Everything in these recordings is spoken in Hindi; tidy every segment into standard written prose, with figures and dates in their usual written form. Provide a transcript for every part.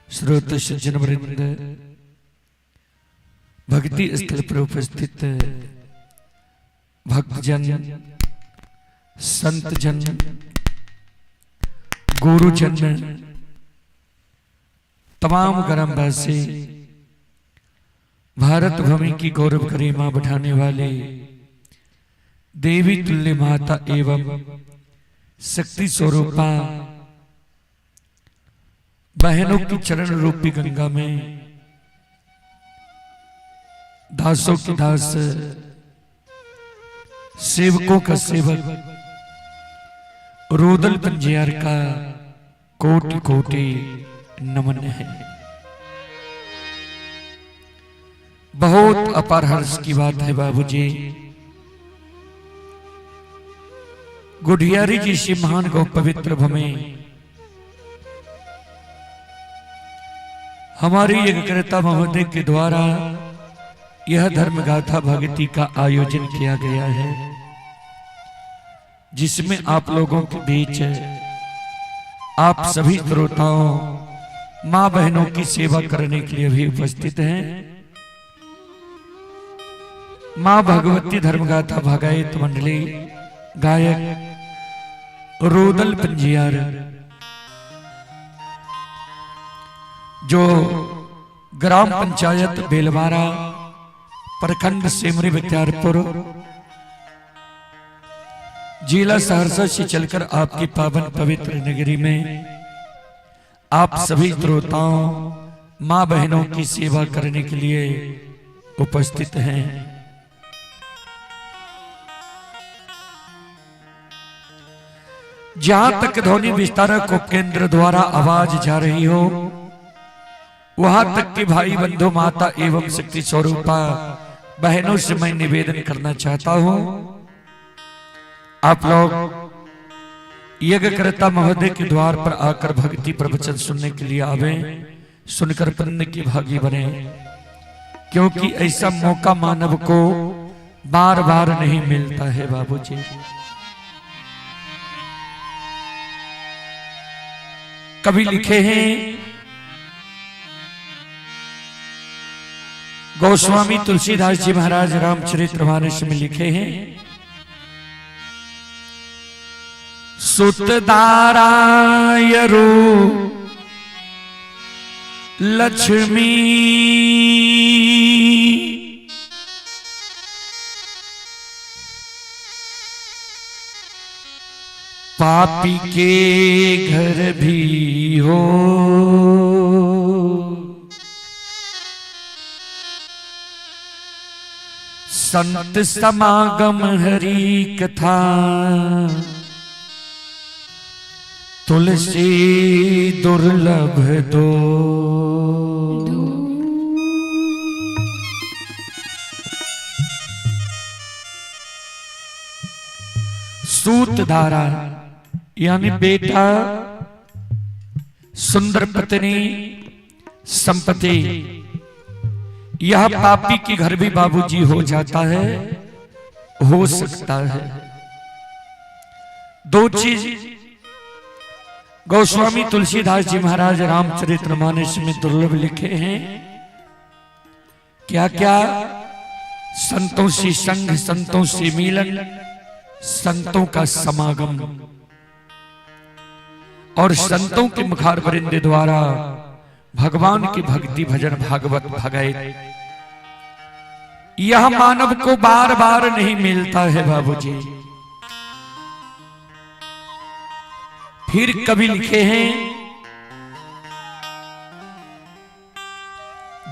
श्रोत सज्जन वृंद, भक्ति स्थल पर उपस्थित भक्तजन, संत जन, गुरुजन, तमाम ग्रामवासी, भारत भूमि की गौरव गरिमा बढ़ाने वाले देवी तुल्य माता एवं शक्ति स्वरूपा बहनों की चरण रूपी गंगा में दासों के दास, सेवकों का सेवक रोदल पंजियार का कोटि कोटि नमन है। बहुत अपार हर्ष की बात है बाबूजी, गुढ़ियारी जी से महान गौ पवित्र भूमि हमारी यज्ञकर्ता महोदय के द्वारा यह धर्म गाथा भक्ति का आयोजन किया गया है, जिसमें आप लोगों के बीच आप सभी श्रोताओं, मां बहनों की सेवा करने के लिए भी उपस्थित हैं। मां भगवती धर्मगाथा भगायत मंडली गायक रोदल पंजियार, जो ग्राम पंचायत बेलवारा, प्रखंड सेमरी बख्तियारपुर, जिला सहरसा से चलकर आपकी पावन पवित्र नगरी में आप सभी श्रोताओं, मां बहनों की सेवा करने के लिए उपस्थित हैं। जहां तक ध्वनि विस्तारक उपकेंद्र द्वारा आवाज जा रही हो, वहां तक के भाई बंधु, माता एवं शक्ति स्वरूपा बहनों से मैं निवेदन करना चाहता हूं, आप लोग यज्ञकर्ता महोदय के द्वार पर आकर भक्ति प्रवचन सुनने के लिए आवे, सुनकर पुण्य की भागी बने, क्योंकि ऐसा मौका मानव को बार बार नहीं मिलता है बाबूजी। कभी लिखे हैं गोस्वामी तुलसीदास जी महाराज रामचरितमानस में लिखे हैं, सुतदारायरु लक्ष्मी पापी के घर भी हो, संत समागम हरि कथा, तुलसी दुर्लभ दो। सूतधारा यानी बेटा, सुंदर पत्नी, संपत्ति, यह पापी के घर भी बाबूजी हो जाता है, हो सकता है। दो चीज गोस्वामी तुलसीदास जी महाराज रामचरितमानस में दुर्लभ लिखे हैं। क्या क्या? संतों से संग, संतों से मिलन, संतों का समागम और संतों के मुखार वरिंदे द्वारा भगवान की भक्ति भजन भागवत भगायत, यह मानव को बार बार नहीं मिलता है बाबूजी। फिर कभी लिखे हैं,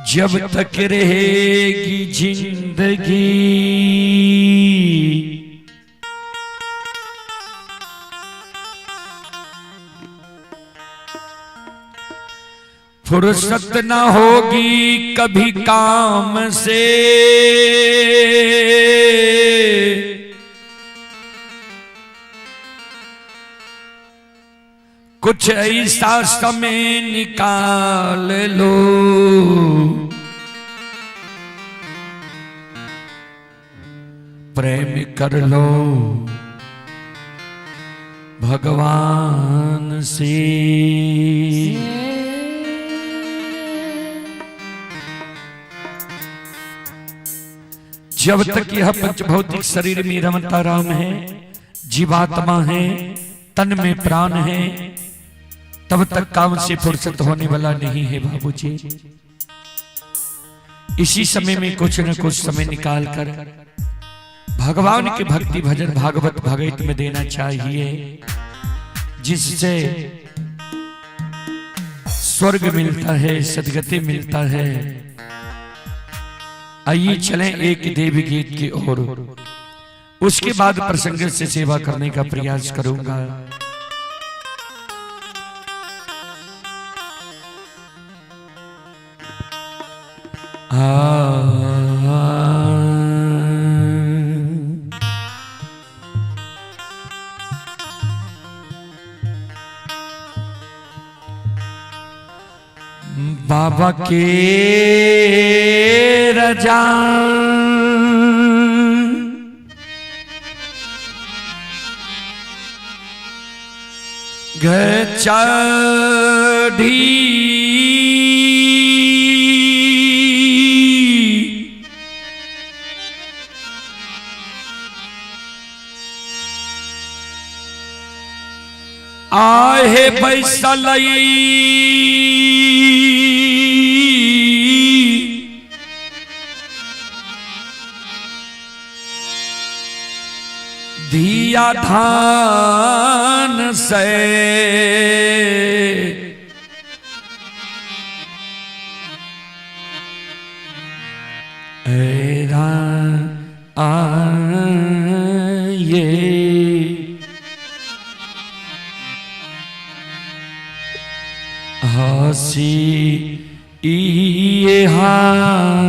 जब तक रहेगी जिंदगी फुर्सत न होगी कभी काम से, कुछ ऐसा समय निकाल लो, प्रेम कर लो भगवान से। जब तक यह पंचभौतिक शरीर में रमता राम है, जीवात्मा है, तन में प्राण है, तब तक काम से फुर्सत होने वाला नहीं है बाबूजी। इसी समय में कुछ न कुछ समय निकाल कर भगवान के भक्ति भजन भागवत भगवत में देना चाहिए, जिससे स्वर्ग मिलता है, सदगति मिलता है। आइए चलें एक देवी गीत की ओर, उसके बाद प्रसंग से सेवा करने का प्रयास करूंगा। बाबा के रजा चढ़ी आहे बैसलई दिया धान से एरा ये हसी ये हसीना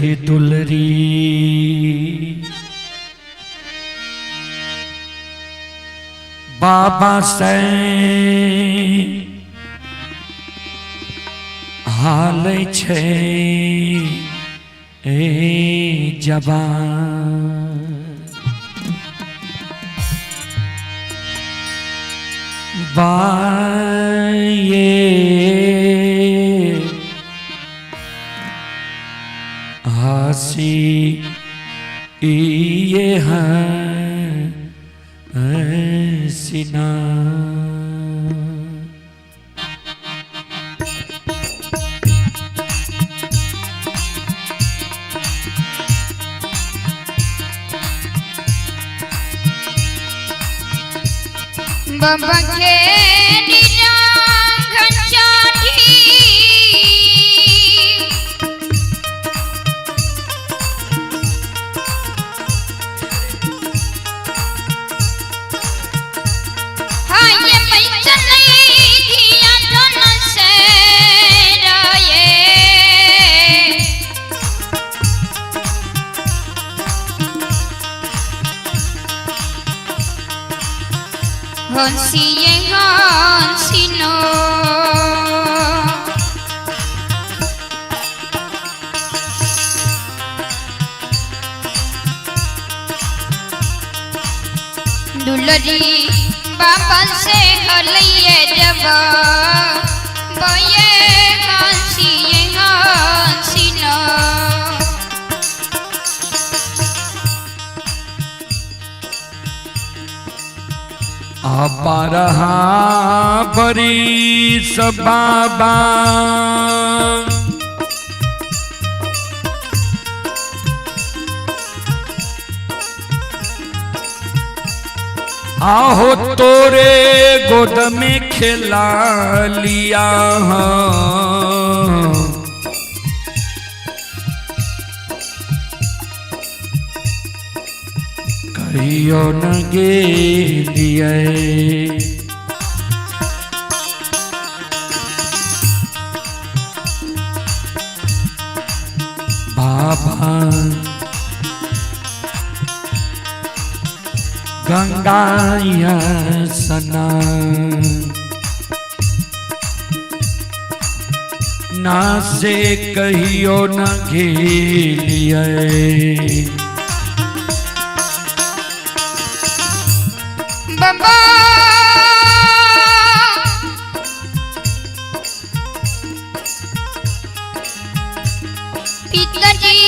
ही दुलरी बाबा से हाल छे ए जबान बाये हसी ये हसीना बाबा के निरांगन चाटी हाँ ये पैसा नहीं दिया दोनों से रोए हंसिए हंसिनो दुलरी बाबा से हलिए जब बोए हंसिए हंसिनो अपरहा बरी बाबा आहो तोरे गोद में खिला लिया कहियो न गेलिए बाबा गंगाया स्नान ना से कहियो न घेलिए। बाबा पिताजी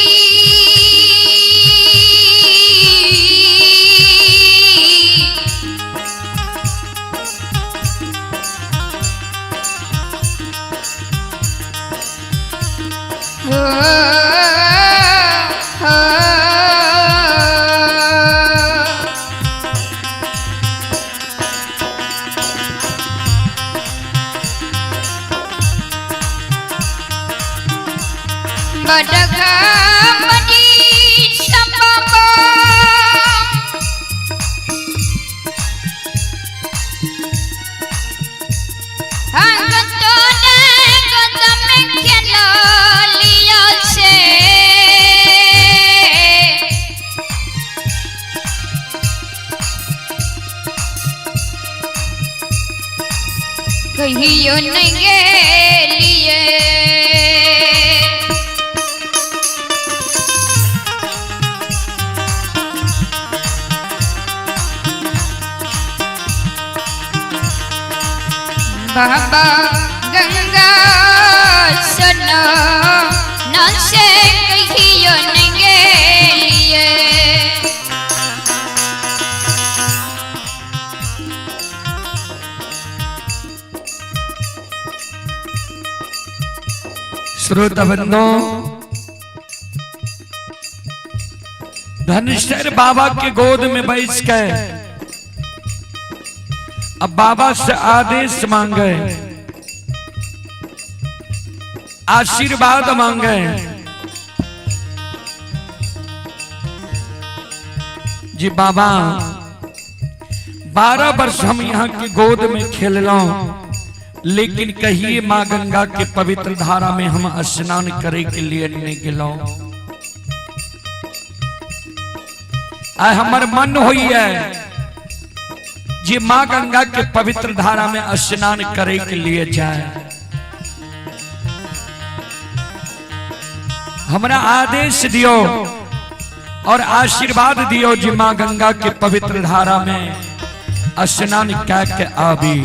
बड़का मनी संबाबा अंगतो ने कदम खेला लिया से कहियो नहीं गेलिए। बाबा गंगा सनो न से कहियो नहीं गेलिए। श्रोता बंधो, धनश्वर बाबा के गोद में बैठ के अब बाबा से आदेश मांगे, आशीर्वाद मांगे। जी बाबा 12 वर्ष हम यहाँ की गोद में खेल लो, लेकिन कहिए माँ गंगा के पवित्र धारा में हम स्नान करे के लिए नहीं गेलो। आय हमार मन होई है जी माँ गंगा के पवित्र धारा में स्नान करे के लिए जाए। हमरा आदेश दियो और आशीर्वाद दियो जी माँ गंगा के पवित्र धारा में स्नान कर के आवी।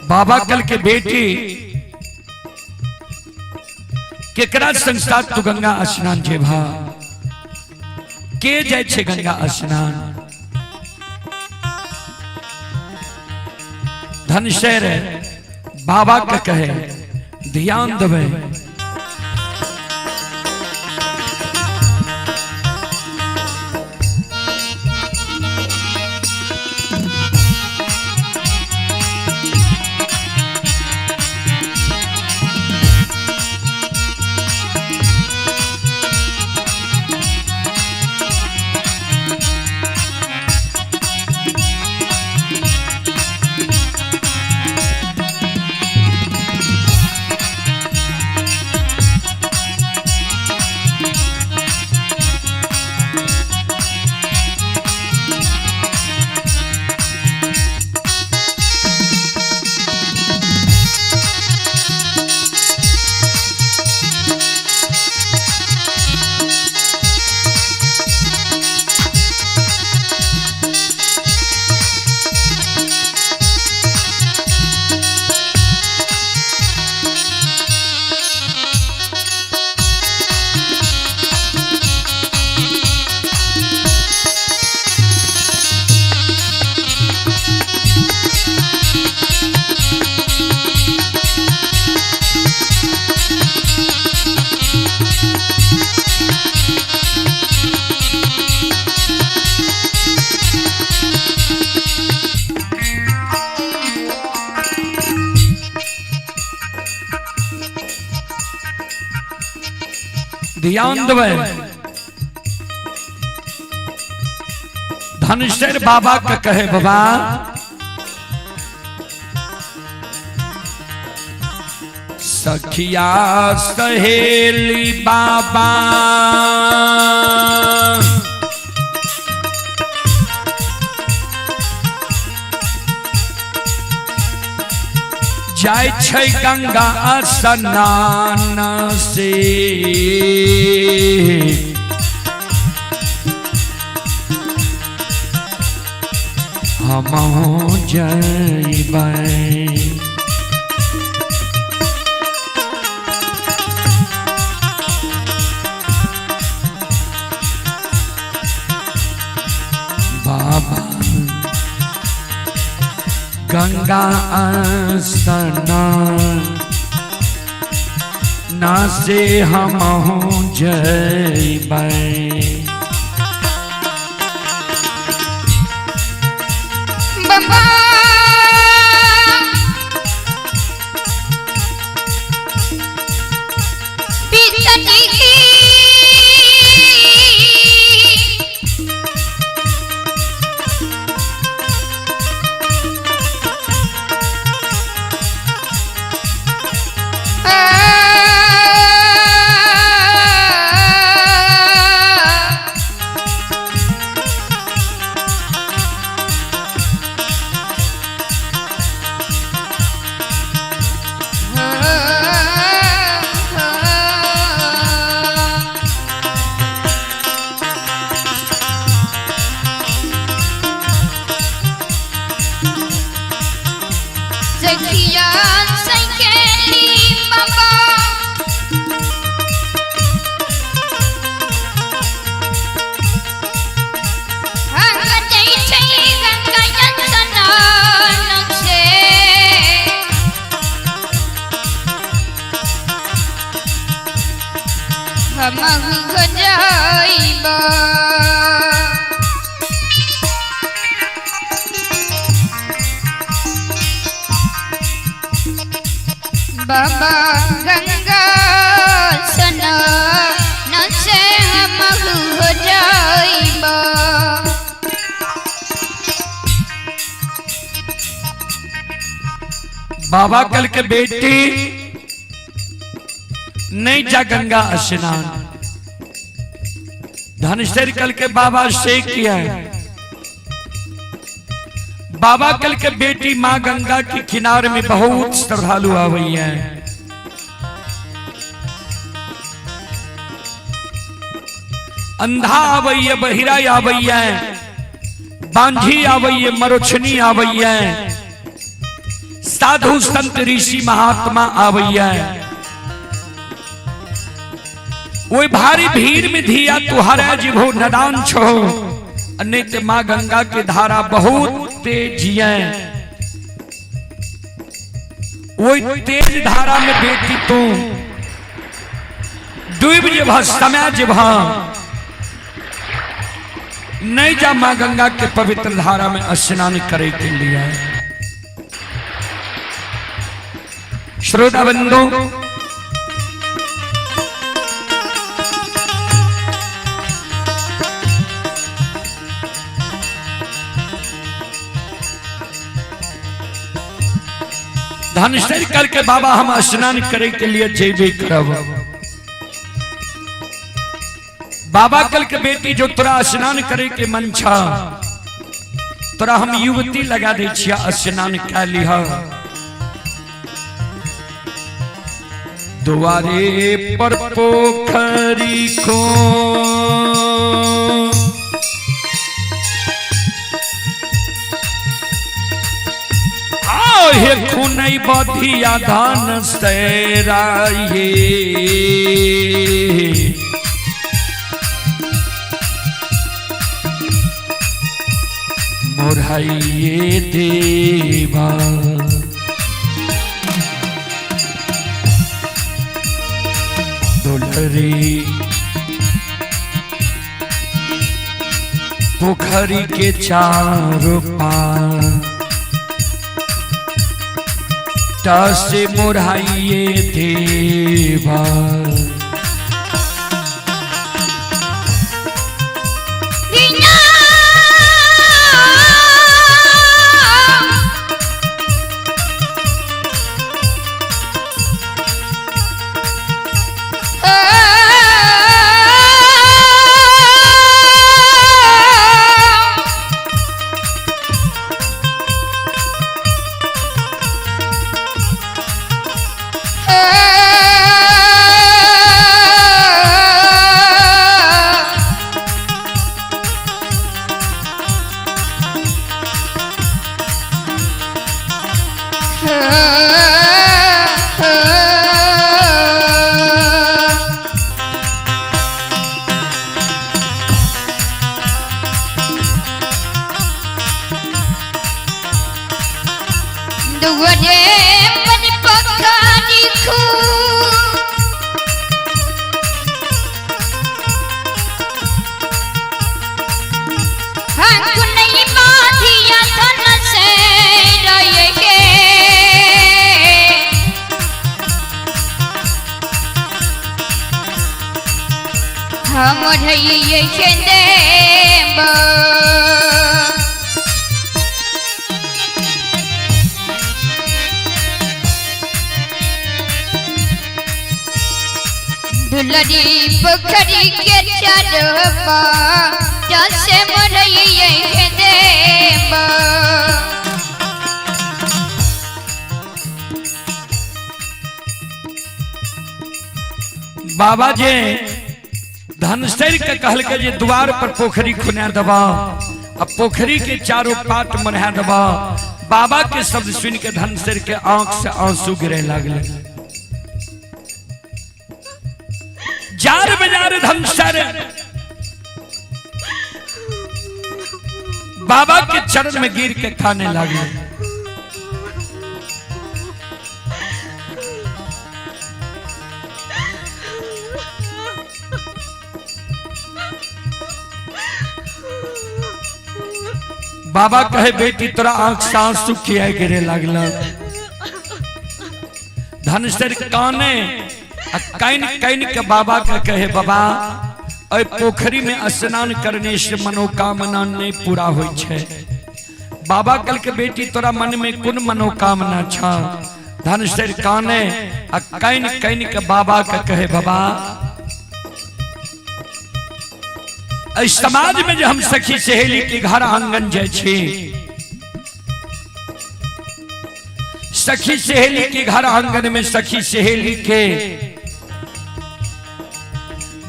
बाबा कल के बेटी केकरा संस्था तू गंगा स्नान जेभा के जाय छे गंगा स्नान। धनशेर बाबा के कहे ध्यान देवे। ध्यान देवे। धनश्वर बाबा का कहे बाबा सखिया सहेली बाबा जाय छै गंगा स्नान से हमहु जइबै बाबा गंगा स्नान से हमहु जइबै बाबा पिताजी की बाबा गंगा स्नान से हमहु हो जाइबा बाबा कल के बेटी नहीं जा गंगा स्नान धनेश्वर कल के बाबा से किया है बाबा कल के बेटी माँ गंगा के किनारे में बहुत श्रद्धालु आवई है अंधा आवई है बहिरा आवई है बांझी आवई है मरोछनी आवई है साधु संत ऋषि महात्मा आवई है वो भारी भीड़ में धिया तुहरा जिभो नदान छो अन्य माँ गंगा के धारा बहुत तेज है वो तेज धारा में बेटी तू डूब जेभा समय जेभा नहीं जा माँ गंगा के पवित्र धारा में स्नान करे के लिए श्रोता बंधु धनेश्वर कल के बाबा हम स्नान करे के लिए जेबे करब बाबा कल के बेटी जो तोरा स्नान करे के मन छा तोरा हम युवती लगा दे छिया स्नान कर लिहा द्वारे पर पोखरी को हे खुनई बधिया धान सैराये मोराइये देवा दुलरी पोखरी के चारों पार से मोराइये देवा दुआरे पर पखारी खू हकुनई माधिया धन से रहे हम रहिए के देव दुलरी पोखरी के चरवा जैसे मरइए के देव बाबा जी धनसर के कहल के जे द्वार पर पोखरी खुना दबा अब पोखरी के चारों पाट मरहा दबा। बाबा के शब्द सुन के धनसर के आंख से आंसू गिरे लगले। जार बजार धनसर बाबा के चरण में गिर के खाने लगे। बाबा कहे बेटी तोरा आंख से आंसू किया गिरे लगला। धनसर काने कैन कैन के बाबा का कहे बाबा अय पोखरी में स्नान करने से मनोकामना नहीं पूरा होय छे। बाबा कल के बेटी तोरा मन में कुन मनोकामना छा। धनसर काने कैन कैन के बाबा का कहे बाबा इस समाज में जो हम सखी सहेली के घर आंगन जाय छी, सखी सहेली के घर आंगन में सखी सहेली के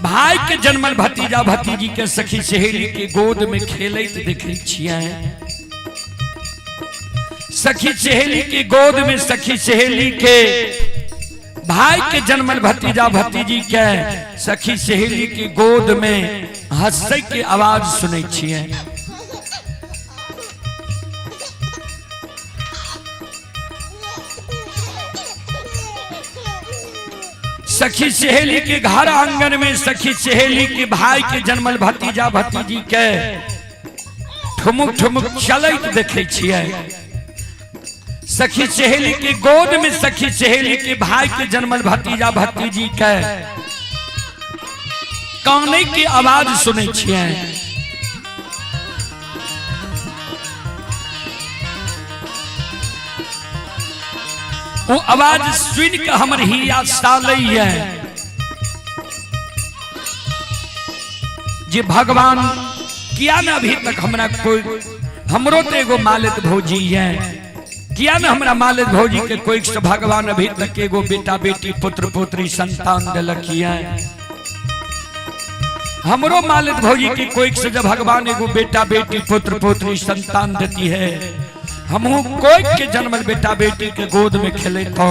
भाई के जन्मल भतीजा भतीजी के सखी सहेली के गोद में खेलैत देखे छियै। सखी सहेली के गोद में सखी सहेली के भाई के जन्मल भतीजा भतीजी के सखी सहेली के गोद में हंसै के आवाज सुनै छियै। सखी सहेली के घर आंगन में सखी सहेली के भाई के जन्मल भतीजा भतीजी के ठुमुक ठुमुक चलैत देखे छियै। सखी सहेली के गोद में सखी सहेली के भाई के जन्मल भतीजा भतीजी के काने की आवाज सुनै छियै। वो आवाज सुन के हमर हिया सालै है जे भगवान किया न अभी तक हमरा कोई हमरो तो एगो मालिक भौजी है, किया न हमरा मालिक भौजी के कोई से भगवान अभी तक एगो बेटा बेटी पुत्र पुत्री संतान दिलक है। हमरो मालिक भौजी के कोई से जब भगवान एगो बेटा बेटी पुत्र पुत्री संतान देती है, हमहू कोई के जन्मल बेटा बेटी के गोद में खेले तो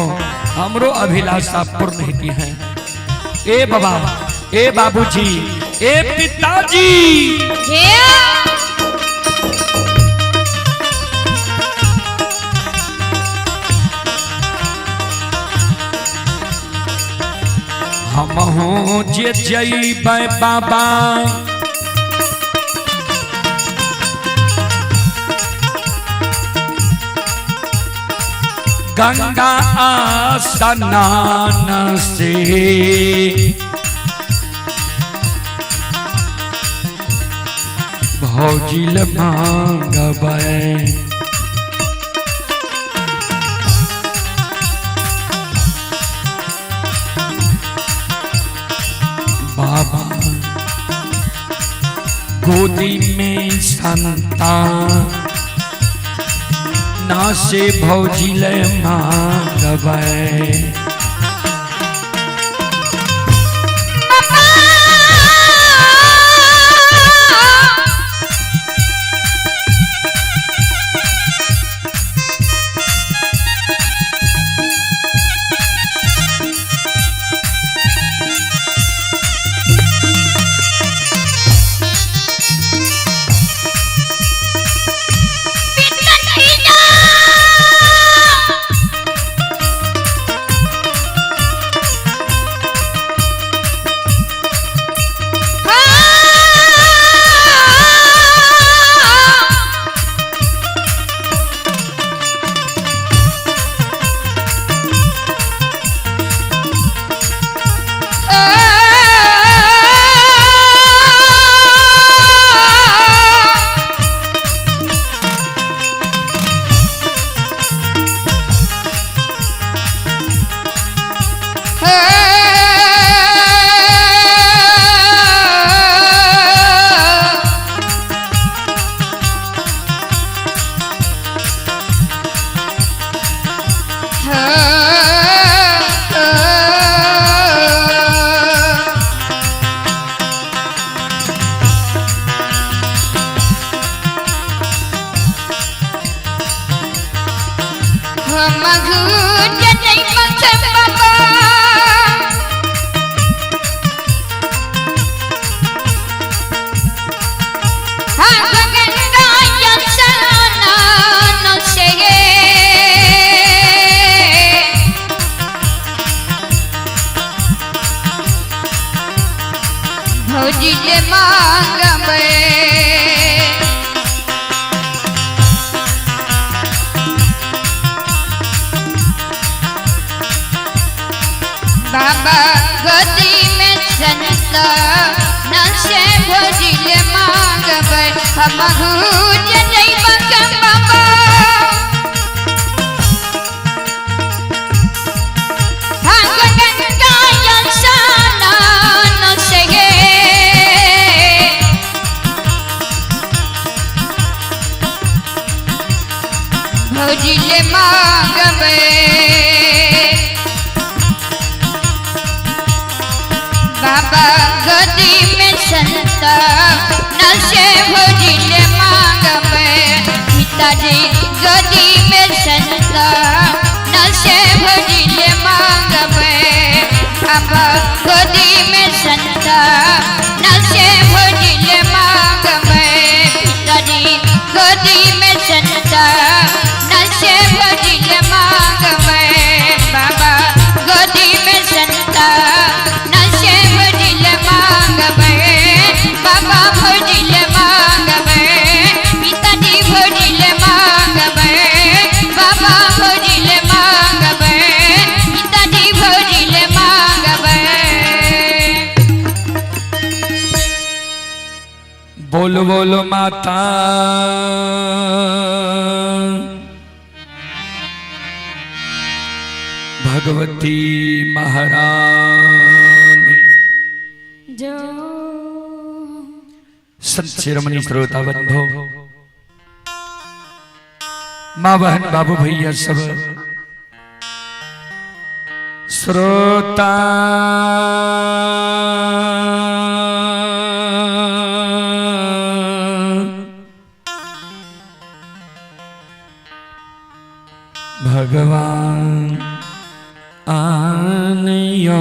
हमरो अभिलाषा पूर्ण होती है। ए बाबा, ए बाबूजी, ए पिताजी, हमहू जे जइबै बाबा गंगा स्नान से भौजिल मांगबै बाबा गोदी में संतान ना से भौजिल मांगबै। हमहु जनै मखन बाबा भौजिले मांगबे बाबा गोदी में संता न से भौजिले मांगबे हमहु जनै मखन बाबा भौजिले मांगबे बाबा गोदी में संता न से भौजिले मांगबे पिताजी गोदी में संता न से भौजिले मांगबे बाबा गोदी में संता न से भौजिले मांगबे पिताजी गोदी में संता से भौजिले मांगबे बाबा गोदी में संता न से भौजिले मांगबे बाबा भौजिले मांगबे पिताजी भौजिले मांगबे बाबा भौजिले मांगबे पिताजी भौजिले मांगबे। बोलो बोलो माता भगवती महारानी जो संत शिरोमणि श्रोता बंधो माँ बहन बाबू भैया सब श्रोता भगवान आनियो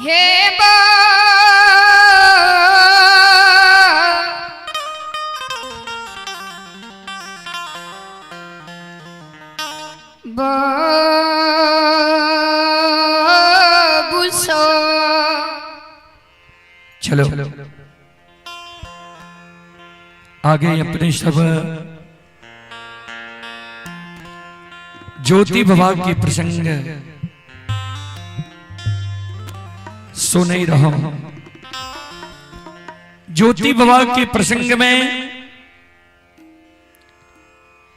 हे बाबूसो चलो आगे अपने सब ज्योति बाबा के प्रसंग सुने रहो। ज्योति बाबा के प्रसंग में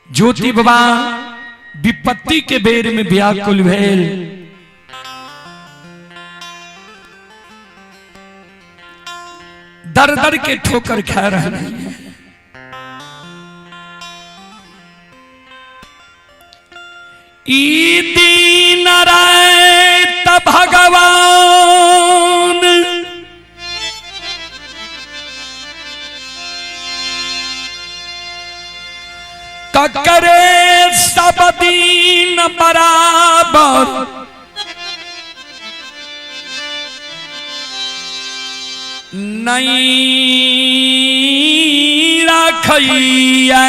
ज्योति बाबा विपत्ति के बेर में व्याकुल भेल दर दर के ठोकर खा रहे हैं। ई दीन रात भगवान करे सब दीन बराबर नहीं रखिए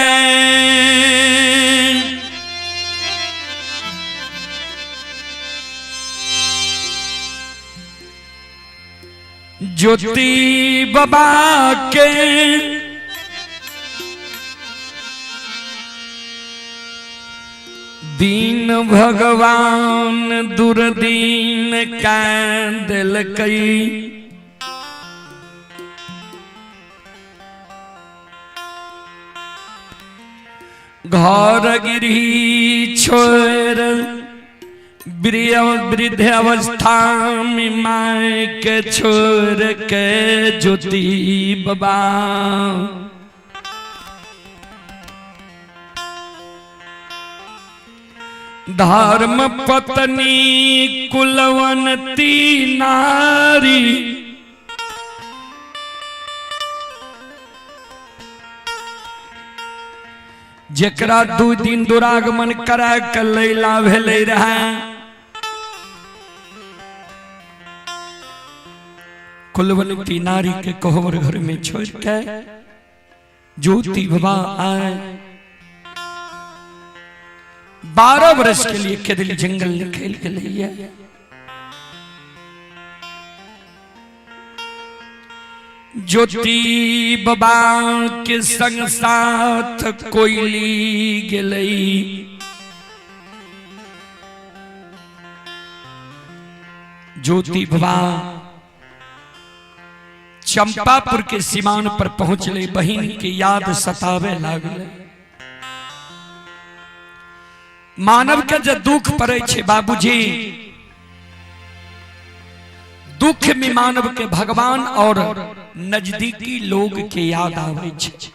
ज्योति बाबा के दीन भगवान दुर्दीन कांदल कई घर गिरी छोड़ वृद्ध अवस्था में माय के छोड़ के ज्योति बाबा धर्म पत्नी कुलवंती नारी जेकरा 2 दिन दुरागमन करा के लैला भेले रहे कुलवंती नारी के कोहबर घर में छोड़ के ज्योति बाबा आए 12 वर्ष के लिए केदली जंगल निकल के लिए ज्योति बाबा के संग साथ कोयली गेलई ज्योति बाबा चंपापुर के सीमान पर पहुंचले बहिन के याद सतावे लागले मानव के जो दुख पड़े छे बाबूजी दुख में मानव के भगवान और नजदीकी लोग के याद आवे छे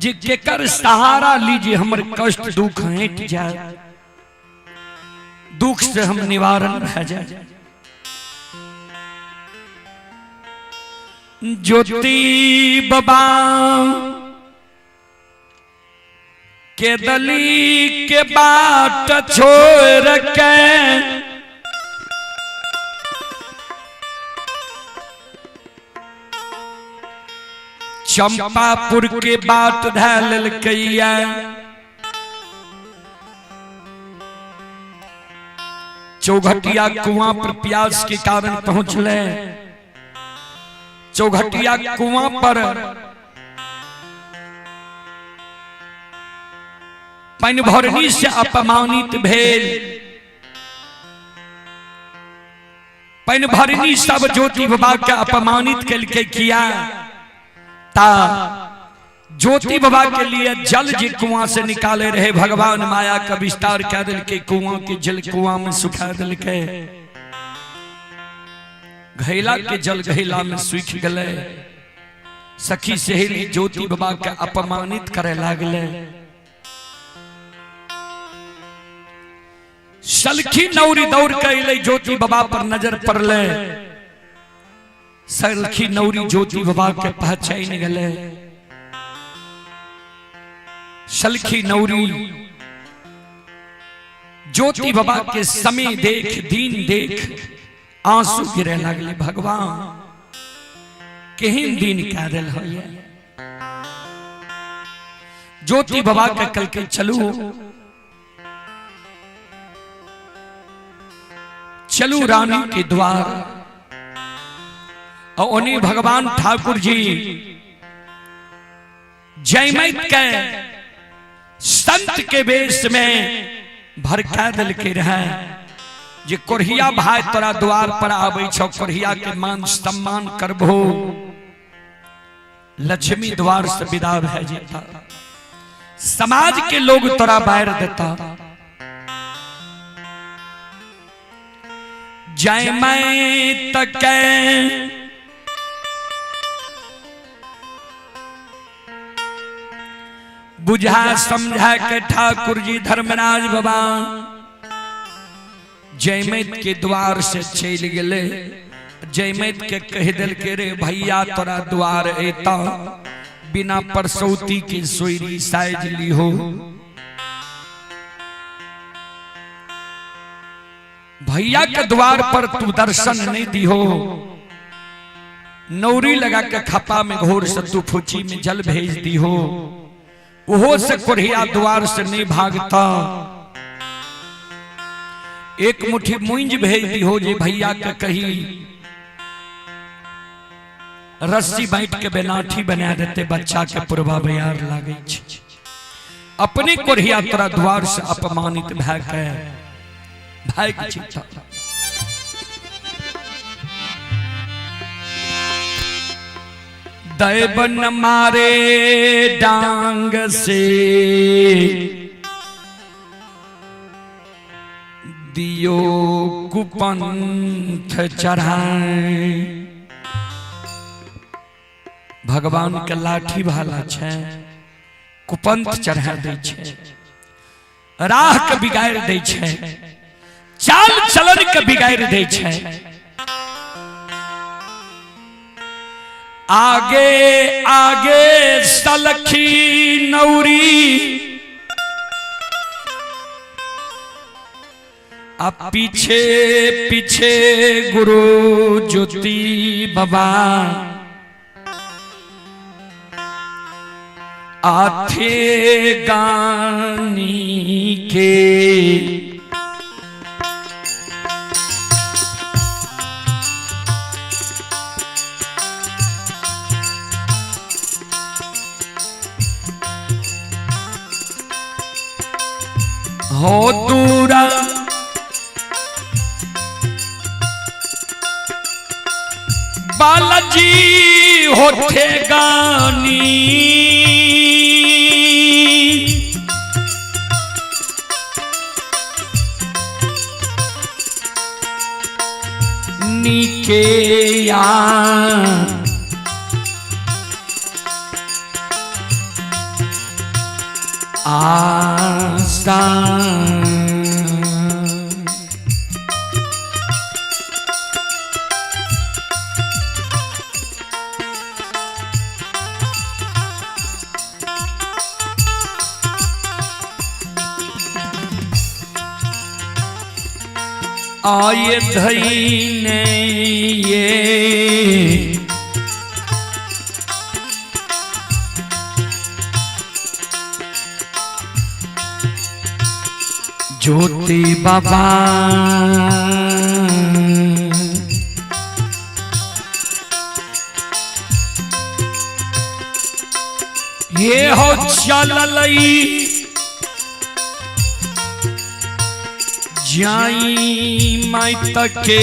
जे केकर सहारा लीजिए हमर कष्ट दुख हट जाए दुख से हम निवारण रह जाए ज्योति बाबा के दली के बाट छोड़ के चंपापुर के बाट धैल कैया चौघटिया कुआं पर प्यास के कारण पहुंचले चौघटिया कुआं पर पानी भरनी से अपमानित भेल पानी भरनी सब ज्योति बाबा के अपमानित करके किया ता ज्योति बाबा के लिए जल जी कुआं से निकाले रहे भगवान माया का विस्तार कर दिल के कुआं के जल कुआं में सुखा दिल के घैला के जल घैला में सूख गले सखी सहेली ज्योति बाबा के अपमानित करे लागले सलखी नौरी दौड़ के अइले ज्योति बाबा पर नजर पड़ले सलखी नौरी ज्योति बाबा के पहचान गले सलखी नौरी ज्योति बाबा के समय देख दीन देख आंसू गिरे लगले भगवान केहन दिन कह दिल हो ज्योति बाबा के कल के चलू चलू रानी के द्वार और उन्हीं भगवान ठाकुर जी जयमत के संत के वेश में भड़का दिल के रहे जे कोढ़िया भाई तोरा द्वार पर आवे छो कोढ़िया के मान सम्मान करबो लक्ष्मी द्वार से विदा भे जेता समाज के लोग तोरा बाहर देता जय मैं तके बुझा समझा के ठाकुर जी धर्मराज बाबा जयमत के द्वार से चल गए जयमत के कह दिल के रे भैया तोरा द्वार एता बिना परसौती के सोयरी साइज ली हो भैया के द्वार पर तू दर्शन नहीं दी हो नौरी लगा के खपा में घोर से तू फुची में जल भेज दी हो वो से कोढ़िया द्वार से नहीं भागता एक मुट्ठी मुंज भेज दी हो जे भैया के कही रस्सी बैठ के बेनाठी बना देते बच्चा के पुरवा बयार लागे अपने कोढ़िया तोरा द्वार से अपमानित भाग चिंता दैवन मारे डांग से दियो कुपंथ चढ़ाए भगवान के लाठी भाला छे कुपंथ चढ़ा दे छे राह के बिगाड़ दे छे चाल चलन के बिगाड़ दे छे आगे आगे सलखी नौरी, अब पीछे पीछे गुरु ज्योति बाबा, आथे गानी के हो दूरा बालाजी होठे गानी, नीके या आसान आये धईने ये ज्योति बाबा, ये हो चललई जाई माई तके,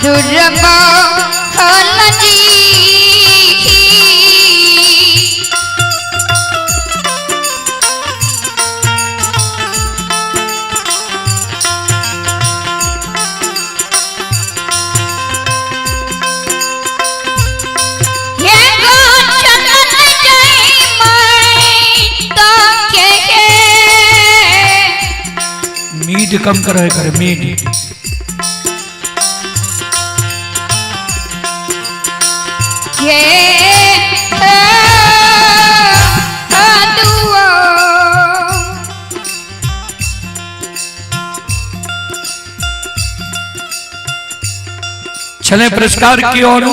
दुर्बा हलजी मीड कम करे करे मीड चले पुरस्कार की ओर।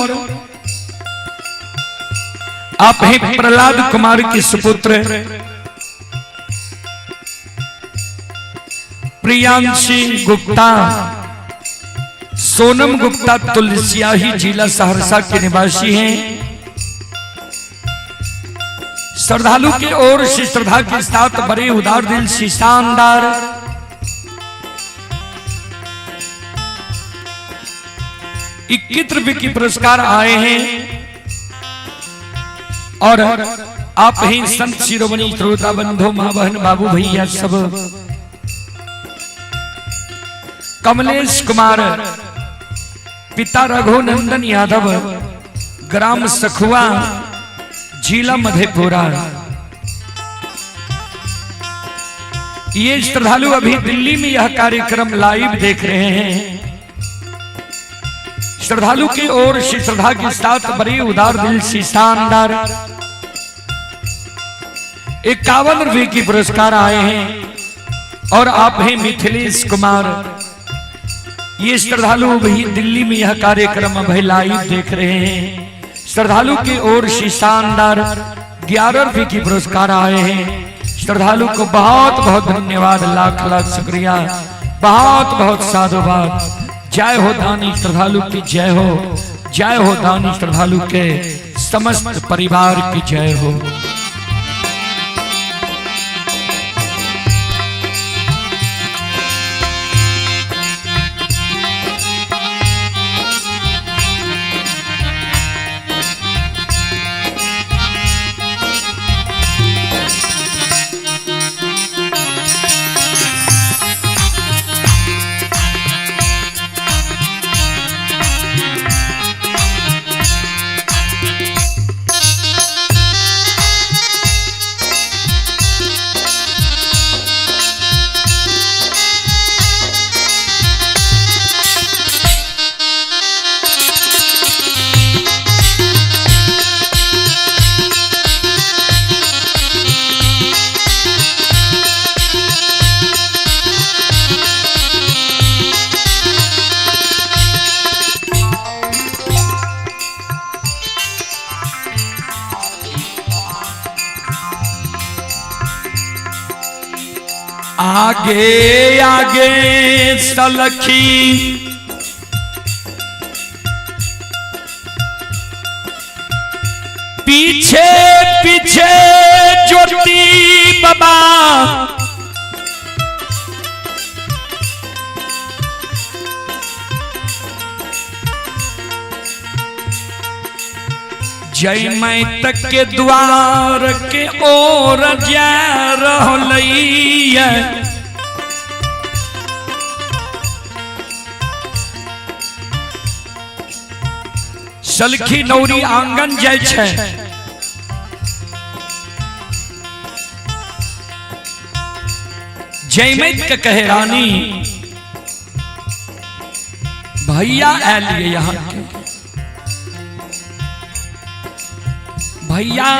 आप हैं प्रहलाद कुमार के सुपुत्र प्रियांशी गुप्ता, सोनम गुप्ता तुलसियाही जिला सहरसा के निवासी हैं। श्रद्धालु की ओर से श्रद्धा के साथ बड़े उदार दिल से शानदार 21 रुपए की पुरस्कार आए हैं और आप ही संत शिरोमणि श्रोता बंधु मां बहन बाबू भैया सब कमलेश कुमार पिता रघुनंदन यादव ग्राम सखुआ जिला मधेपुरा। ये श्रद्धालु अभी दिल्ली में यह कार्यक्रम लाइव देख रहे हैं। श्रद्धालु की ओर से श्रद्धा के साथ बड़ी उदार दिल से शानदार 51 रुपए की पुरस्कार आए हैं और आप हैं मिथिलेश कुमार। ये श्रद्धालु भी दिल्ली में यह कार्यक्रम अभी लाइव देख रहे हैं। श्रद्धालु की ओर से शानदार 11 रुपए की पुरस्कार आए हैं। श्रद्धालु को बहुत बहुत धन्यवाद, लाख लाख शुक्रिया, बहुत बहुत साधुवाद। जय हो दानी श्रद्धालु की जय हो, जय हो दानी श्रद्धालु के समस्त परिवार की जय हो। आगे आगे सलखी पीछे पीछे ज्योति बाबा, जय मैं तक के द्वार के ओर जा रहलैया। सलखी नौरी आंगन जाय छै, जयमत के कहे रानी भैया आलिए यहाँ के भैया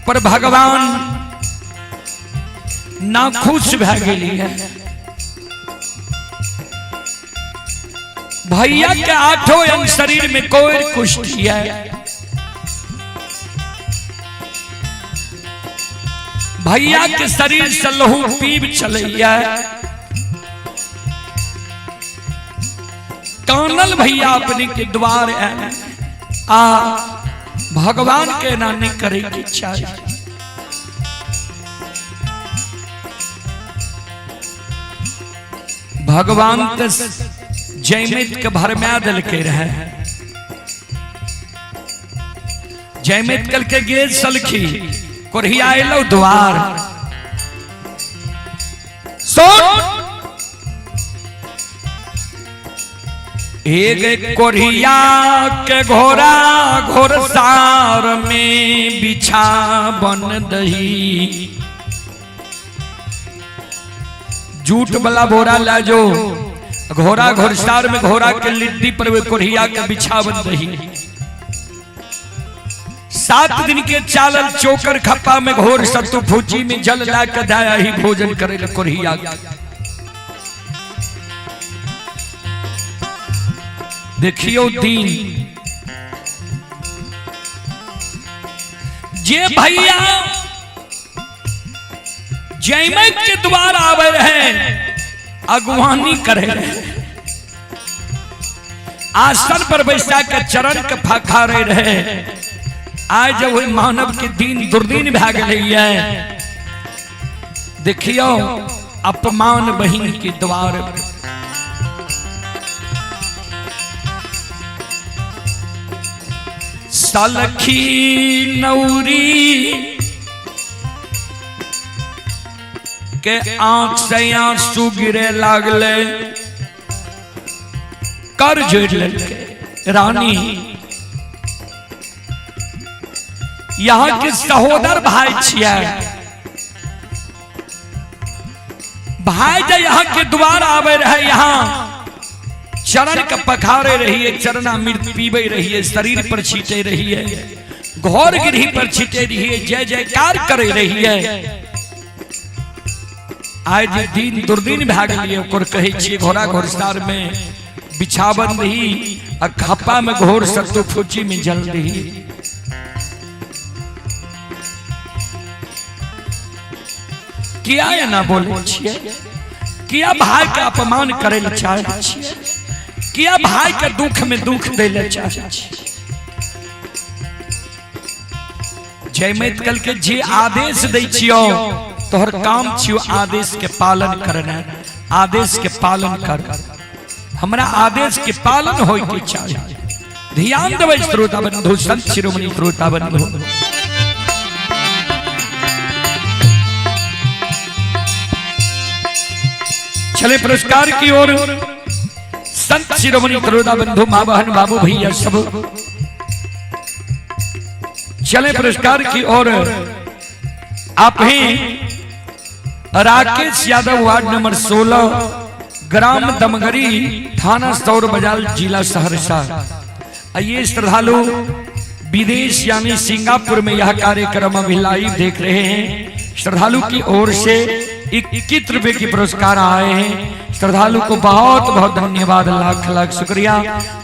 पर भगवान नाखुश भै गेली है। भैया के 8 अंग शरीर में कोई कुष्ठी है। भैया के शरीर से लहू पीब चलैया। कानल भैया अपने के द्वार आ भगवान के नानी करे की चाहिए। भगवान के जयमित के भरम्या दल के रहे। जयमित कल के गेज सलखी कोरिया लो द्वार एक कोरिया के घोड़ा घोड़सार में बिछा बन दही। जूट वाला बोरा लाजो घोड़ा घोड़सार में घोड़ा के लिट्टी पर वे कोरिया के बिछा बन दही। 7 दिन के चालल चोकर खप्पा में घोर सत्तू फूची में जल ला के दाया ही भोजन करे कोरिया। देखियो दीन जे भैया जयमत के द्वार आवे रहे अगुवानी करे रहे। आसन पर बैठा के चरण के फखारे रहे। आज जब वही मानव के दिन दुर्दिन भै गए, देखियो अपमान बहिन के द्वार। सलखी नौरी के आंख से आंसू गिरे लागले, कर जोड़ लेके रानी यहाँ के सहोदर भाई छिया, भाई जब यहाँ के द्वार आवे रहे, यहाँ चरण के पखारे रहिए, चरणामृत पीबे रहिए, शरीर पर छीटे रहिए, घोर गिरही पर छीटे रहिए, जय जयकार करे रहिए। आज दिन दुर्दिन भै गए, ओकर कहे छिए घोड़ा घोड़सार में बिछावन रही, आ खप्पा में घोर सत्तू फूची में जल रही। किया या ना बोले छिए, किया भाई का अपमान करे ले चाहे छिए, किया भाई के दुख में दुख दे ले चाहे छिए। जय मैत कल के जे आदेश दै छियो, तोहर काम छियो आदेश के पालन करना, आदेश के पालन कर, हमरा आदेश के पालन होय के चाहिए। ध्यान देवे श्रोता बंधु, संत शिरोमणि श्रोता बंधु। चले पुरस्कार की ओर, संत शिरोमणि श्रोता बंधु, मां बहन बाबू भैया सब चले पुरस्कार की ओर। आप हैं राकेश यादव, वार्ड नंबर 16, ग्राम दमगरी, थाना सौर बाजार, जिला सहरसा। ये श्रद्धालु विदेश यानी सिंगापुर में यह कार्यक्रम अभी लाइव देख रहे हैं। श्रद्धालु की ओर से 21 रुपए की पुरस्कार आए हैं। श्रद्धालु को बहुत बहुत धन्यवाद, लाख लाख शुक्रिया,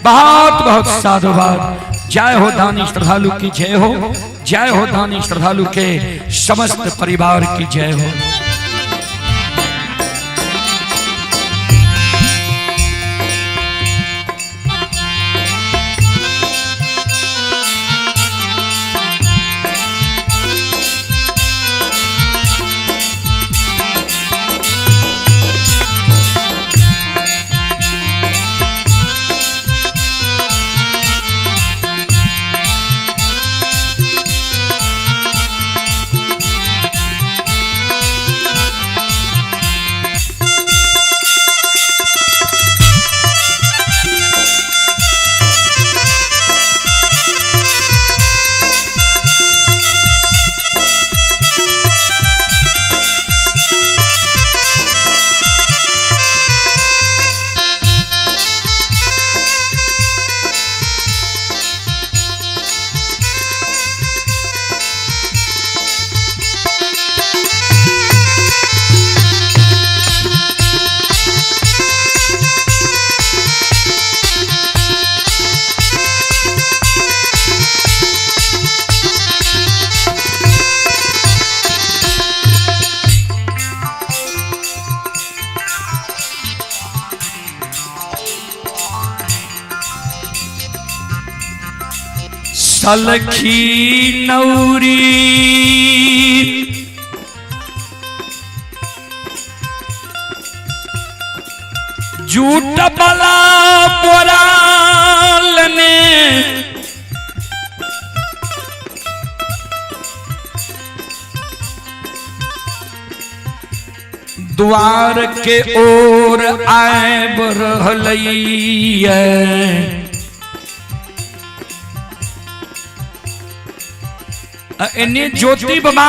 बहुत बहुत साधुवाद। जय हो दानी श्रद्धालु की जय हो, जय हो दानी श्रद्धालु के समस्त परिवार की जय हो। सलखी नौरी झूठ बला बोराल ने द्वार के ओर आए रहलैया इन्हें ज्योति बाबा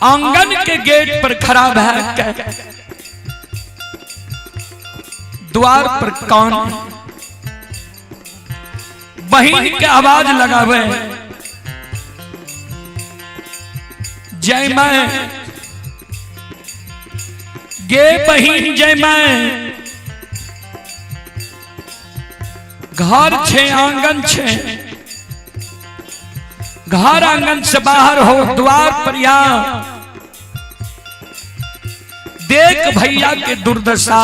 आंगन के गेट पर खड़ा है, द्वार पर कौन बहिन के आवाज लगावे, जय मैं गे बहिन जय मैं, घर छे आंगन छे, घर आंगन से बाहर हो द्वार पर या देख भैया के दुर्दशा,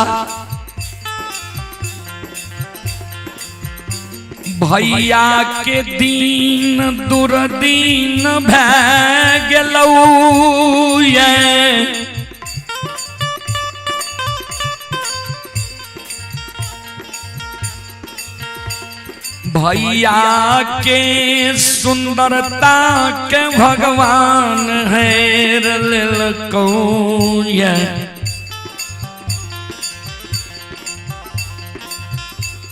भैया के दीन दुर्दीन भै गेलौ ये भैया के सुंदरता के भगवान हेर लेलकौ ये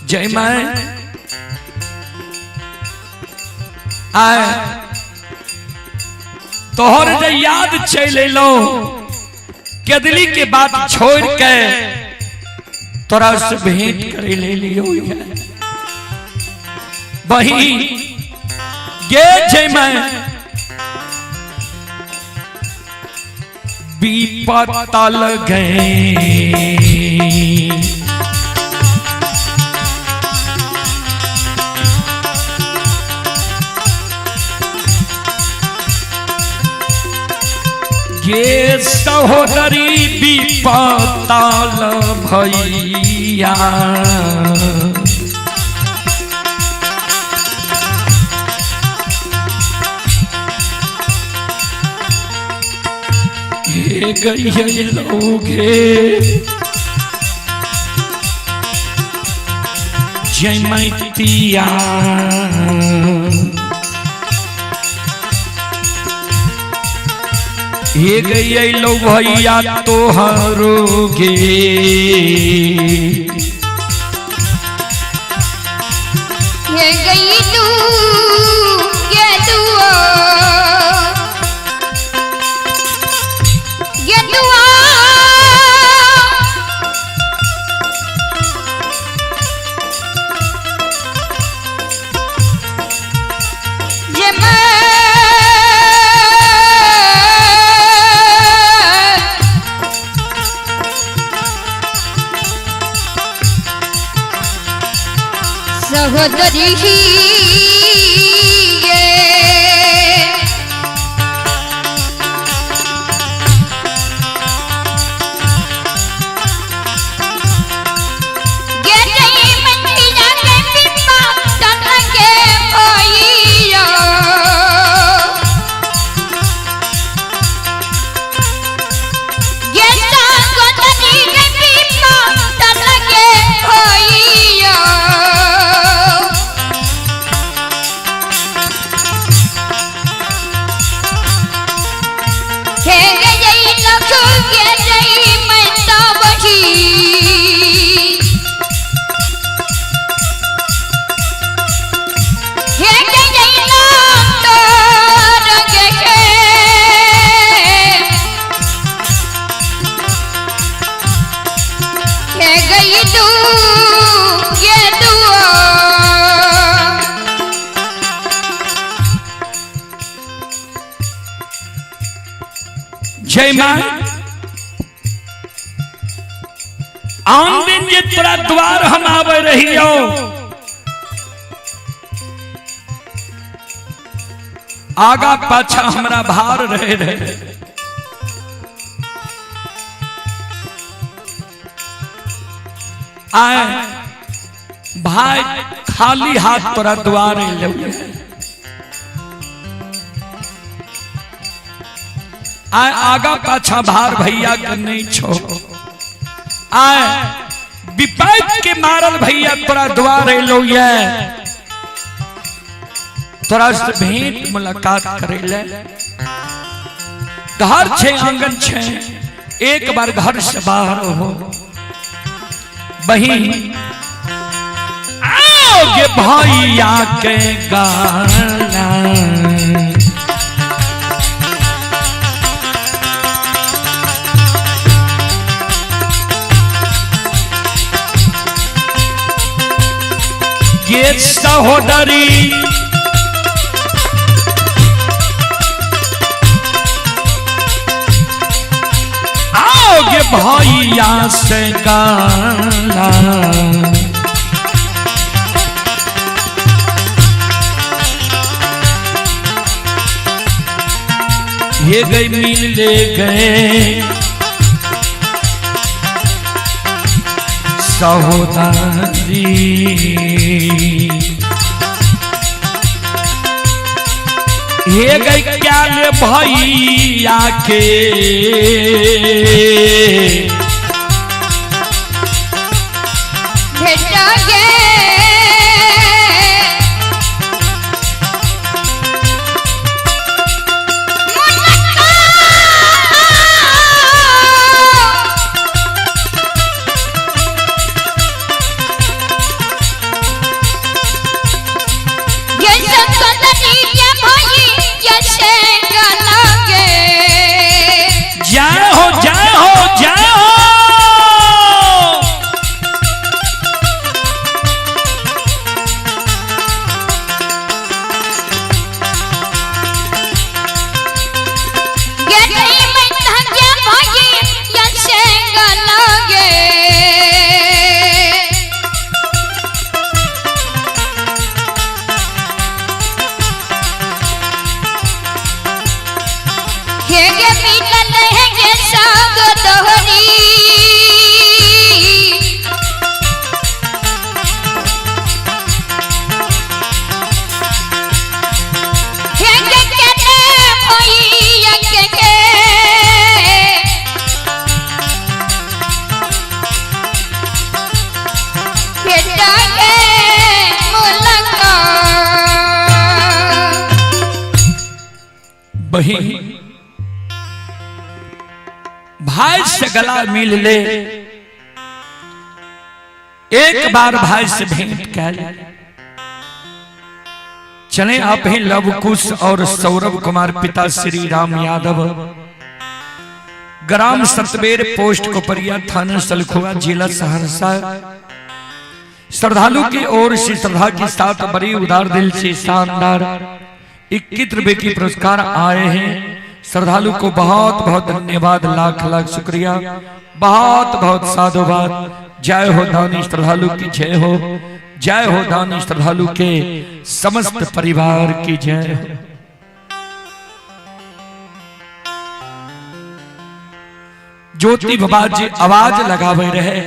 जय माय आए तोहर जे याद चल लो केदली के बात छोड़ के तोरा से भेंट करे ले लियो वही गे जय मैं विपत्ता लगे ये सहोदरी विपताल भैया ये गई लोगे जय मैतिया ये गई लो भैया तोहरोगे ये गई तू ये दुआ ये दुआ ये सहोदरी ही जय मां आन दिन जे तोरा द्वार हम आवे रहियो आगा पाछा हमरा भार रहे आए भाई खाली हाथ तोरा द्वार ले आए आगा पाछा भार भैया के नहीं छो आए विपैत के मारल भैया तोरा द्वार लो ये तोरा से भेंट मुलाकात करे ले घर छे आंगन छे एक बार घर से बाहर हो बही आओगे भैया के गाना ये सहोदरी आओगे भैया से गाना ये गई मिल ले गए सहोदरी भैया के भेटा गे बहन भाई से गला मिल ले, एक बार भाई से भेंट कर चले। आप हैं लव कुश और सौरभ कुमार, पिता श्री राम यादव, ग्राम सतबेर, पोस्ट कोपरिया, थाना सलखुआ, जिला सहरसा। श्रद्धालु की ओर से श्रद्धा के साथ बड़ी उदार दिल से शानदार 21 रुपए की पुरस्कार आए हैं। श्रद्धालु को बहुत बहुत धन्यवाद, लाख लाख शुक्रिया, बहुत बहुत साधुवाद। जय हो दानी श्रद्धालु की जय हो, जय हो दानी श्रद्धालु के समस्त परिवार की जय हो। ज्योति बाबा जी आवाज लगावे रहे,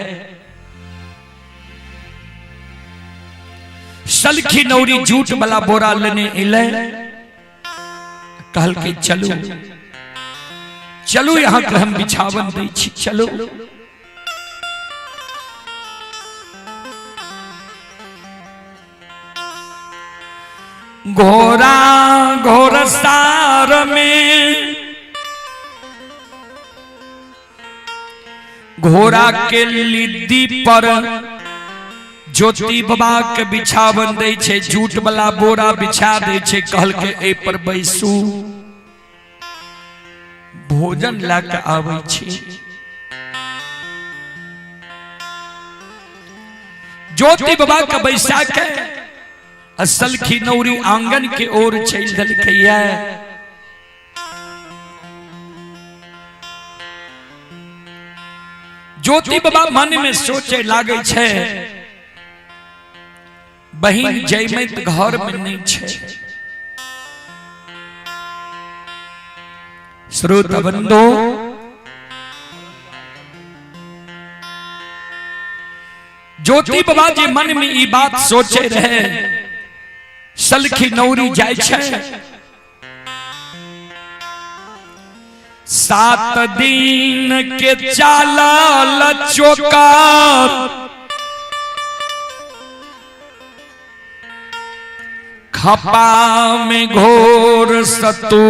सलखी नौरी जूट वाला बोरा लेने इले, कहल के चलो चलो यहाँ के हम बिछावन दै छी, चलो। घोरा घोर सार में घोरा के लिद्दी पर ज्योति बाबा के बिछावन दै छे, जूट वाला बोरा बिछा दै छे, कहल के ए पर बैसू, भोजन ला के आबै छी। ज्योति बाबा के बैसा के असल खिनौरी आंगन के ओर चल दलकैया। ज्योति बाबा मन में सोचे लागे छे, बहिन जयमे त घर में नहीं छे। श्रोता बंधु, ज्योति बाबा जी मन में ई बात सोचे रहे, सलखी नौरी जाय छे। 7 दिन के चालल चोकर, खपा में घोर सतू,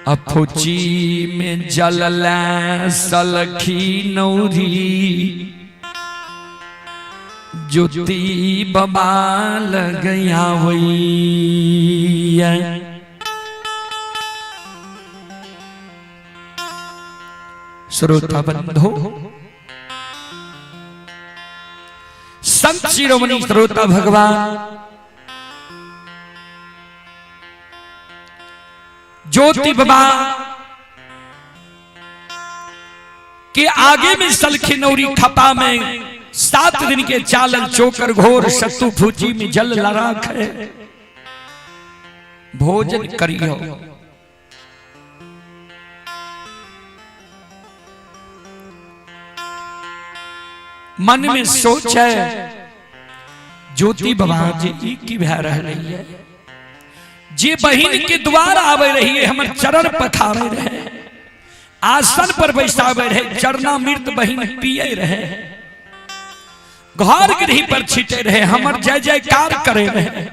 अफुची में जलला सलखी नौरी, ज्योति बाबा लगया वैया। श्रोता बंधु, संत शिरोमणि श्रोता भगवान ज्योति बाबा के आगे में सलखी नौरी खपा में 7 दिन के चालन चोकर घोर सत्तू फूची में जल लराख है, भोजन करियो। मन में सोच है, ज्योति बाबा जी की भै रही है, जे बहिन के द्वार आवे रही है, हमर चरण पखारे रहे, आसन पर बैसावे रहे, चरणामृत बहिन पिए रहे, घर गृह पर छिटे रहे, हमर जय जयकार करे रहे।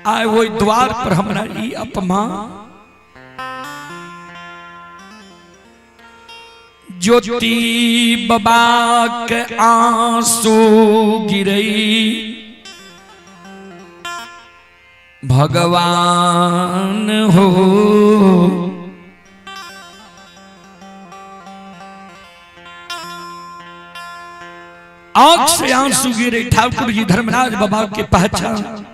आए वो द्वार पर हमरा ई अपमान, ज्योति बाबा के आंसू गिरई, भगवान हो आंख से आंसू गिरे। ठाकुर जी धर्मराज बाबा के पहचान,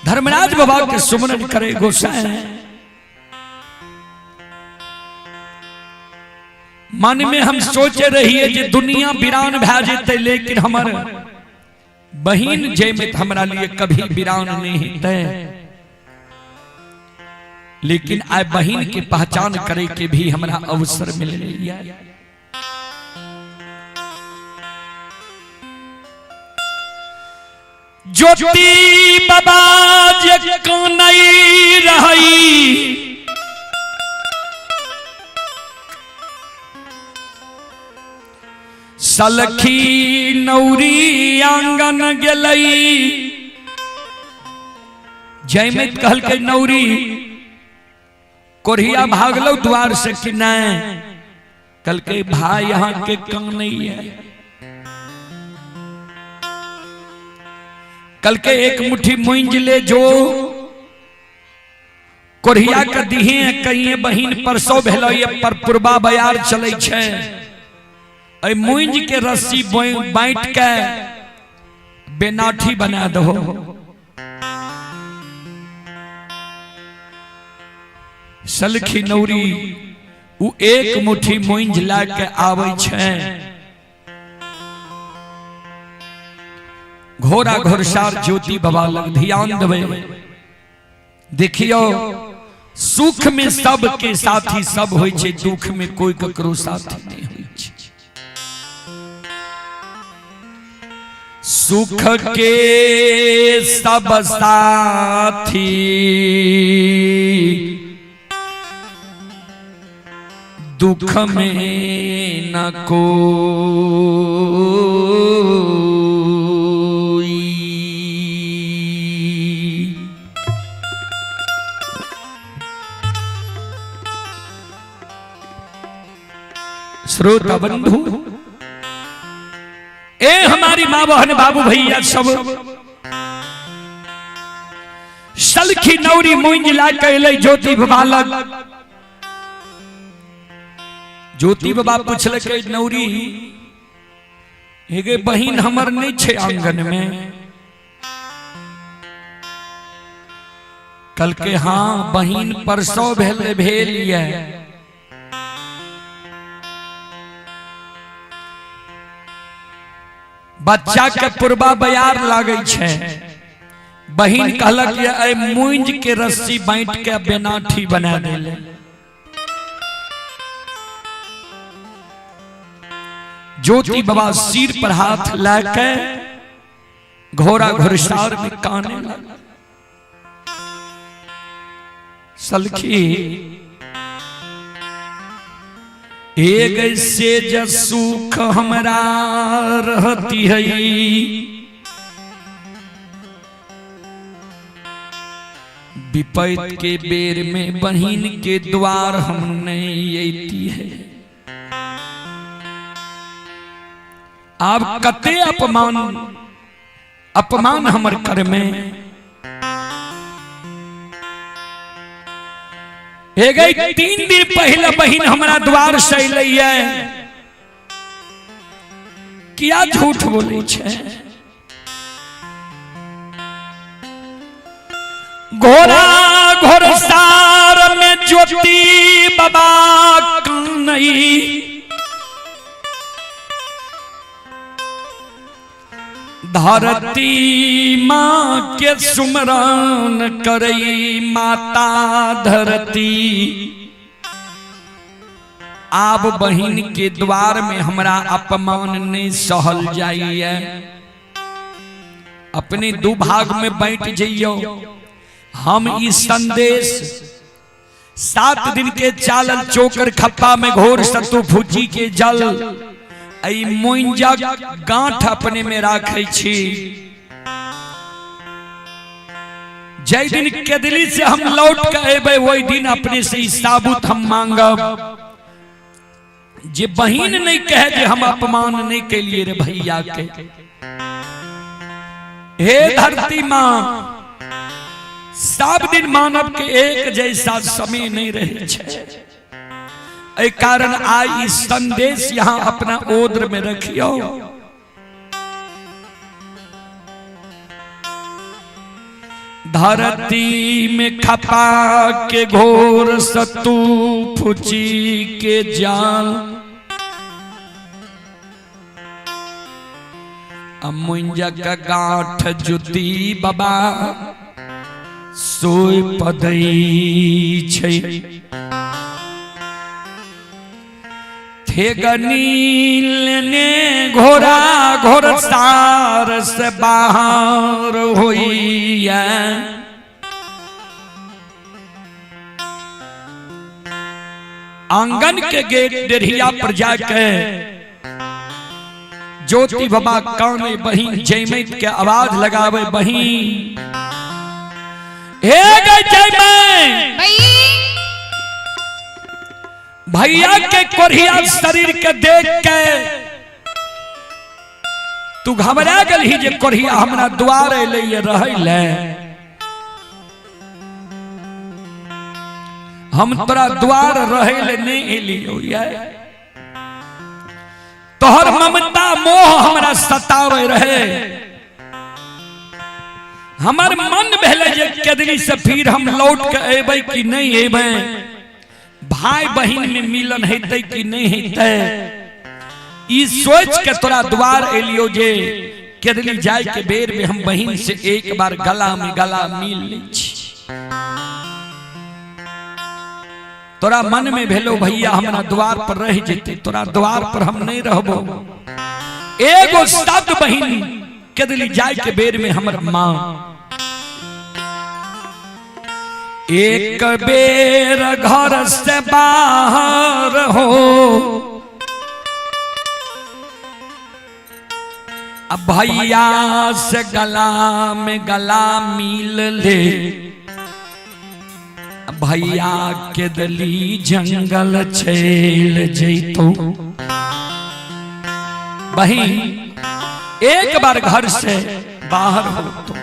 धर्मराज बाबा के सुमरन करे गोसाई। मन में हम सोचे रहिए जे दुनिया वीरान भै जेते, लेकिन हमर बहिन जयमित हमरा लिए कभी वीरान नहीं हेतै। लेकिन आय बहिन के पहचान करे के भी हमरा अवसर मिल रही है। ज्योति बाबा जे कनई रही, सलखी नौरी आंगन गेलई। जयमित कहल के नौरी कोरिया भागलो द्वार से कि नहीं, कल के भाई यहाँ के कम नहीं है। कल के एक मुट्ठी मुंज ले जो कोरिया के दिहे कहीं बहिन परसो भेलो, ये पर पुरबा बयार चले छे। मुंज के रस्सी बांट के बेनाठी बना दो। सलखी नौरी उ एक मुट्ठी मुंज ला के आवे छे। घोड़ा घोड़सार ज्योति बाबा लग ध्यान देवे। देखियो सुख में सब के साथी सब होय छे, दुख में कोई ककरो साथी नहीं होय छे। सुख के सब साथी दुख में न कोई। श्रोता बंधु, ए हमारी माँ बहन बाबू भैया सब, सलखी नौरी मुंज ला के अलै ज्योति बाबा लग। ज्योति बाबा पूछल के नौरी हे बहिन हमर नहीं छे आंगन में। कल के हाँ बहिन परसों भेल ये। बच्चा के पुरबा बयार लागे छे। बहिन कहलक ये मुंज के रस्सी बांट के बेनाठी बना देले। ज्योति बाबा सिर पर हाथ लाके घोड़ा घुड़सार में काने लगा। सलखी एक से जसुख हमरा रहती है, विपैत के बेर में बहिन के द्वार हम नहीं अती है। आप कते अपमान हमर कर में। हे गई 3 दिन पहले बहिन हमारा द्वार से अइलै, किया झूठ बोले छे। घोड़ा घोड़सार में ज्योति बाबा कनई, धरती माँ के सुमरन करई माता धरती। आब बहिन के द्वार में हमरा अपमान नहीं सहल जाइए। अपने दो भाग में बैठ जाइयो। हम इस संदेश 7 दिन के चालल चोकर खप्पा में घोर सत्तू फूची के जल आई मोइंजा गांठ अपने में राखे छी। जय दिन केदली से हम लौट के अबे वही दिन अपने से ही साबुत हम मांगब। जे बहिन नहीं कहे जे हम अपमान नहीं के लिए रे भैया के। हे धरती मां, 7 दिन मानव के एक जैसा समय नहीं रहे छे। ए कारण आई संदेश यहाँ अपना ओद्र में रखियो। धरती में खपा के घोर सत्तू फुची के जाल मुंजा का गांठ जुती बाबा सोई पदई छै। थे गनील ने घोड़ा घोर सार से बाहर होई आंगन के गेट डेढ़िया पर जाके ज्योति बाबा काने बहिन जयमत के आवाज लगावे। बहिन हे जयमत भैया के कोरिया शरीर के देख के तू घबरा गई जे कोरिया हमरा द्वार ले रहले। हम तोरा द्वार रहे नहीं एलियो ये तोहर ममता मोह हमरा सतावे रहे। हमर मन भेले जे केदली से फिर हम लौट के एबै कि नहीं एबै, भाई बहन में मिलन हेतै कि नहीं हेतै, ई सोच के तोरा द्वार एलियो जे केदली जाय के बेर में हम बहन से एक बार गला में गला मिल लै छी। तोरा मन में भेलो भैया हमरा द्वार पर रह जेते, तोरा द्वार पर हम नहीं रहबो। एगो शब्द बहन केदली जाय के बेर में हमर मां एक बेर घर से बाहर हो, अब भैया से गला में गला मिल ले। भैया केदली जंगल चल जैतो। बहिन एक बार घर से बाहर हो तो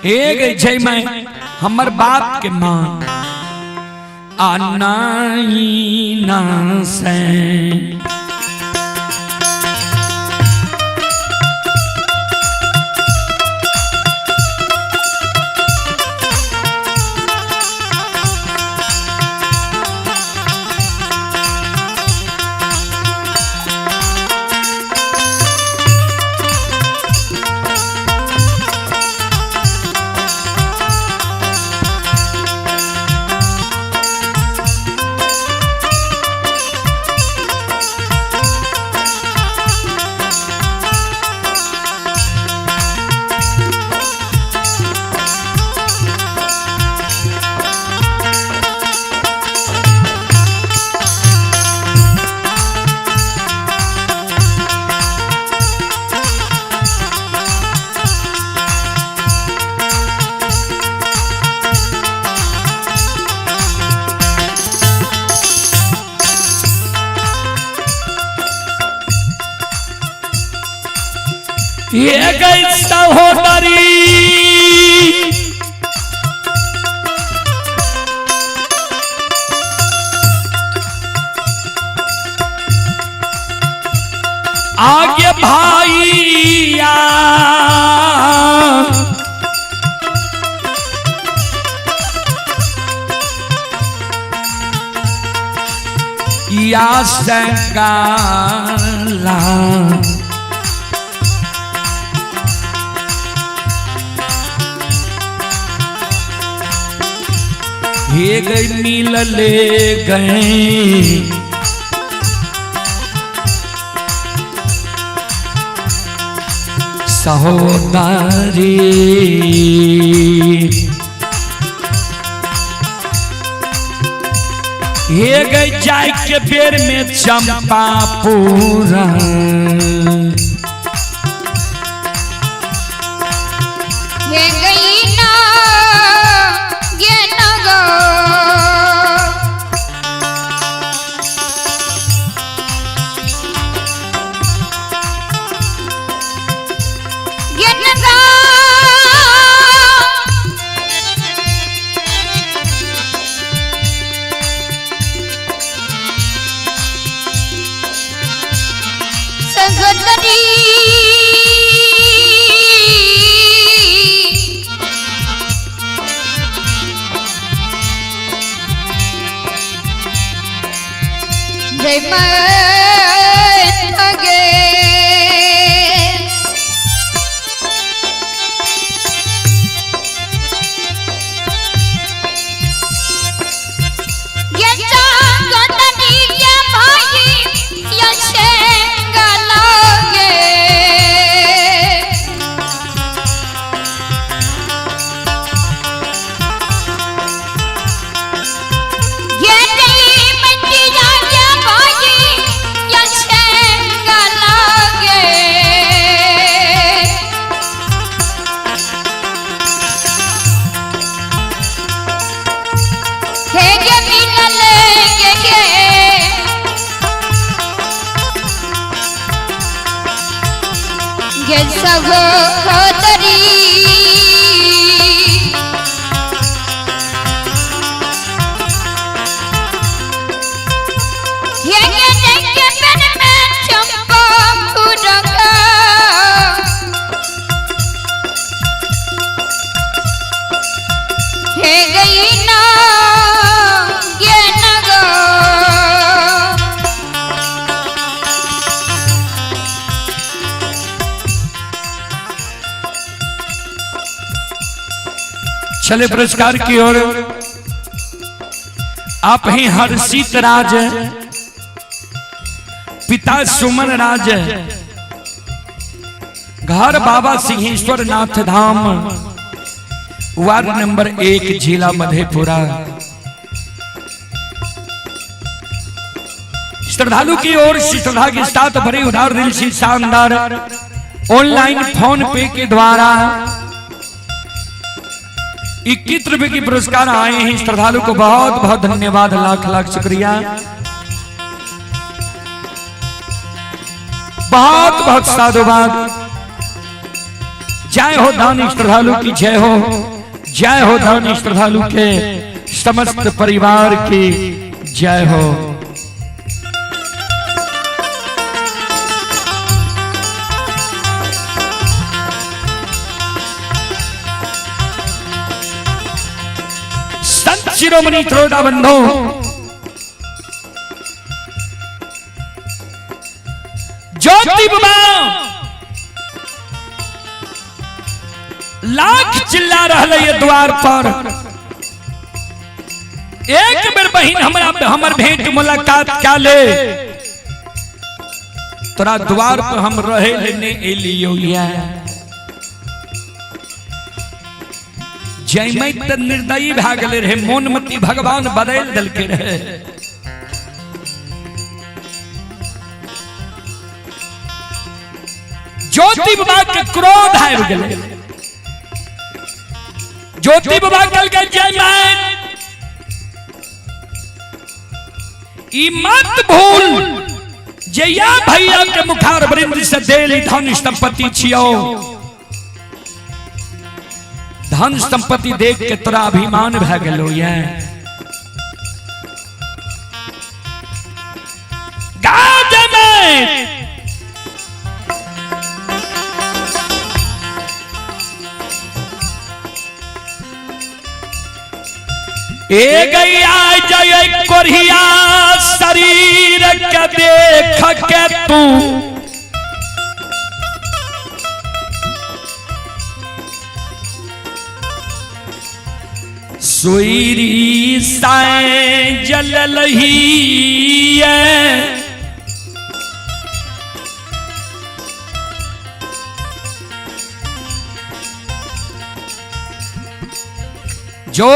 एक जय मैं हमर बाप के मां आना ही ना से ये गई सहोदरी आगे भाईया या संगाला हे गई मिल ले गए सहोदरी हे गई जाय के बेर में चंपापुरा ये गई ना ये नगो ये नगो सगोदरी जय मागे ये जागोदरी ये भाई ये शेंगलागे ये नहीं मिट्टी जागे भाई ये शेंगलागे हे ये मिलले के ये सहोदरी ये देख के मन में चंपा फूटगा हे गई ना ये नगो चले पुरस्कार की ओर आप ही हर्षित राज पिता सुमन राज घर बाबा सिंहेश्वर नाथ धाम वार्ड नंबर 1 जिला मधेपुरा श्रद्धालु की ओर से श्रद्धा के साथ भरे उदार दिल से शानदार ऑनलाइन फोन पे के द्वारा 21 रुपए की पुरस्कार आए हैं। श्रद्धालु को बहुत बहुत धन्यवाद, लाख लाख शुक्रिया, बहुत बहुत साधुवाद। जय हो दानी श्रद्धालु की जय हो, जय हो दानी श्रद्धालु के समस्त परिवार की जय हो। शिरोमणि त्रोटा बंधो ज्योति बाबा लाख चिल्ला रहा ये द्वार पर। एक बेर बहिन हमर भेंट मुलाकात क्या ले, तोरा द्वार पर हम रहे लेने एलियो या जय मैं त निर्दयी भा गले रहे, मोनमती भगवान बदल दल के रहे। ज्योति बाबा के क्रोध आबि गेलै। ज्योति बाबा कल के जय मैं ई मत भूल जया भैया के मुखार वृंद से देली धन संपत्ति छियो। धन संपत्ति देख के तोरा अभिमान भए गेलो ये। गाज में ए गैया जय कोरिया शरीर के देख के तू सोईरी साए जललही जो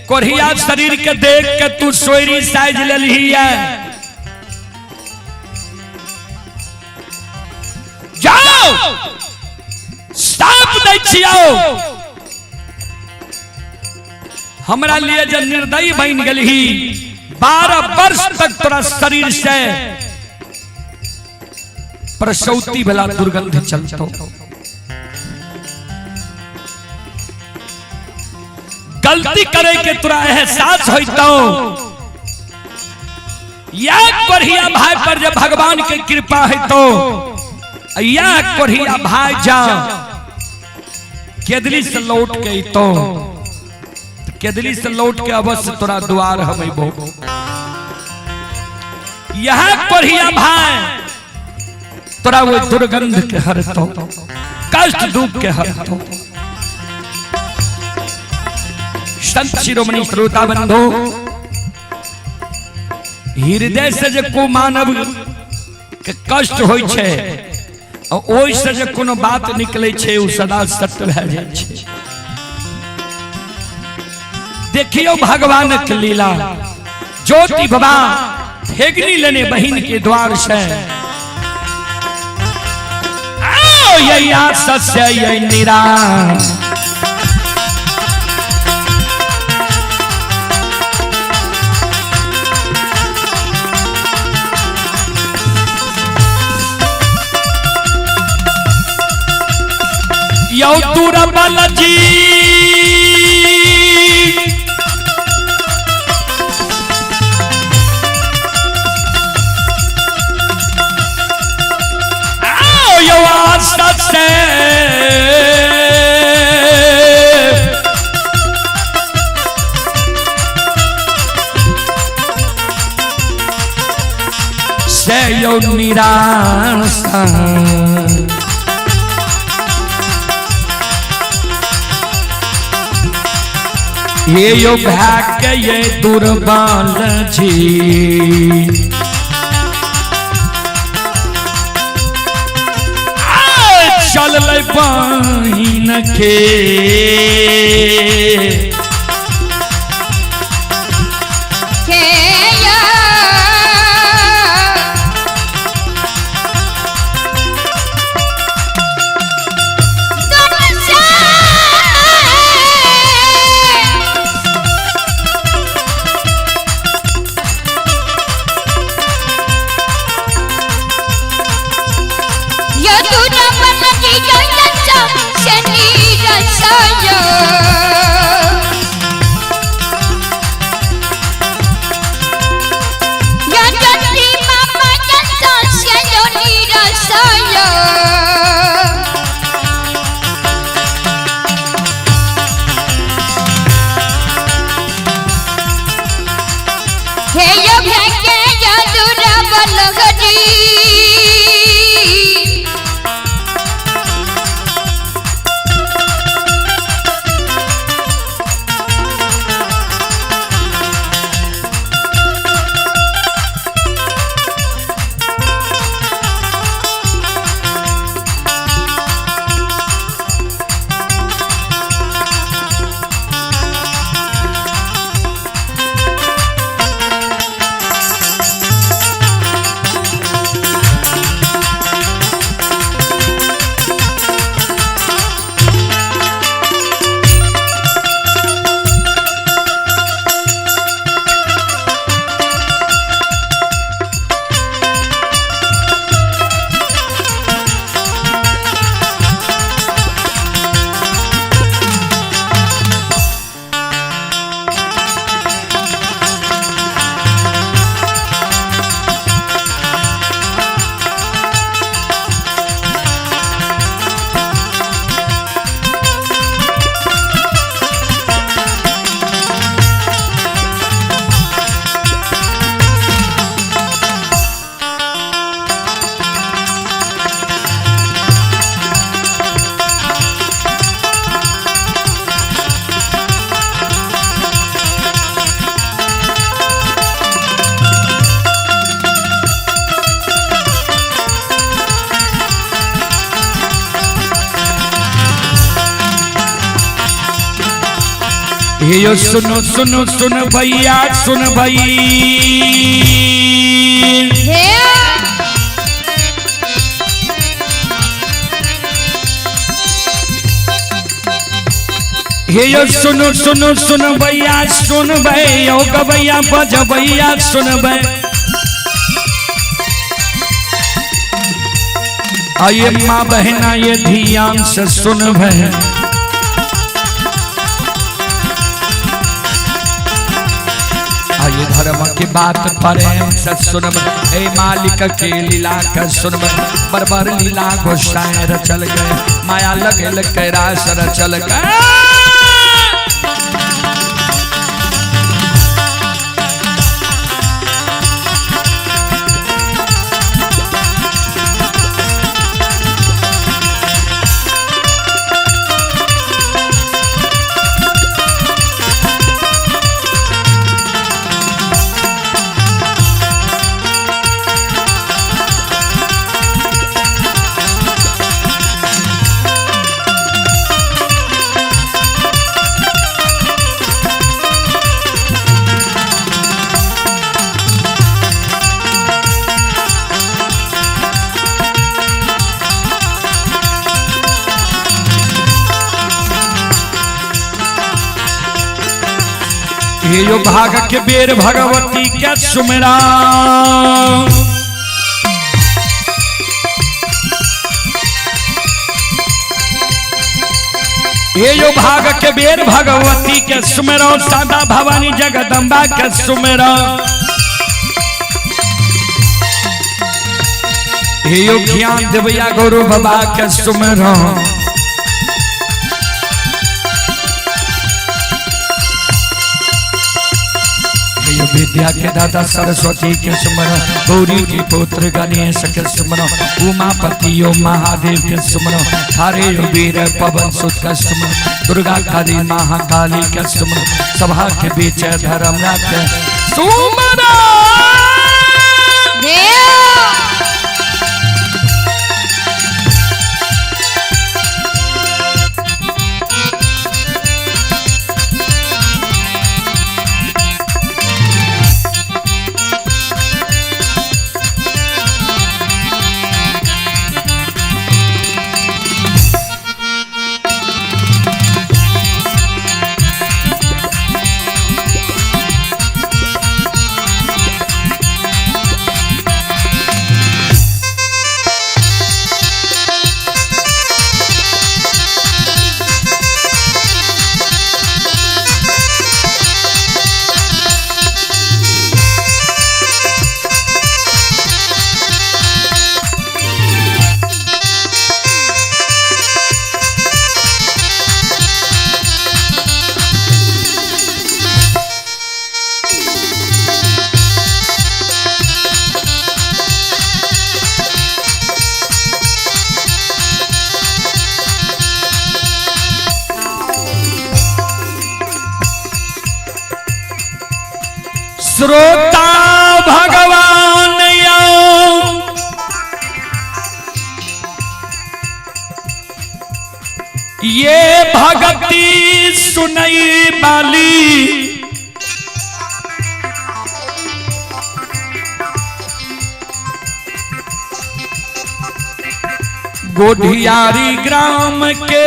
कोरिया शरीर के देख के तू सोईरी साइज ललही है। जाओ साफ नहीं छियाओ हमरा लिए जो निर्दयी बन गई 12 वर्ष तक तोरा शरीर से प्रसौती भला दुर्गंध चलतो। गलती करे के तोरा एहसास होइतो या कोरिया भाई पर जब भगवान के कृपा है तो या कोरिया भाई जा केदली से लौट के तो केदली से लौट के अवश्य तोरा द्वार हमें बो यह कोरिया भाई तोरा वो दुर्गंध के हरतो कष्ट दुख के हरतो। संत शिरोमणि श्रोता बंधो हृदय से जे को मानव के कष्ट होय छे और ओइ से जे कोनो बात निकले छे उ सदा सत्य भ जाय छे। देखियो भगवान के लीला ज्योति बाबा फेगनी लेने बहन के द्वार से आओ ये सत्य ये निराश यौ दूरा बालाजी आओ यौ आस्था से यौ निराश ये यो भाग्य ये दुर्बल जी चल ले बहिन के यो सुनो सुनो सुन भैया सुन भई हे यो सुनो सुनो सुन भैया सुन भई ओ गवैया बज भैया सुन भई आइए माँ बहना ये ध्यान से सुन भई आइए धर्म की बात प्रेम से सुन भई मालिक के लीला का सुन भई बरबर लीला गोसाई रचल गए माया लगे कैरास रचल गए ये यो भाग के बेर भगवती के सुमिरा ये यो भाग के बेर भगवती के सुमिरा सादा भवानी जगदम्बा के सुमिरा ये यो ज्ञान देवया गुरु बाबा के सुमिरा विद्या के दादा सरस्वती के सुमरण गौरी के पुत्र गणेश के सुमरण उमापति यो महादेव के सुमरण हरे यो वीर पवन सुत का सुमरण दुर्गा काली महाकाली के सुमरण सभा के बीच धर्मनाथ के सुमरण श्रोता भगवान ये भगती सुनई बाली गोढ़ियारी ग्राम के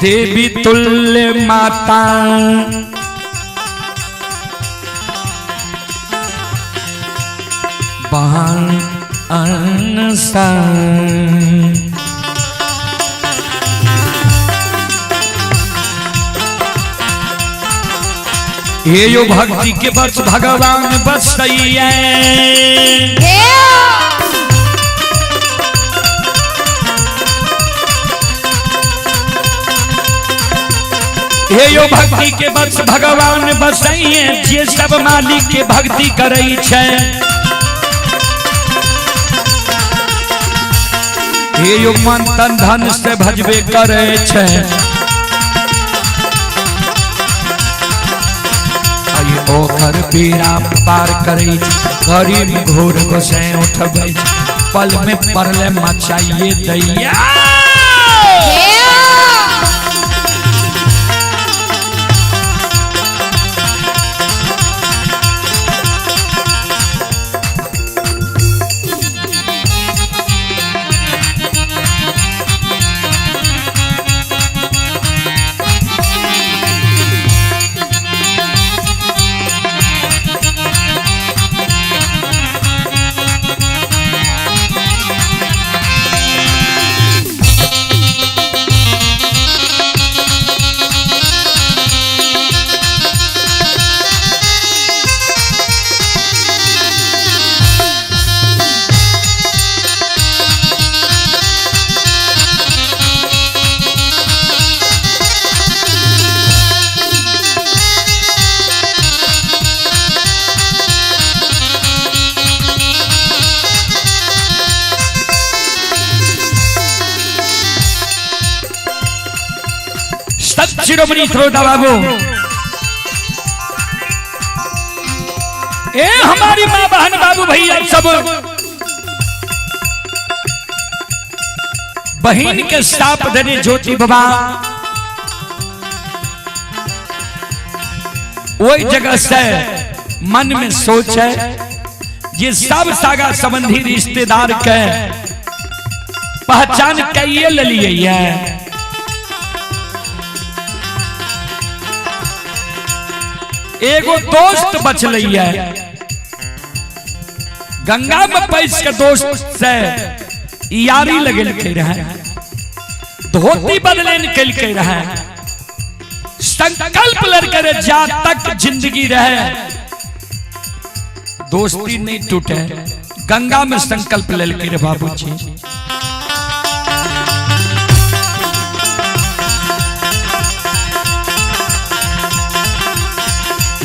देवी तुल्य माता बहन अनसा ये यो भक्ति के बस भगवान बसैया हे यो भक्ति के बस भगवान बसैये जे सब मालिक के भक्ति करई छे हे यो मन तन धन से भजबे करे छे आये ओकर पीड़ा पार करई गरीब घोर गोसे उठबै पल में परले मचाइए दैया। शिरोमणि श्रोता बाबू, ए हमारी माँ बहन बाबू भैया सब बहन के साप धरे ज्योति बाबा वही जगह से मन में सोच है ये सब सागा संबंधी रिश्तेदार के पहचान कइए ले लिए है। एगो दोस्त बच लई है, गंगा में पैस के दोस्त से यारी लगल के रहे, धोती बदले निकल के रहे, संकल्प लड़कर जा तक जिंदगी रहे, दोस्ती नहीं टूटे, गंगा में संकल्प ले के बाबूजी।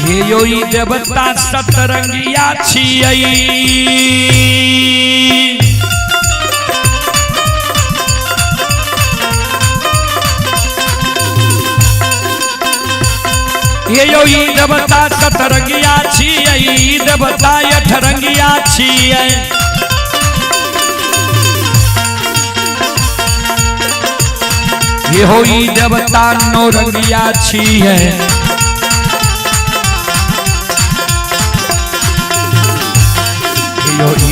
ये योई देवता सतरंगिया छियै, ये योई देवता सतरंगिया छियै, देवता अठरंगिया छियै। ये होई देवता नौरंगिया छियै,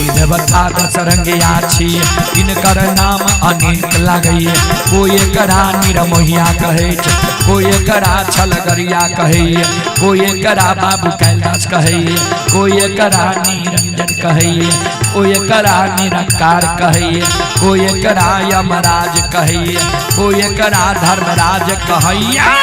देवता दशरंगिया छियै, इनकर नाम अनेक लागैए, कोई एकरा निरमोहिया कहै छै, कोई एकरा छलगरिया कहैए, कोई एकरा बाबू कैलाश कहैए, कोई एकरा निरंजन कहैए, कोई एकरा निरंकार कहैए, कोई एकरा यमराज कहैए, कोई एकरा धर्मराज कहैया।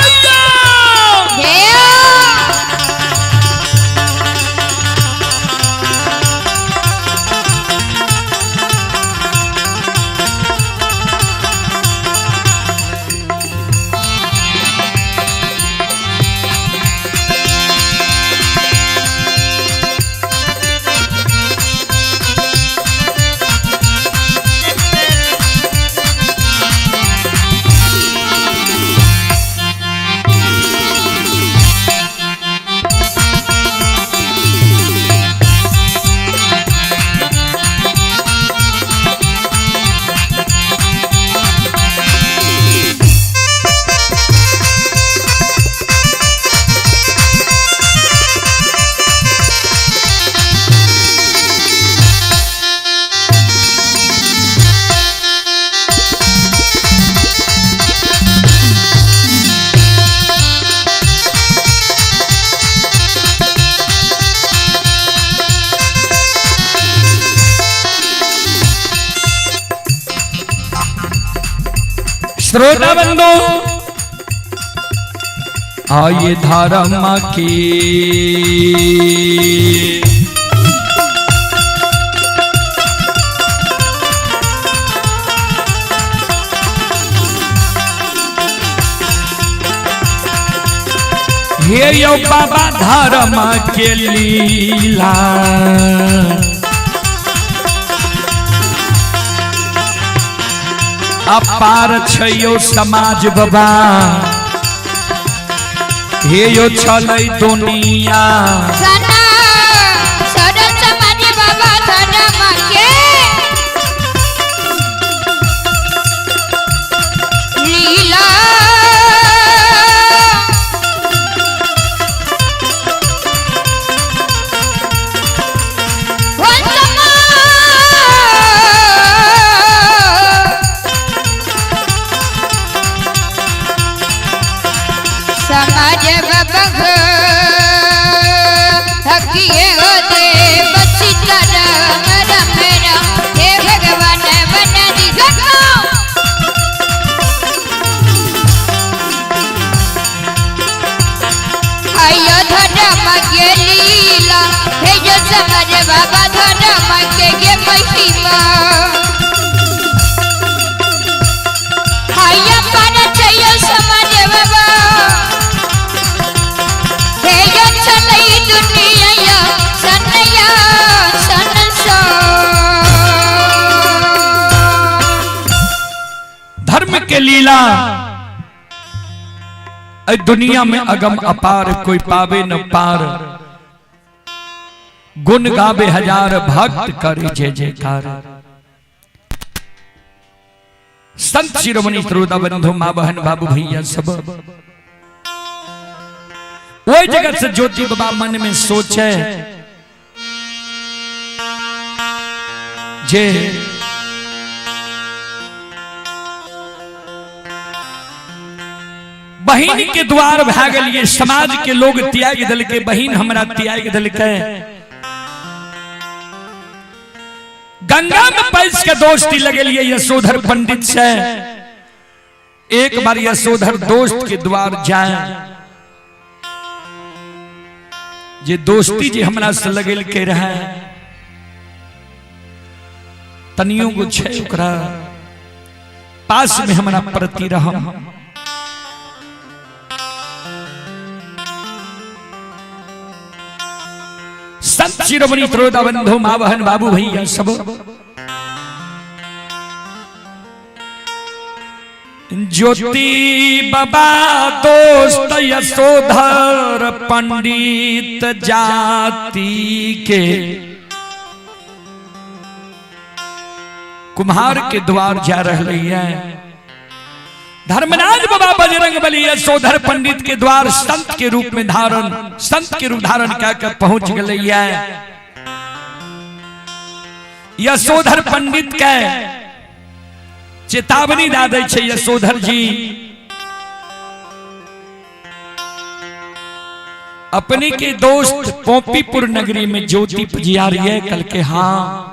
श्रोता बंधु आइए धर्म की हे यो बाबा धर्म के लीला अपार छयो समाज बाबा हे यो छलै दुनिया सना सरल समाज बाबा धर्म के समाज बबग थकिए हो दे बसी तरम रमेरा हे भगवान बना दी सको आयो धर्म के लीला हे जो समाज बाबा धर्म के महिमा आया पाना चाहिए समाज बाबा हे जो चलई दुनिया सनया सनसो धर्म के लीला दुनिया में अगम अपार कोई पावे न पार गुण गावे हजार भक्त करे जय जयकार संत शिरोमणि श्रोता बंधु मां बहन बाबू भैया सब वो जगत से ज्योति बाबा मन में सोचे जे बहिन के द्वार भाग लिए समाज के लोग त्याग दल के बहिन हमरा त्याग दल के गंगा में पैस के दोस्ती लगे लिए यशोधर पंडित से एक बार यशोधर दोस्त के द्वार जाए जे दोस्ती जे हमरा से लगे के रहे तनियों को छे ओकरा पास में हमरा प्रति रहा संत शिरोमणि श्रोता बंधु मां बहन बाबू भैया सब ज्योति बाबा दोस्त यशोधर पंडित जाति के कुम्हार के द्वार जा रही है धर्मराज बाबा बजरंग बली यशोधर पंडित के द्वार संत के रूप में संत के रूप धारण कर पहुंच गई है यशोधर पंडित के चेतावनी दा दै छै यशोधर जी अपने के दोस्त पोपीपुर नगरी में ज्योति पुजियारी है कल के हाँ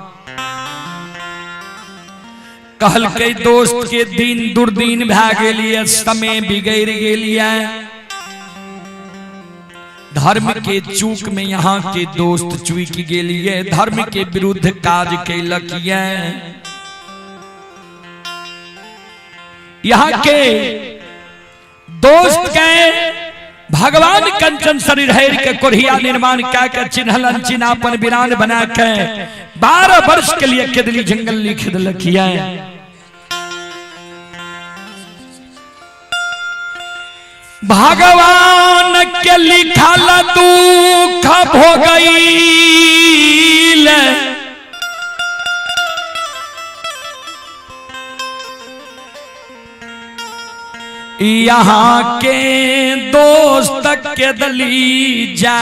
कहल के दोस्त के दिन दुर्दीन भा गेलिए समय बिगड़ गेलिए धर्म के चूक में यहाँ के दोस्त चूक गेलिए धर्म के विरुद्ध काज कैलक यहाँ के दोस्त के भगवान कंचन शरीर हर के कोरिया निर्माण कर चिन्हलन चिन्हापन बिरान बना के 12 वर्ष के लिए केदली जंगल लिख दिलक भगवान के लिखल दुख भोगईल यहाँ के दोस्त के दली जा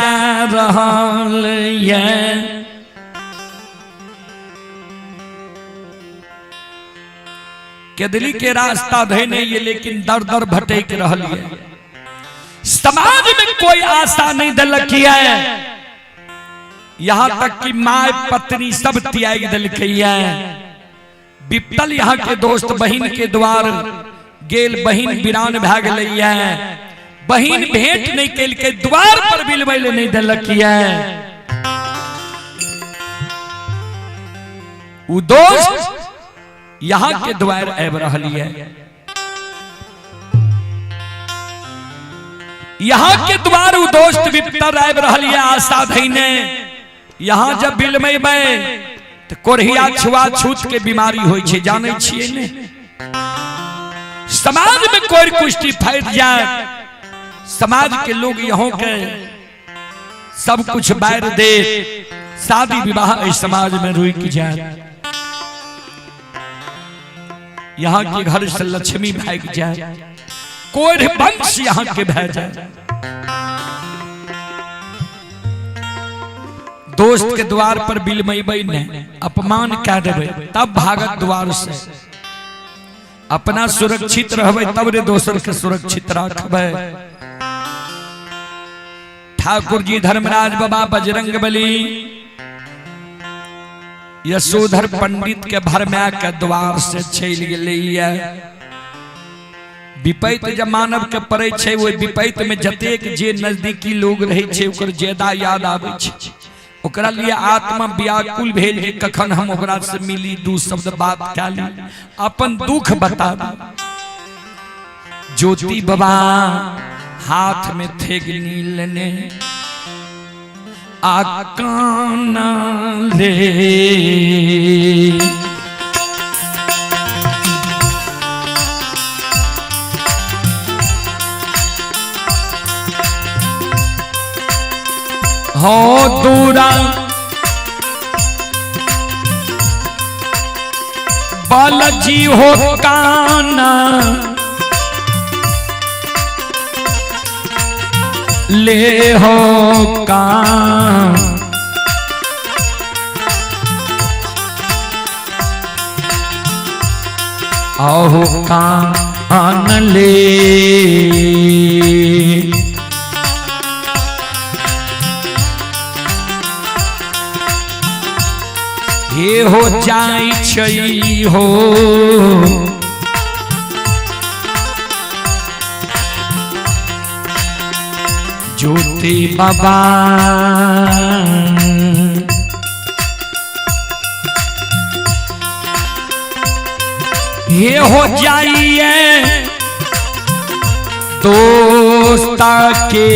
रहल है केदली के रास्ता धैने ये लेकिन दर दर भटक रहल है समाज में कोई आशा नहीं दिलक है यहाँ तक कि माय पत्नी सब त्याग दिलक है विपतल यहाँ के दोस्त बहिन के द्वार गेल बहिन बिरान भा गई है बहिन भेंट नहीं कैल के द्वार पर बिलबैल नहीं दिलक है वो दोस्त यहाँ के द्वार आबि रहल है यहाँ के द्वार वो दोस्त विपतर आबि रहल है आशा धैने यहाँ जब बिलमै तो कोरहिया छुआछूत के बीमारी होई छे जाने छिए ने समाज में कोई कुश्ती फैल जाए समाज के लोग यहाँ के सब कुछ बैर दे शादी विवाह इस समाज में रुक जाए यहाँ के घर से लक्ष्मी भाग जाए कोई वंश यहाँ के बह जाए दोस्त के द्वार पर बिलमैबै ने अपमान कह देबै तब भागत द्वार से अपना सुरक्षित रहबै तब रे दोसर के सुरक्षित रखबै ठाकुर जी धर्मराज बाबा बजरंग बली यशोधर पंडित के भरम्या के द्वार से चल गए। विपैत जब मानव के पड़े छे वो विपैत में जतेक जे नजदीकी लोग रहे छे ओकर ज्यादा याद आवे छे। ओकरा लिए आत्मा व्याकुल भेल जे कखन हम ओकरा से मिली, दू शब्द बात क्या ली, अपन दुख बता। ज्योति बाबा हाथ में थे नीलने आकाना ले हो दूरा बालाजी हो काना ले हो कान आओ कान ले हे हो जाई छई हो ज्योति बाबा ये हो जाइए दोस्ता के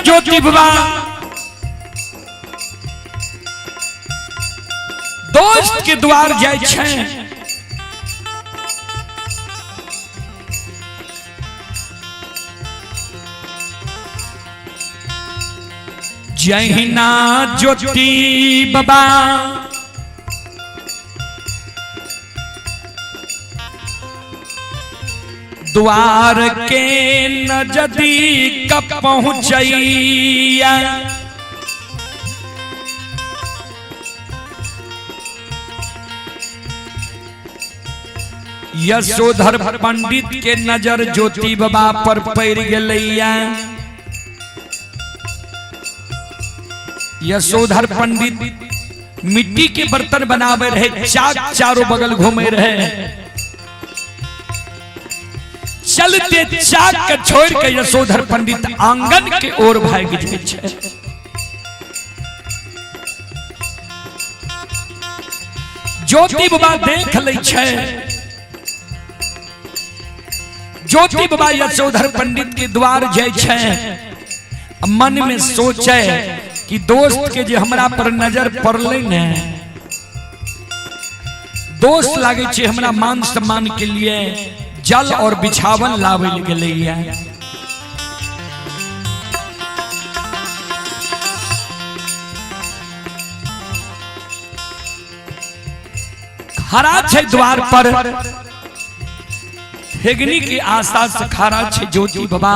ज्योति बाबा दोस्त के द्वार जाय छै। जहिना ज्योति बाबा द्वार के नजदीक पहुंचैया यशोधर पंडित के नजर ज्योति बाबा पर पड़ गलैया। यशोधर पंडित मिट्टी के बर्तन बनावे रहे, चाक चारों बगल घूमे रहे। चलते चाक के छोड़ के यशोधर पंडित आंगन के ओर भाग जाए। ज्योति बाबा देख ले छे। ज्योति बाबा यशोधर पंडित के द्वार जाय छे, मन में सोचे कि दोस्त के जे हमरा पर नजर पड़ले ने, दोस्त लागे छे हमरा मान सम्मान के लिए जल और बिछावन लावे गेले। खड़ा छे द्वार पर, हेगनी की आशा से खड़ा छे ज्योति बाबा।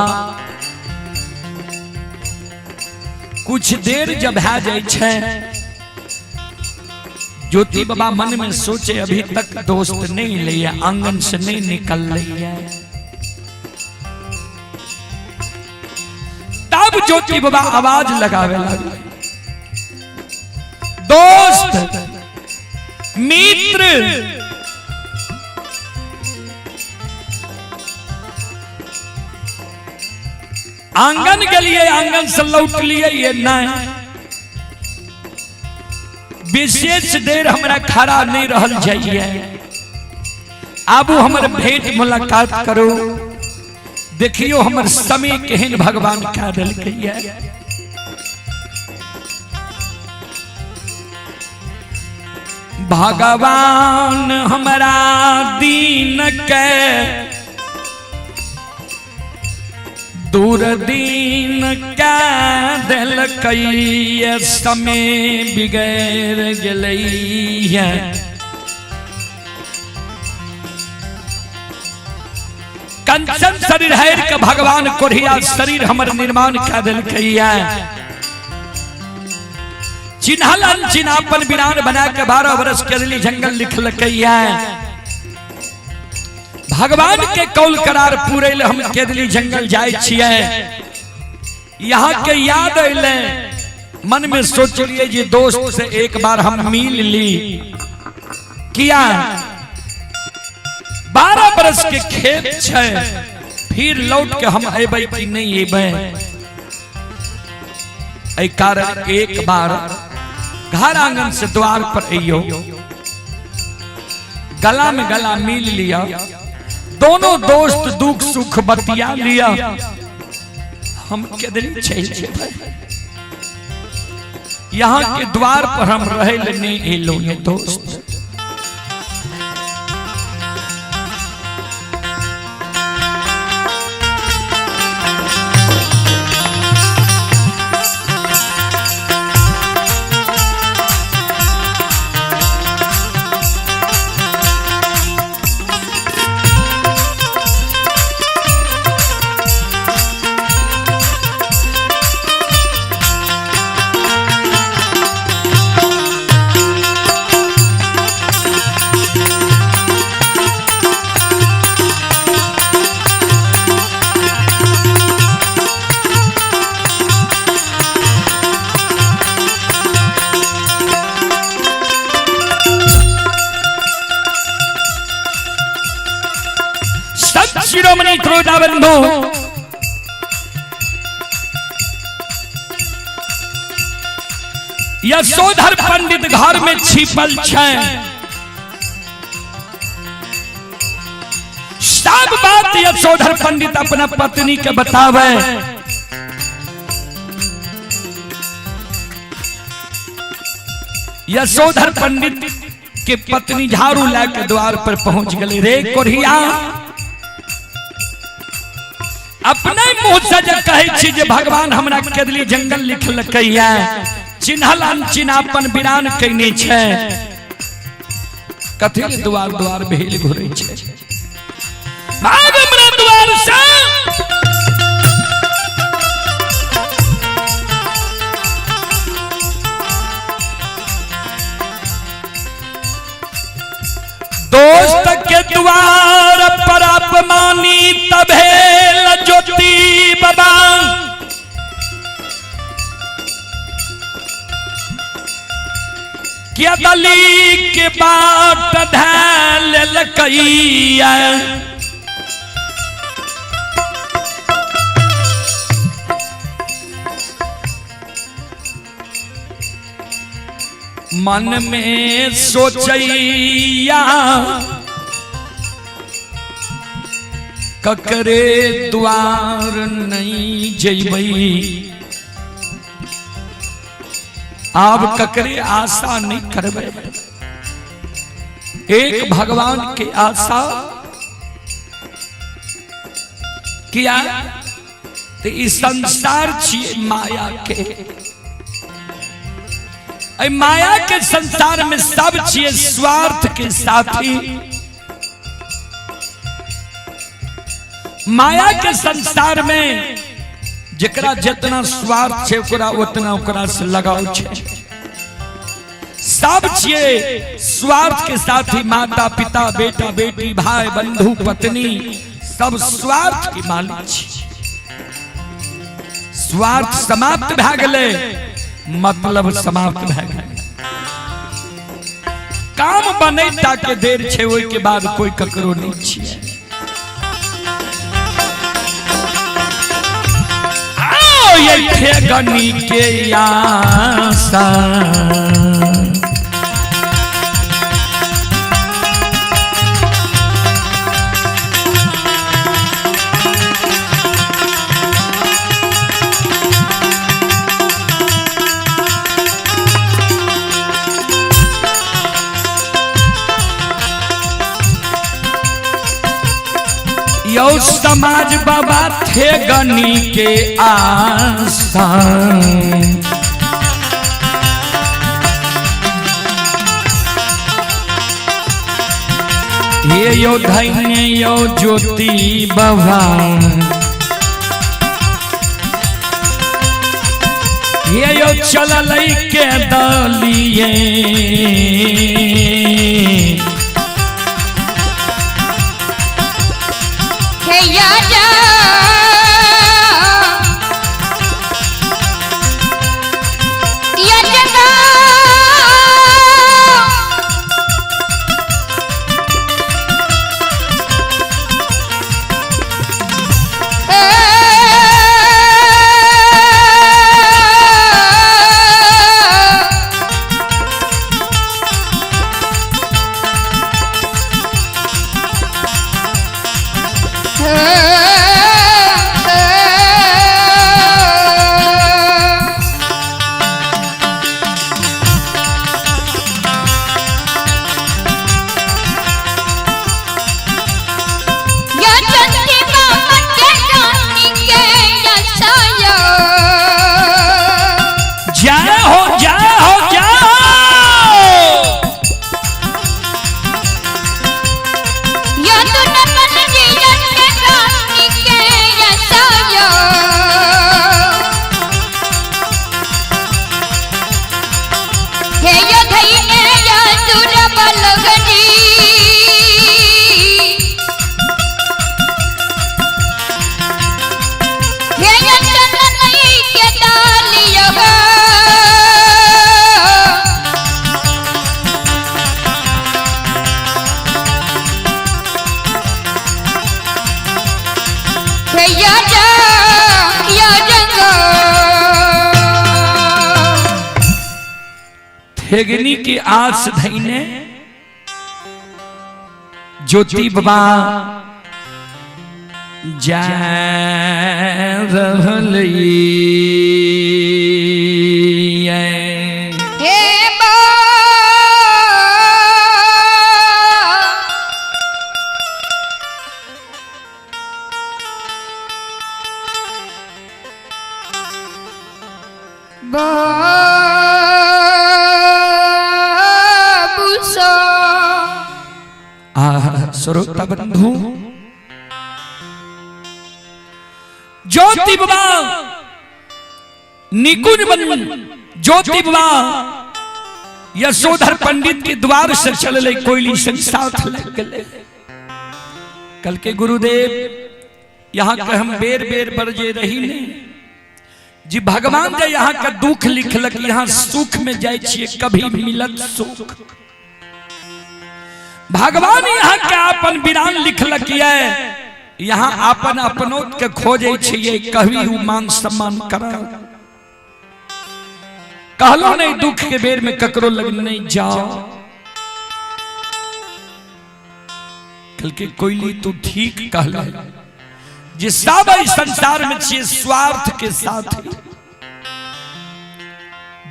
कुछ देर जब है जाय छे, ज्योति बाबा मन में सोचे अभी तक दोस्त नहीं लिया, आंगन से नहीं निकल रही है। तब ज्योति बाबा आवाज लगावे लगे, दोस्त मित्र आंगन के लिए, आंगन से लौट लिए ये नहीं, विशेष देर हमरा खड़ा नहीं रहल जाइए। आबू हमर भेंट मुलाकात करो, देखियो हमर समय केहन भगवान कह दिलकैया। भगवान हमरा दीन के दूर दीन का दिलकैया, समय बिगड़ गेलैया। कंचन शरीर है के भगवान कोढ़िया शरीर हमर निर्माण का दिलकैया। चिन्हल अनचिन्हापन बिरान बना के 12 वर्ष के दिल्ली जंगल लिखल कैया। भगवान के कौल करार पूरे हम केदली जंगल जाय छिए। यहाँ के याद अले, मन में सोचलिए जे दोस्त से एक बार हम मिल ली। किया 12 बरस के खेत छे, फिर लौट के हम अबे कि नहीं अबे। ऐ कारण एक बार घर आंगन से द्वार पर अइयो, गला में गला मिल लिया, दोनों दोस्त दुख सुख बतिया लिया। हम केदली चल जेबै, यहाँ के द्वार पर हम रहे नहीं एलो ने दोस्त। शिरोमणि क्रोधा बंधु यशोधर पंडित घर में छिपल छे। सब बात यशोधर पंडित अपना पत्नी के बतावे। यशोधर पंडित के पत्नी झाड़ू लेके द्वार पर पहुंच गई। रे कोढ़िया, अपने मुंह से जे कहे छी जे भगवान हमरा केदली जंगल लिखलकैया, चिन्हल अनचिन्हापन बिरान कैने छे, कथी द्वार द्वार भेल घुरे छे। भाग हमरा द्वार से। दोस्त के द्वार पर अपमानी तभेल ज्योति बाबा। क्या दली के बाट धैल लकैया। मन में सोचैया ककरे द्वार नहीं जइबई। आप ककरे आशा नहीं करबे, एक भगवान के आशा किया। तो इस संसार छिए माया के, माया के संसार में सब छिए स्वार्थ के साथी। माया के संसार में जकरा जितना स्वार्थ छे ओकरा उतना ओकरा से लगाव छे। सब छिए स्वार्थ के साथी, माता पिता बेटा बेटी भाई बंधु पत्नी सब स्वार्थ के मालिक छे। स्वार्थ समाप्त भ गेले, मतलब समाप्त भ गेले। काम बने ताके देर छे, ओई के बाद कोई ककरो नहीं छिए। ये गनी के आशा यो समाज बाबा थे गनी के आशा। ये यो धन्य यो ज्योति बाबा, ये यो चलल के दलिए। ठेगनी की आस धैने ज्योति बाबा जा रहलई। श्रोता बंधु, ज्योति बाबा निकुंज ज्योति बाबा यशोधर पंडित के द्वार से चलले कोयली संग साथ लग गए। कल के गुरुदेव यहाँ के हम बेर बेर बरजे रही ने जी भगवान जे यहाँ का दुख लिखलक, यहाँ सुख में जाय छिए कभी मिलत सुख। भगवान यहाँ के अपन विरान लिखलक है, यहाँ अपन अपनोत के खोजे छिए कभी मान सम्मान कर। कहलो नहीं दुख के बेर में ककरो लग नहीं जाओ। कल के कोयली तू ठीक कहला जे सब संसार में छे स्वार्थ के साथ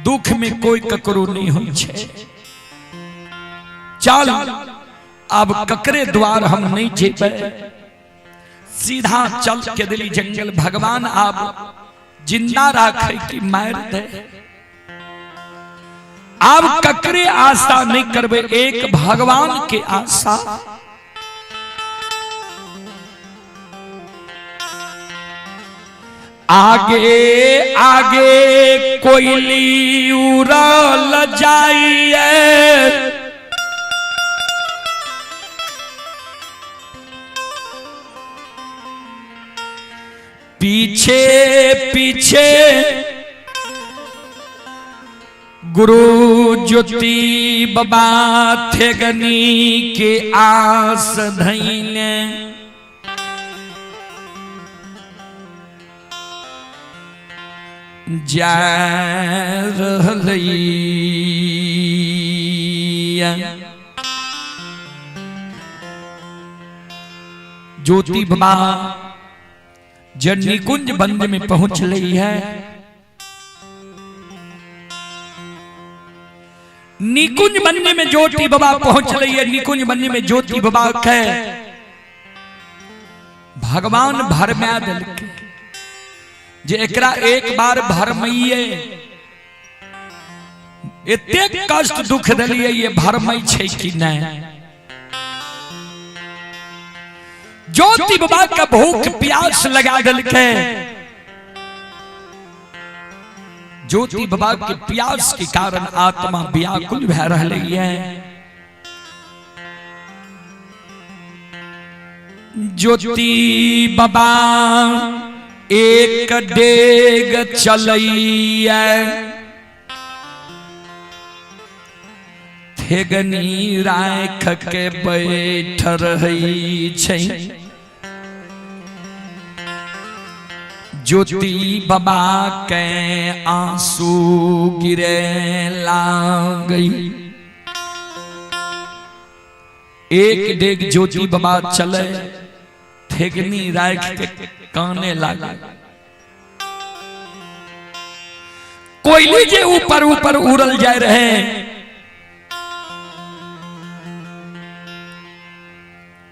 दुख में कोई ककरो नहीं हो छे। चल अब ककरे द्वार हम नहीं जेबे, सीधा चल के दिली जंगल भगवान आप जिंदा राखे कि मार दे। अब ककरे आशा नहीं करबे, एक भगवान के आशा। आगे आगे कोयली उड़ल जाइए, पीछे पीछे गुरु ज्योति बाबा थेगनी के आस धैने। जा रहलैया ज्योति बाबा जब निकुंज बंद में पहुंच रही है, निकुंज बनने में ज्योति बाबा पहुंच रही है। निकुंज बनने में ज्योति बाबा के भगवान भरमा दिल के जे एकरा एक बार भरमइए, एते कष्ट दुख दलिए ये भरमई छे कि नहीं। ज्योति बाबा का भूख प्यास लगा दिल के, ज्योति बाबा के प्यास के कारण आत्मा व्याकुल भय रही है। ज्योति बाबा एक डेग चलैया, थेगनी राख के बैठ रही छै। ज्योति बाबा के आंसू गिरे लागई। एक डेग ज्योति बाबा चले, थेगनी राख के काने लगा। कोयली जे ऊपर ऊपर उड़ल जाए रहे,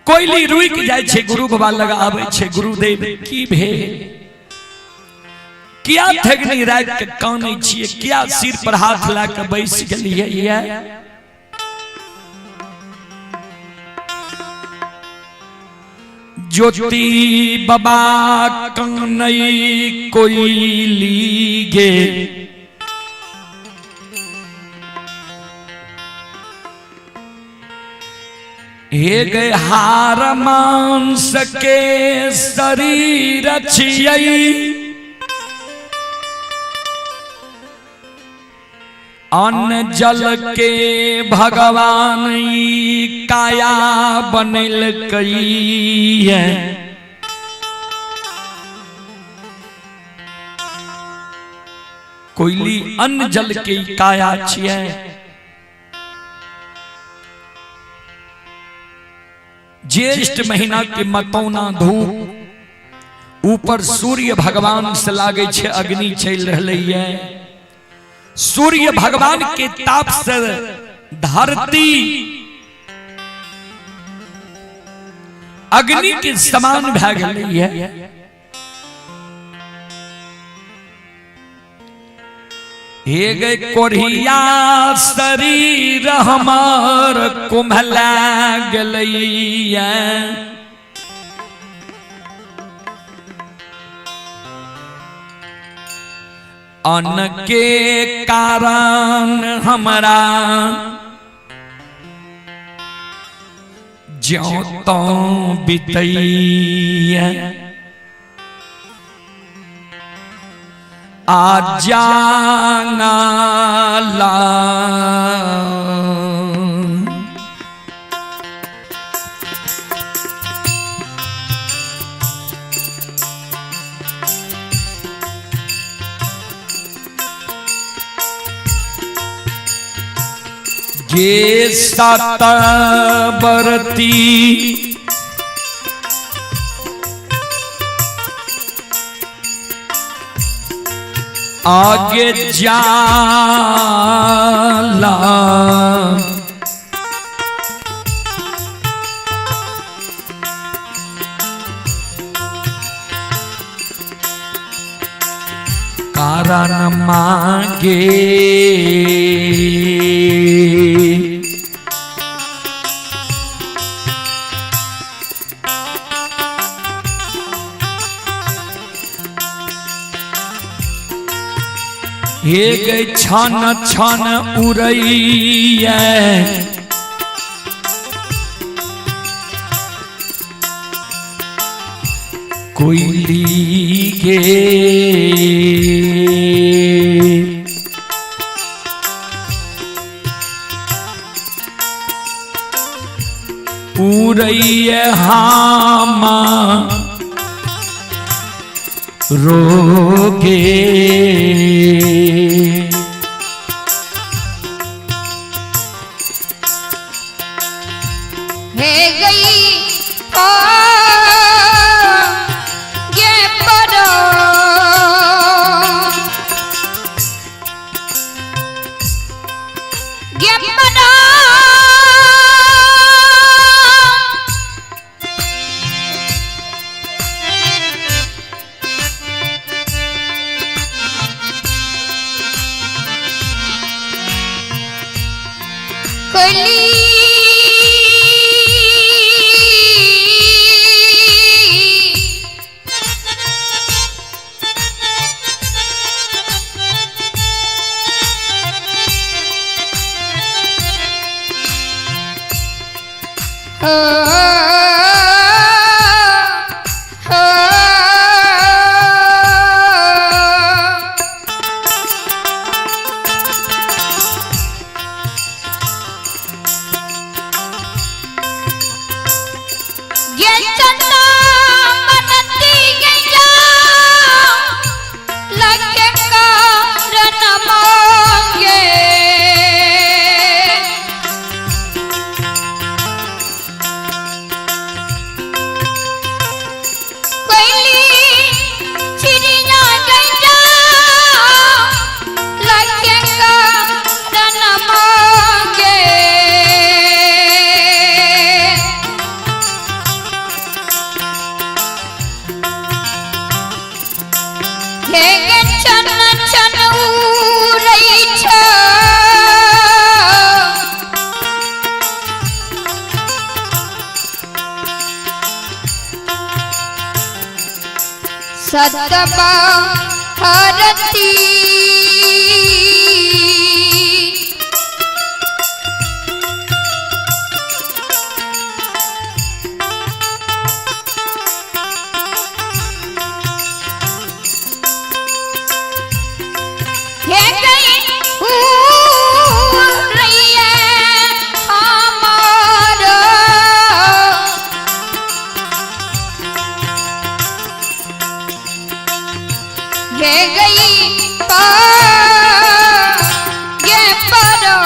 कोयली रुक जाए छे, गुरु बाबा लगा आवे छे। गुरुदेव की भेल, क्या थेगनी राख के काने छिए, क्या सिर पर हाथ ला के बैस गेलिए। ज्योति बाबा कानई कोयली गे, हे गए हार मांस के शरीर छियई। अन्न जल के भगवान काया बनल कई है। कोयली अन्न जल के काया छिए। ज्येष्ठ महीना के मतौना धूप, ऊपर सूर्य भगवान से लागे छे अग्नि चल रही है। सूर्य भगवान के ताप से धरती अग्नि के समान भा गई है। हे गए कोढ़िया शरीर हमार कुम्हला गलैया। अन्न के कारण हमरा ज्यों तों बितैया। आ जाना ला जे साताबरती आगे जाला कारण मांगे हे गई छान छान उड़ैया कोयली गे उड़ैया हामा रोगे हे गई ये परो ये परो सतबा हरती हे गई रैया हमारा हे गई ये परो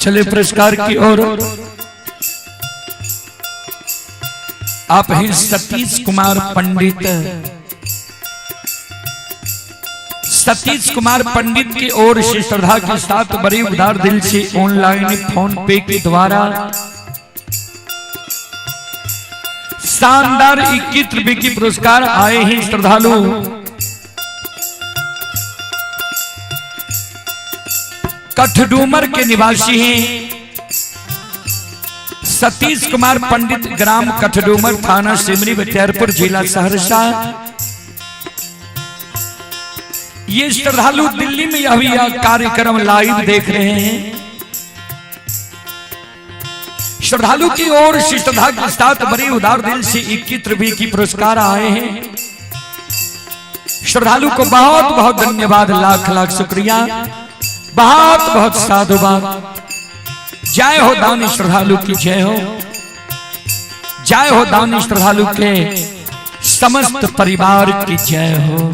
चले पुरस्कार की ओर। आप ही सतीश कुमार पंडित, सतीश कुमार पंडित की ओर से श्रद्धा के साथ बड़े उदार दिल से ऑनलाइन फोन पे के द्वारा शानदार 21 रुपए की पुरस्कार आए हैं श्रद्धालु। कठडूमर के निवासी हैं सतीश कुमार पंडित, ग्राम कठडूमर, थाना सिमरी, बख्तियारपुर, जिला सहरसा। ये श्रद्धालु दिल्ली में अभी यह कार्यक्रम लाइव देख रहे हैं। श्रद्धालु की ओर से श्रद्धा के साथ बड़े उदार दिल से 21 रुपए की पुरस्कार आए हैं। श्रद्धालु को बहुत बहुत धन्यवाद, लाख लाख शुक्रिया, बहुत बहुत साधुवाद। जय हो दानी श्रद्धालु की, जय हो, जय हो दानी श्रद्धालु के। समस्त परिवार की जय हो।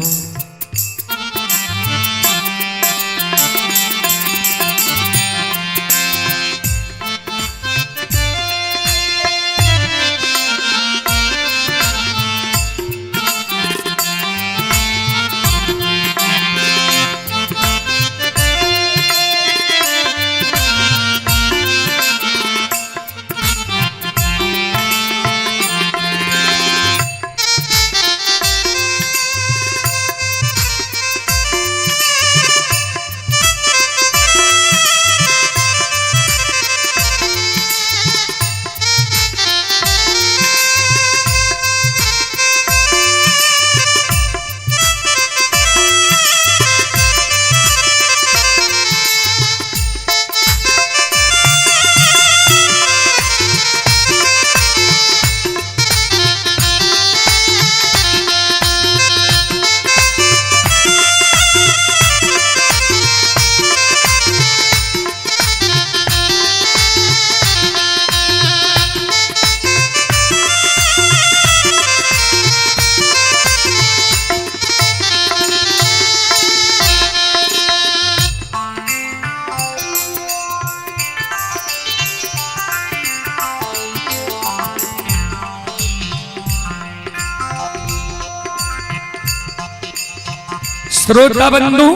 श्रोता बंधु,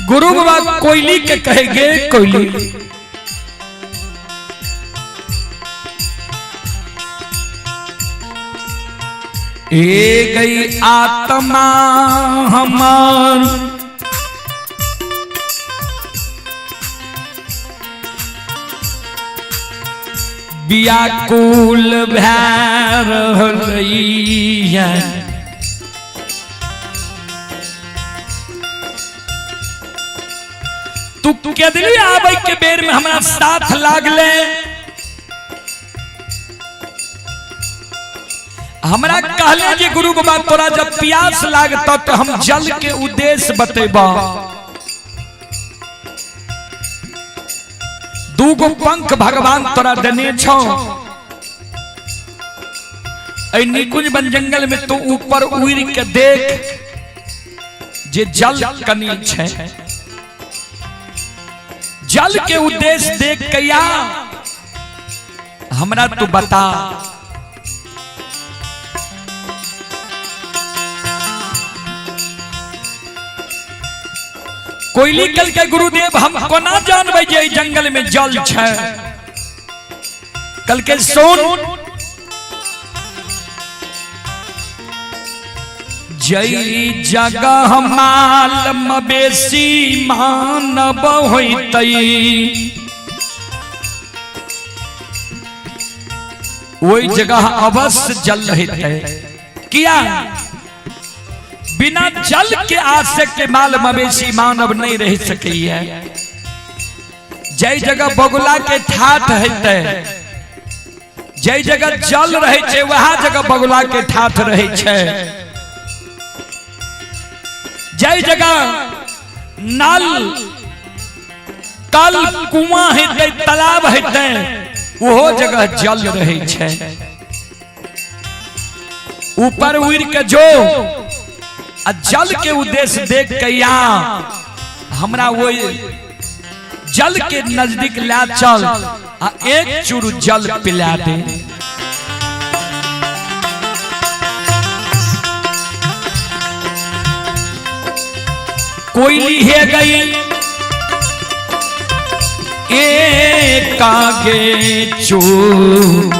गुरु बाबा कोयली के कहेंगे कोयली, ए गई आत्मा हमार व्याकुल भैर रही है। तू के दिली आबै के बेर में हमारा साथ लागले, हमरा कहले जे गुरु बाबा तोरा जब प्यास लागता तो हम जल के उद्देश्य बतेबा। दूगो पंख भगवान तोरा देने छो। ऐ निकुंज बन जंगल में तू ऊपर उड़ के देख जे जल कनी छे। जल के उद्देश्य देख के या हमरा तू बता। कोयली कल के गुरुदेव हम कोना जानबे जे जंगल में जल छे। कल के सोन जई जगह माल मवेशी मानव होइतई, वही जगह अवश्य जल रहते। किया बिना जल के आश्रय के माल मवेशी मानव नहीं रह सके है। जय जगह बगुला के ठाठ हेते, जय जगह जल रहे छे वह जगह बगुला के ठाठ रहे छे। जय जगह नल कल कुआं हेते तालाब हेते वो जगह जल रहे छे। ऊपर उड़ के जो जल के उद्देश्य देख के यहाँ हमरा वो जल के नजदीक ला चल आ एक चुरु जल पिला दे। कोयली है गई एक आगे चूर,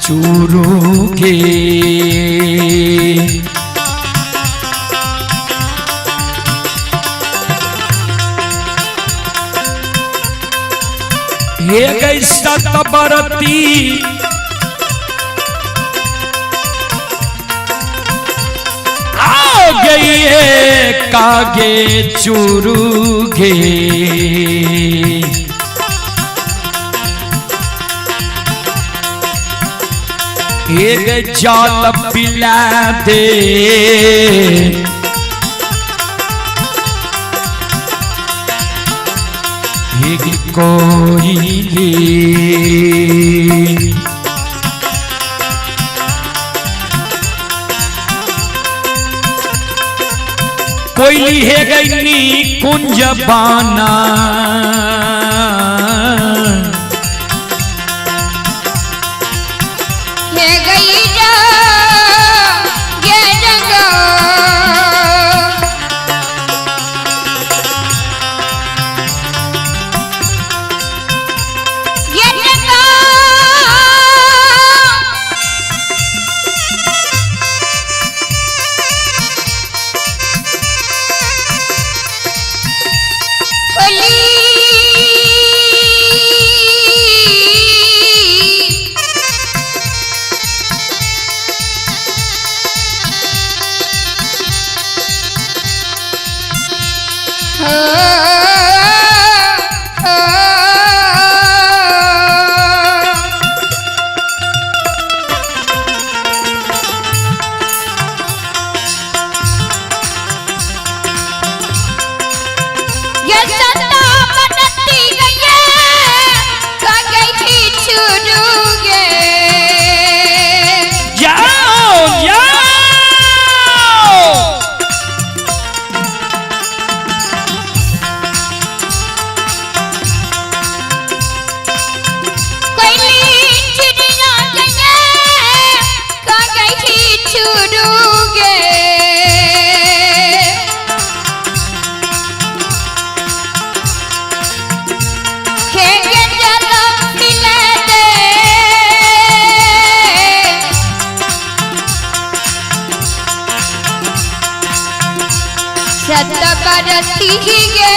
चूरोगे ये गई सतबरती आ गई कागे चूरोगे। एक जाल पिला दे भीगी कोयली। कोयली है गई कुंज बाना, है गई जा ये जगह, ये जगह सतबरती गे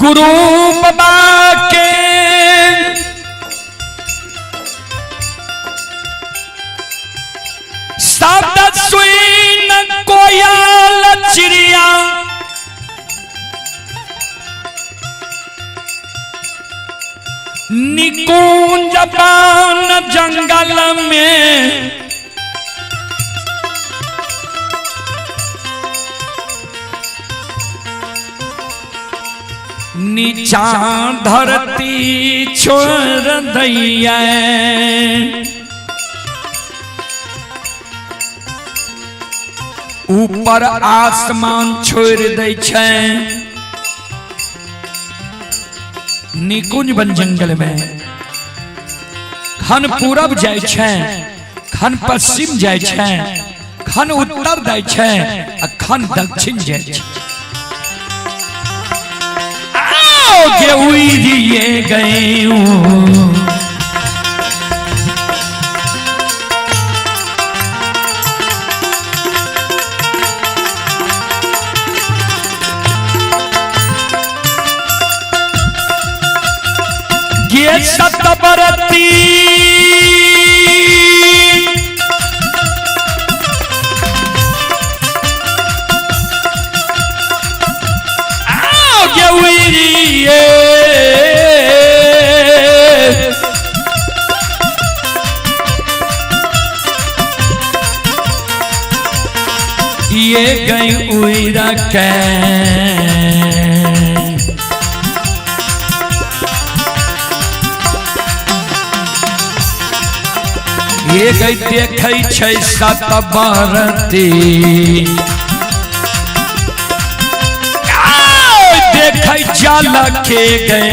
गुरु बाबा के शब्द सुन कोयल चिड़िया, निकुंज बान जंगल में नीचा धरती छोड़ दैया, ऊपर आसमान छोड़ दै छै। निकुंज बन जंगल में खन पूरब जाय छै, खन पश्चिम जाय छै, खन उत्तर दै छै, खन दक्षिण जाय छै। के उड़िए गए ये सतबरती ये गई उड़ा के ये गई देखै छै सतबरती, देखै जल के गए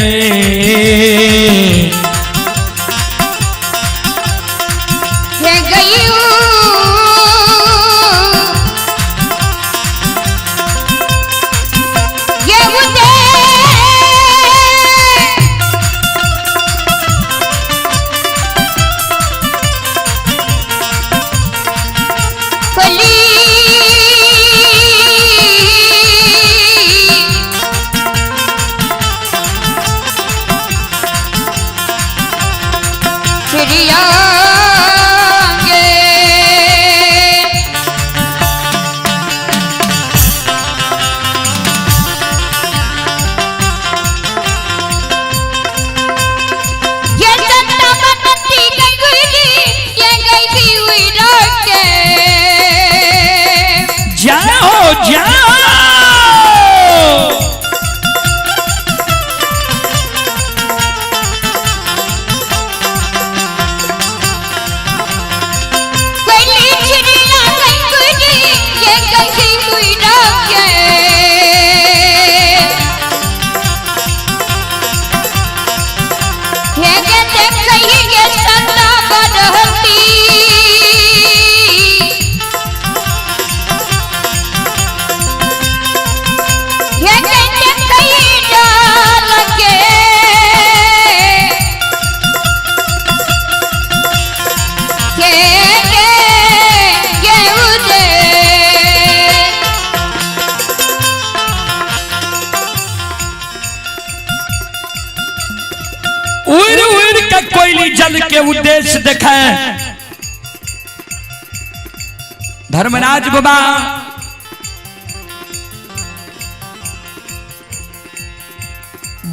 धर्मराज बाबा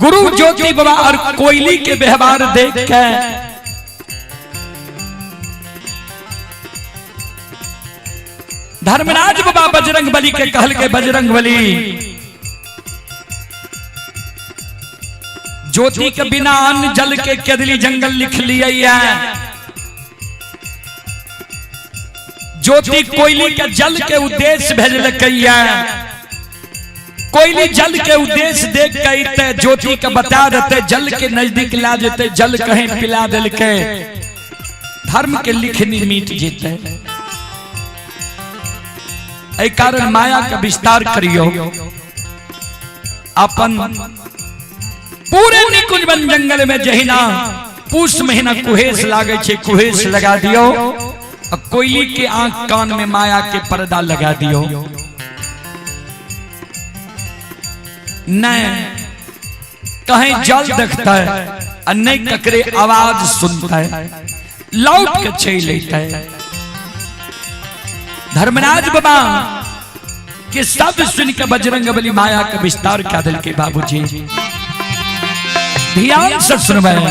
गुरु ज्योति बाबा और कोयली के व्यवहार देख के धर्मराज बाबा बजरंग बली के कहल के बजरंग बली ज्योति के बिना अन्न जल के केदली जंगल लिख लिया ज्योति कोयली के जल के उद्देश्य भेजल कोयली जल के उद्देश्य देख के ज्योति के बता देते जल के नजदीक ला देते जल कहीं पिला दिल के धर्म के लिखनी मिट जेते ऐ कारण माया का विस्तार करियो अपन पूरे निकुंज वन जंगल में जहिना पूस महीना कुहेस लागे छे कुहेस लगा दियो और कोयली के आंख कान में माया के पर्दा लगा दियो नहीं कहीं जल देखता है और नहीं ककरे आवाज सुनता है लौट के चल लेता है धर्मराज बाबा के शब्द सुन के बजरंग बली माया का विस्तार कर दिल के बाबूजी ध्यान से सुनवाए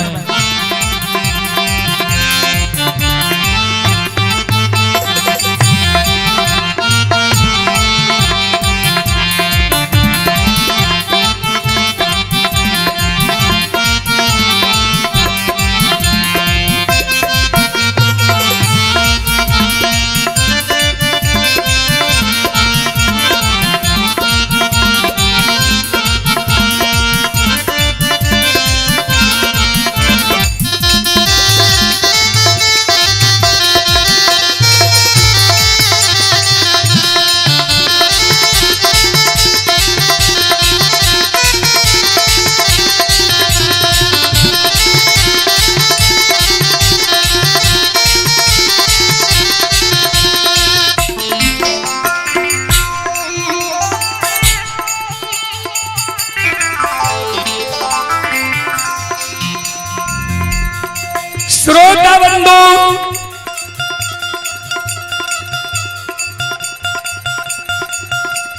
श्रोता बंधु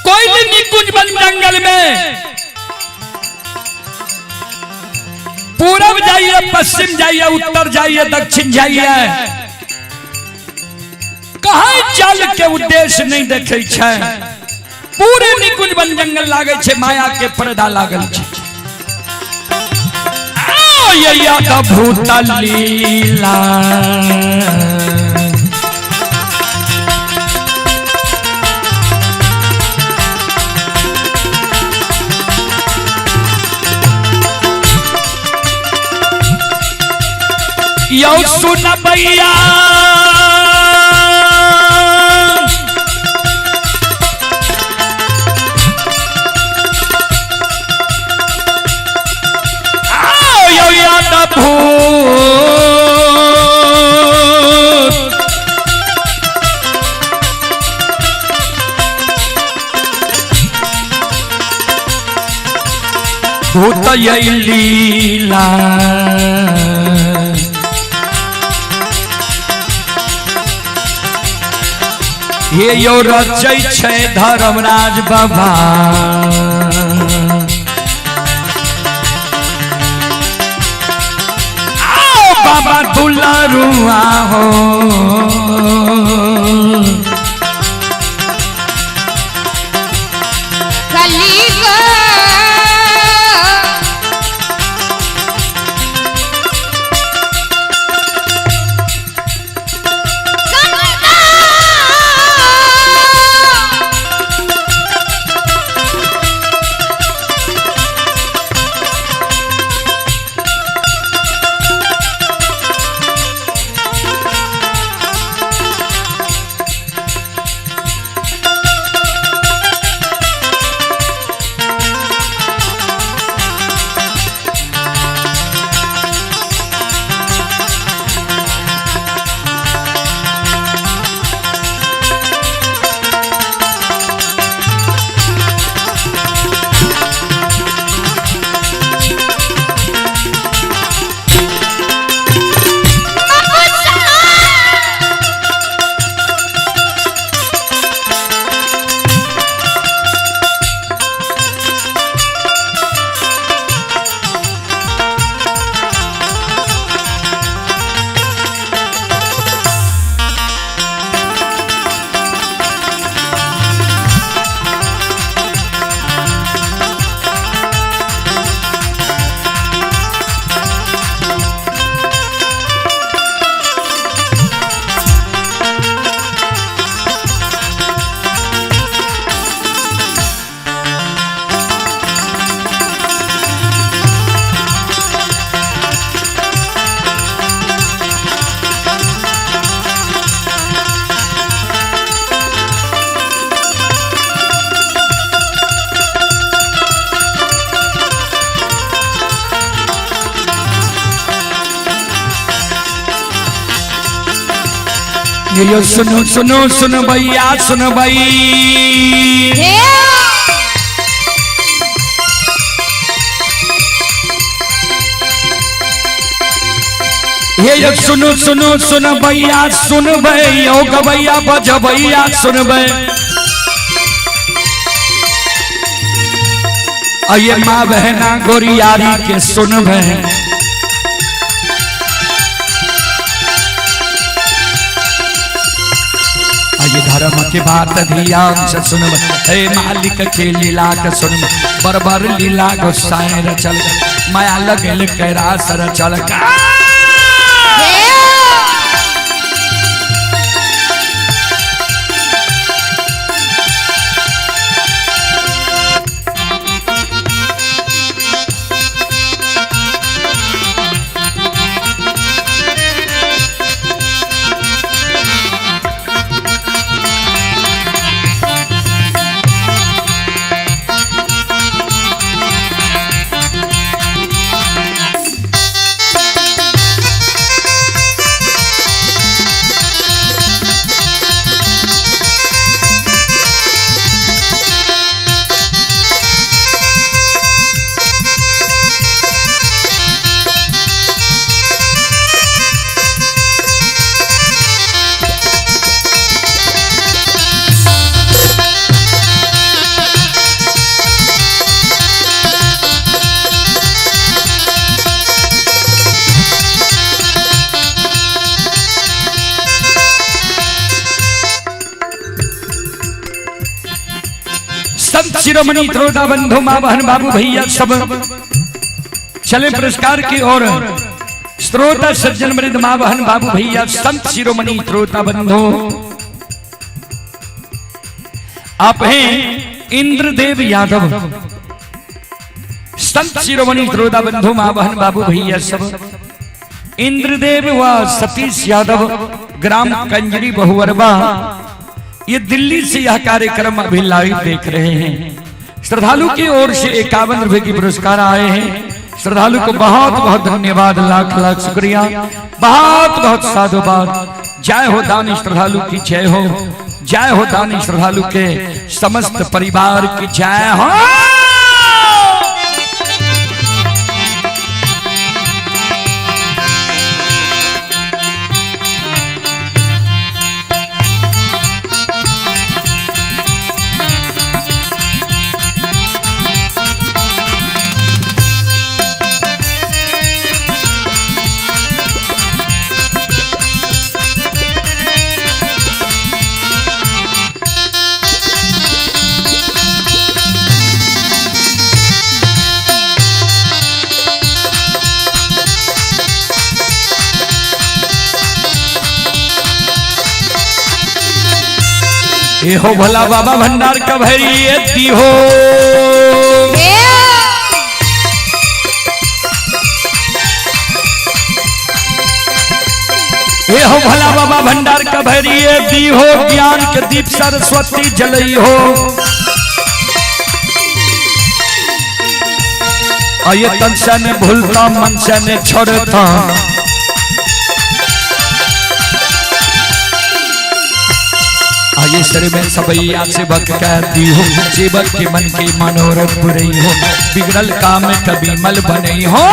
कोयली निकुंज वन जंगल में पूरब जाइए पश्चिम जाइए उत्तर जाइए दक्षिण जाइए कहीं जल के उद्देश्य नहीं देखे छे पूरे निकुंज वन जंगल लागे छे माया के पर्दा लागल छे भूत लीला यो सुन भैया भूत लीला हे यो रचै छै धर्मराज बाबा बाबा दुलारुआ हो ये सुनो सुनो सुन भैया सुन भाई। ये सुनो सुनो सुन भैया सुन भाई ओ गवैया बज भैया सुन भाई। ये माँ बहना गोरियारी के सुन भाई। ये धर्म की बात ध्यान से सुन हे मालिक के लीला के सुन बरबर लीला गोसाई रचल माया लगल कैरा सर चल का। संत शिरोमणि श्रोता बंधु माँ बहन बाबू भैया सब चले पुरस्कार की ओर। श्रोता सज्जन मृद माँ बहन बाबू भैया संत शिरोमणि श्रोता बंधु आप हैं इंद्रदेव यादव। संत शिरोमणि श्रोता बंधु माँ बहन बाबू भैया सब इंद्रदेव व सतीश यादव ग्राम कंजरी बहुवरबा ये दिल्ली से यह कार्यक्रम अभी लाइव देख रहे हैं। श्रद्धालु की ओर से 51 रुपए की पुरस्कार आए हैं। श्रद्धालु को बहुत बहुत धन्यवाद, लाख लाख शुक्रिया, बहुत बहुत साधुवाद। जय हो दानी श्रद्धालु की जय हो, जय हो दानी श्रद्धालु के समस्त परिवार की जय हो। ये हो भला बाबा भंडार का भैरी हो। ये हो भला बाबा भंडार का भैरी दी हो, ज्ञान के दीप सरस्वती जलई हो। ये तन से ने भूलता मन से ने छोड़ता, ये सर में सबैया सेवक कहती हो, सेवक के मन की मनोरथ बुरई हो, बिगड़ल काम कभी मल बनई हो।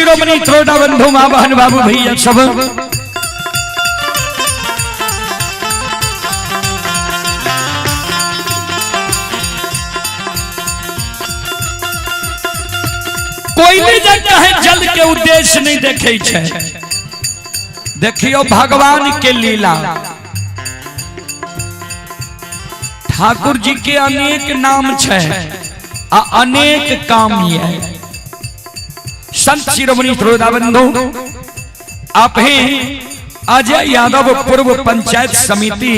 शिरोमणि श्रोता बंधु मां बहन बाबू भैया सब कोई भी जगह है जल के उद्देश्य नहीं देखे छे। देखियो भगवान के लीला, ठाकुर जी के अनेक नाम छे आ अनेक काम ये। संत शिरोमणि श्रोता बंधु आप हैं अजय यादव पूर्व पंचायत समिति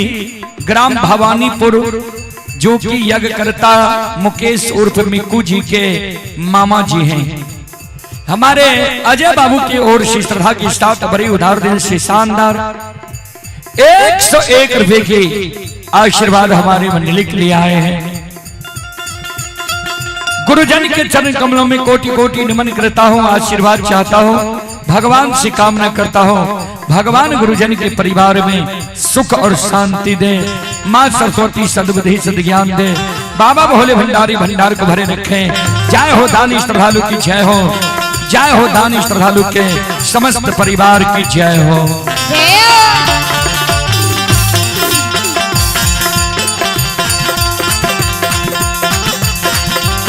ग्राम भवानीपुर, जो कि यज्ञकर्ता मुकेश उर्फ मिक्कू जी के मामा जी हैं। हमारे अजय बाबू की ओर से श्रद्धा की स्टार्ट बड़ी उधार दिन से शानदार 101 रुपए के आशीर्वाद हमारे मंडली के लिए आए हैं। गुरुजन के चरण कमलों में कोटि कोटि नमन करता हूँ, आशीर्वाद चाहता हूँ, भगवान से कामना करता हूँ भगवान गुरुजन के परिवार में सुख और शांति दे, माँ सरस्वती सद्बुद्धि सद्ज्ञान दे, बाबा भोले भंडारी भंडार को भरे रखें। जय हो दानी श्रद्धालु की जय हो, जय हो दानी श्रद्धालु के समस्त परिवार की जय हो।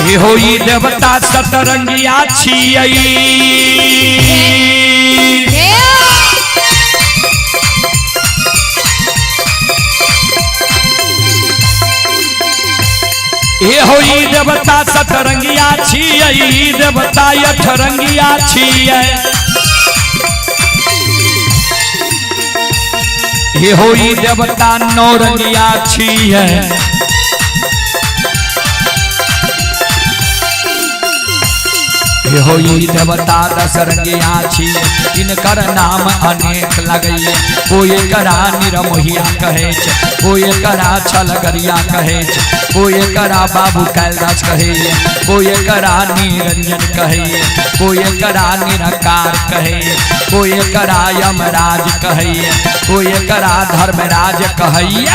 ये हो ये देवता सतरंगिया छियई, ये हो ये देवता सतरंगिया छियई, देवता अठरंगिया छियै। ये हो ये देवता नौरंगिया छियै। ये हो ये देवता दशरंगिया छियै, इनकर नाम अनेक लगैये। कोई करा निरमोहिया कहे छै, कोई करा छलगरिया कहे छै, कोई करा बाबू कैलाश कहे, कोई करा निरंजन कहे, कोई करा निरंकार कहे, कोई करा यमराज कहे, कोई करा धर्मराज कहे।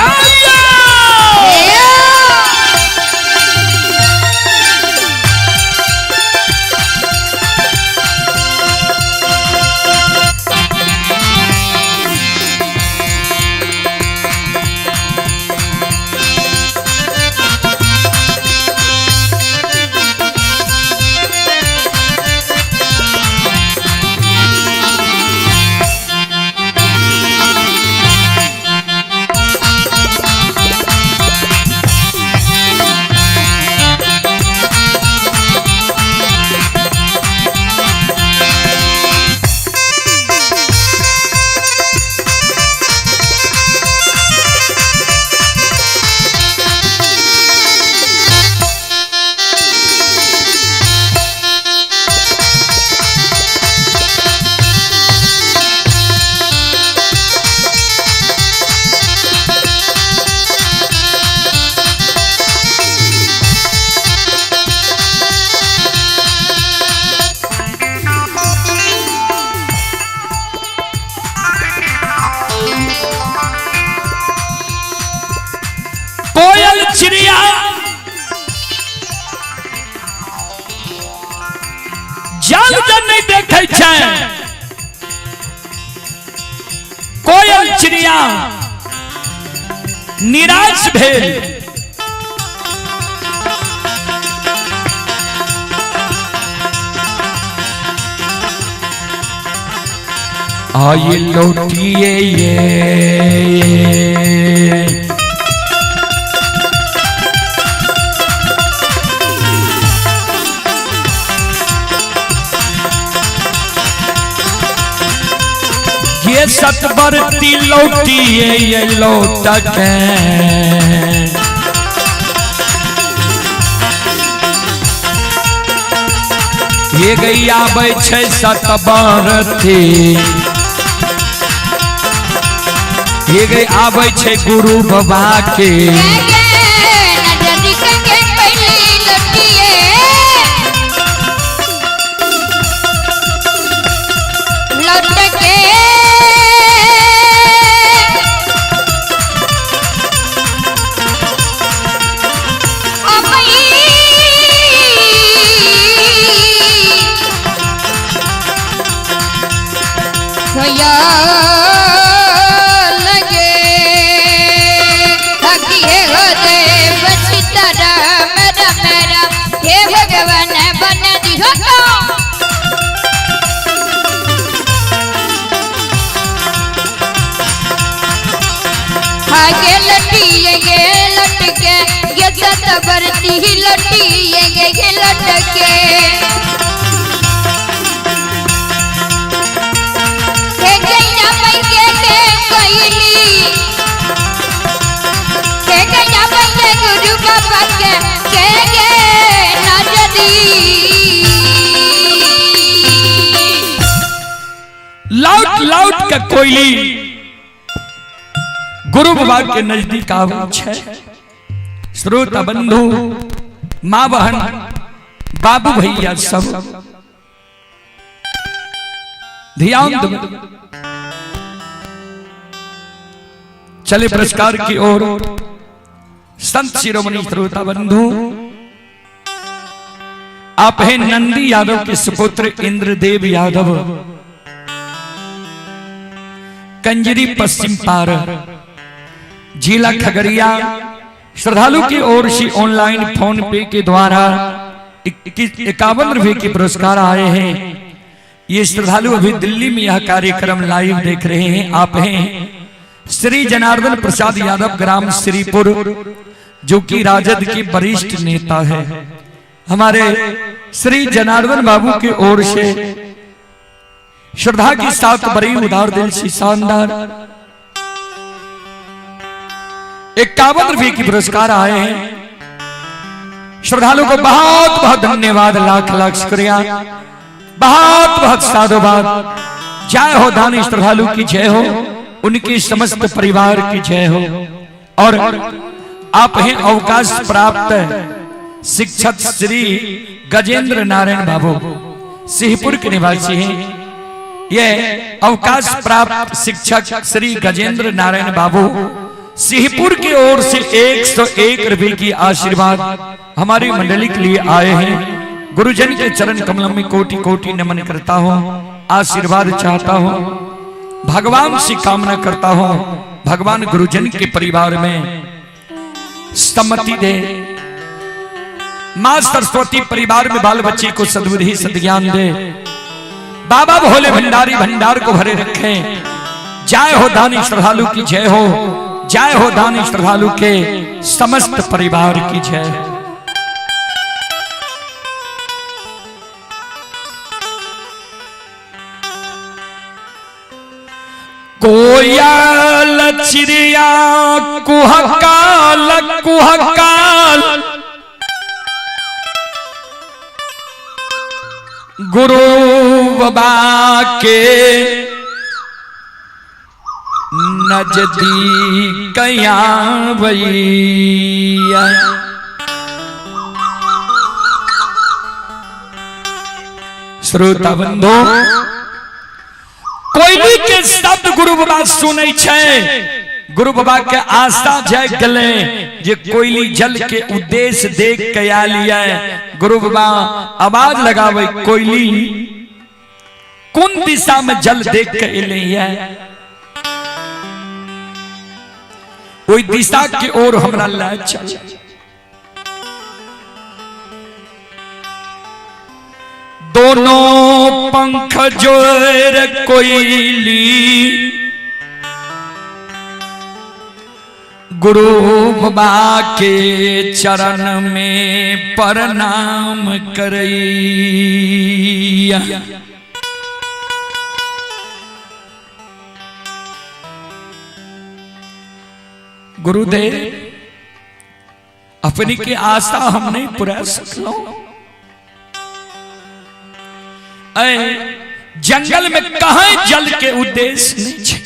कोयल चिड़िया जल जल नहीं देखे छै, कोयल चिड़िया निराश भेल। आई लौटिए ये ये सतबरती लौटिए ये लौटक ये गई आबै छै सतबरती, ये गई आबै छै गुरु बाबा के। माया लगे हकी है हो देव सीताराम राम राम हे भगवान बना दिहो तो आगे लटिए गे लटके गे सतबरती लटिए गे लटके हे गैया मैया के कोयली हे गैया मैया गुरु बाबा के गे नजरी लाउट लाउट का कोयली गुरु बाबा के नजदीक आवाज है। श्रोता बंधु माँ बहन बाबू भैया सब ध्यान दो। चले पुरस्कार की ओर। संत शिरोमणि श्रोता बंधु आप हैं नंदी यादव के सुपुत्र इंद्रदेव यादव, कंजरी पश्चिम पार, जिला खगड़िया। श्रद्धालु की ओर से ऑनलाइन फोन पे के द्वारा 51 रुपए के पुरस्कार आए हैं। ये श्रद्धालु अभी दिल्ली में यह कार्यक्रम लाइव देख रहे हैं। आप हैं श्री जनार्दन प्रसाद यादव, ग्राम श्रीपुर, जो कि राजद के वरिष्ठ नेता है। हमारे श्री जनार्दन बाबू की ओर से श्रद्धा के साथ बड़ी उदार दिल से शानदार 51 रुपए की पुरस्कार आए हैं। श्रद्धालु को बहुत बहुत धन्यवाद, लाख लाख शुक्रिया, बहुत बहुत साधुवाद। जय हो दानी श्रद्धालु की जय हो, उनके समस्त परिवार की जय हो। और आप हैं अवकाश प्राप्त शिक्षक श्री गजेंद्र नारायण बाबू, सिंहपुर के निवासी हैं। ये अवकाश प्राप्त शिक्षक श्री गजेंद्र नारायण बाबू सिंहपुर की ओर से 101 रुपए की आशीर्वाद हमारी मंडली के लिए आए हैं। गुरुजन के चरण कमल में कोटि कोटि नमन करता हूँ, आशीर्वाद चाहता हूँ, भगवान से कामना करता हूँ भगवान गुरुजन के परिवार में सम्मति दे। मां सरस्वती परिवार में बाल बच्चे को सद्बुद्धि सद्ज्ञान दे। बाबा भोले भंडारी भंडार को भरे रखे। जय हो दानी श्रद्धालु की जय हो, जय हो दानी श्रद्धालु के समस्त परिवार की जय। कोयल चिड़िया कुहकाल कुहकाल, गुरु बाबा के नजदीक भैया। श्रोता बंधु कोयली के शब्द गुरु बाबा सुनै छै। गुरु बाबा के आस्था जाग गले जे कोयली जल के उद्देश्य देख के आलिया। गुरु बाबा आवाज लगावे, कोयली कौन दिशा में जल देख के एलिया, कोई दिशा की ओर हमरा ला चल। दोनों पंख जोर कोयली गुरु बाबा के चरण में प्रणाम करैया। गुरुदेव अपनी की आशा हम नहीं पूरा सकलो। जंगल में कहीं जल के उद्देश्य नहीं छे,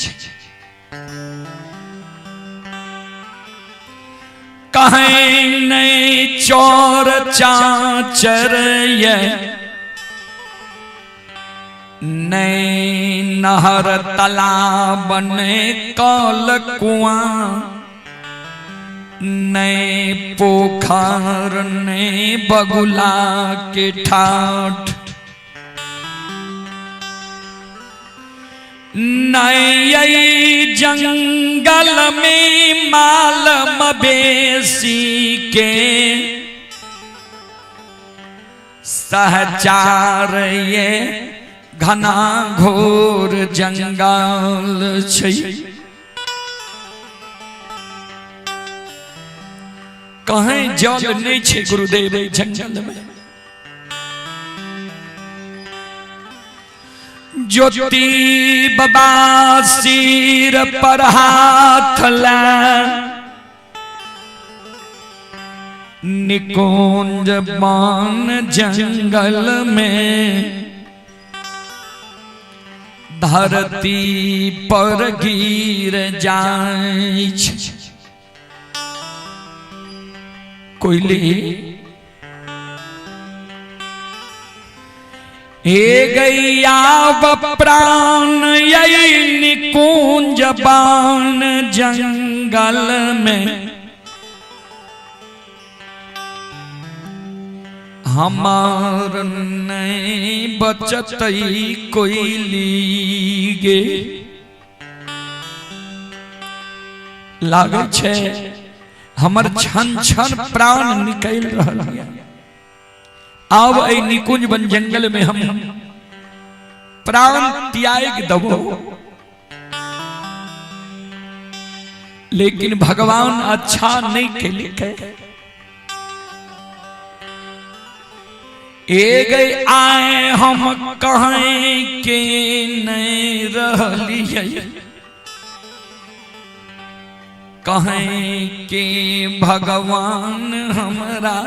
कहीं नहीं चौर चाचर नहीं नहर तालाब ने कल कुआं, नहीं पोखर ने बगुला के ठाठ, नई जंगल में माल मवेशी के सहचार ये घना घोर जंगल छै। कहीं जल नहीं छे गुरुदेव जंगल में। ज्योति बाबा सिर पर हाथ ला निकुंज वन जंगल में धरती पर गिर जाय छै। कोयली हे गैया प्राण यही निकुंज वन जंगल में हमार नहीं बचत कोयली गे। लागे छे हमर छन छन प्राण निकल रहा है। आब ए निकुंज वन जंगल में हम प्राण त्याग दबो। लेकिन भगवान अच्छा नहीं के लिखे। ए गए आए हम कहें के नहीं रहलिए कहें के भगवान हमरा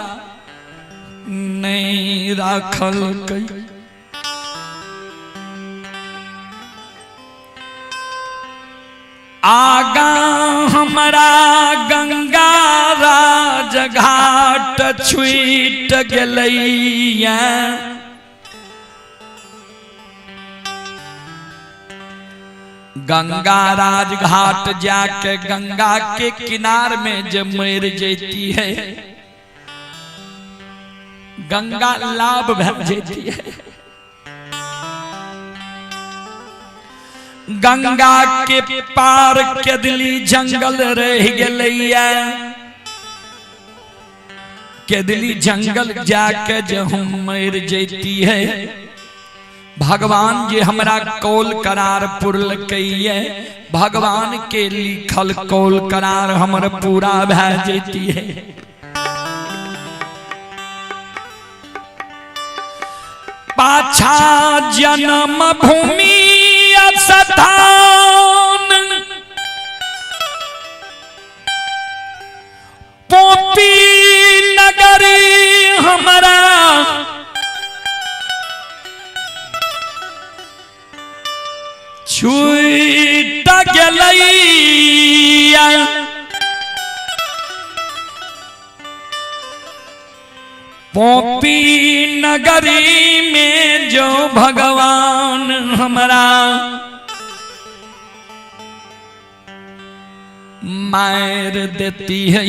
नहीं राखल कई। आगा हमरा गंगा राज घाट छूट गेलैया। गंगा राज घाट जाके गंगा के किनार में जब मर जाती है गंगा लाभ भर जाती है। गंगा के पार केदली जंगल रह गलैया। केदली जंगल जाके जो हम मर जाती है भगवान जे हमरा कौल करार पुरल कइए। भगवान के लिखल कौल करार हमर पूरा भै जाती है। पाछा जन्म भूमि स्थान पोपी नगरी हमरा छूट गेलैया। पोपी नगरी में जो भगवान हमरा मार देती है।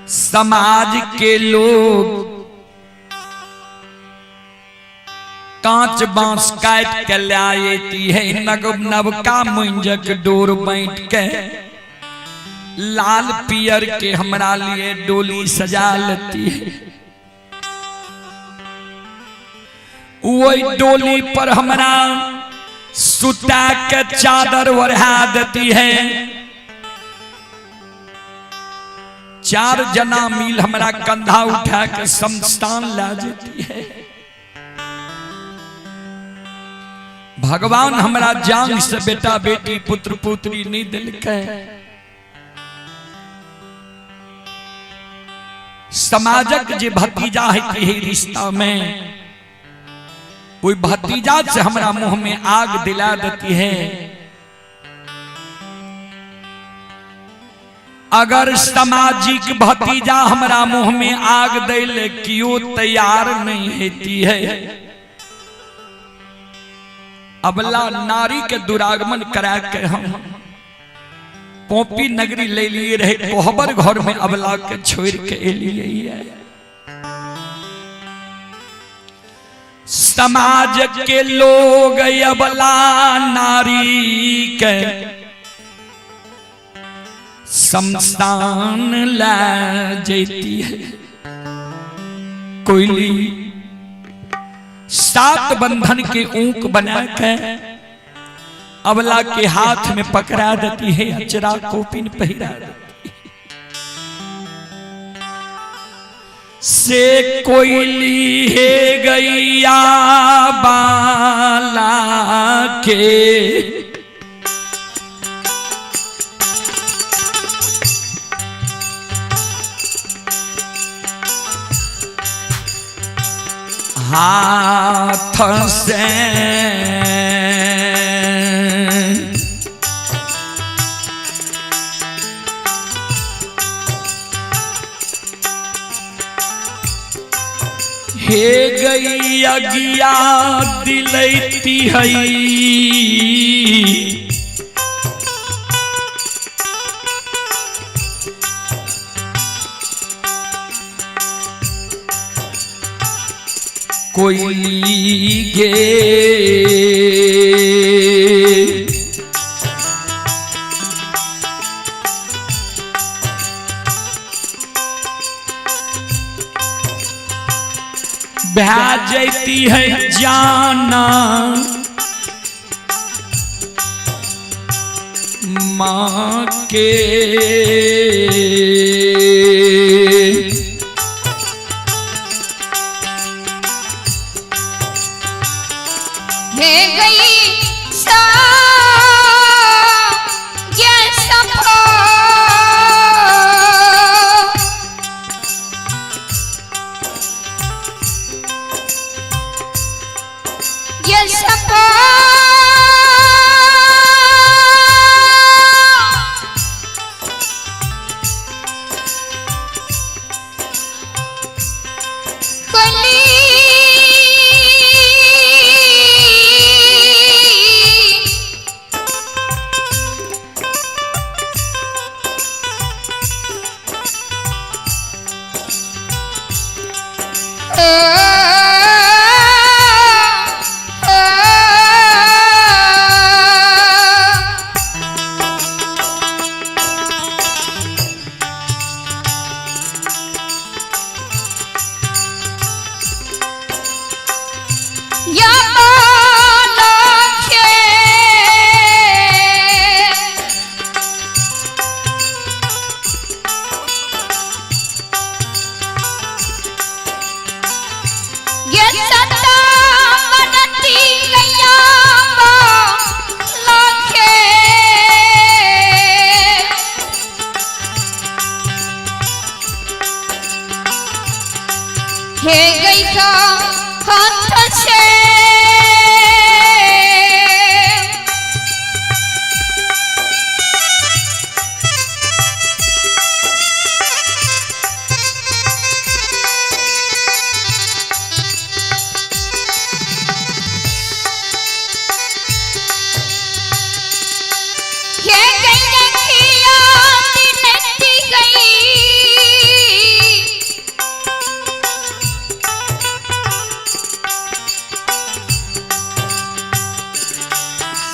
समाज के लोग कांच बांस काट के लाती है। नवका मुंजक डोर बैठ के लाल पियर के हमरा लिए डोली सजा लेती है। वही डोली पर हमरा सुता के चादर ओढ़ा देती है। 4 जना मिल हमरा कंधा उठा के शमशान ला जाती है। भगवान हमरा जांग से बेटा बेटी पुत्र पुत्री नहीं दिलके। समाजक जे भतीजा है कि रिश्ता में कोई भतीजा से हमरा मुंह में आग दिला देती है। अगर सामाजिक भतीजा हमरा मुंह में आग दिले क्यों तैयार नहीं होती है। अबला नारी के दुरागमन करा के हम पोपी नगरी ले लिए रहे। कोहबर घर में अबला के छोड़ के लिए समाज के लोग अबला नारी के शमशान ला जैती है। कोयली 7 बंधन के ऊंक बना के अबला के हाथ में पकड़ा देती है, अचरा कोपिन पहिरा देती है। से कोयली है गैया बाला के हाथ से हे गई अगिया दिलैती है। कोई गे भेजती है जाना माँ के। हे गई सा ये सफो ये सफो हे गई का हाथ से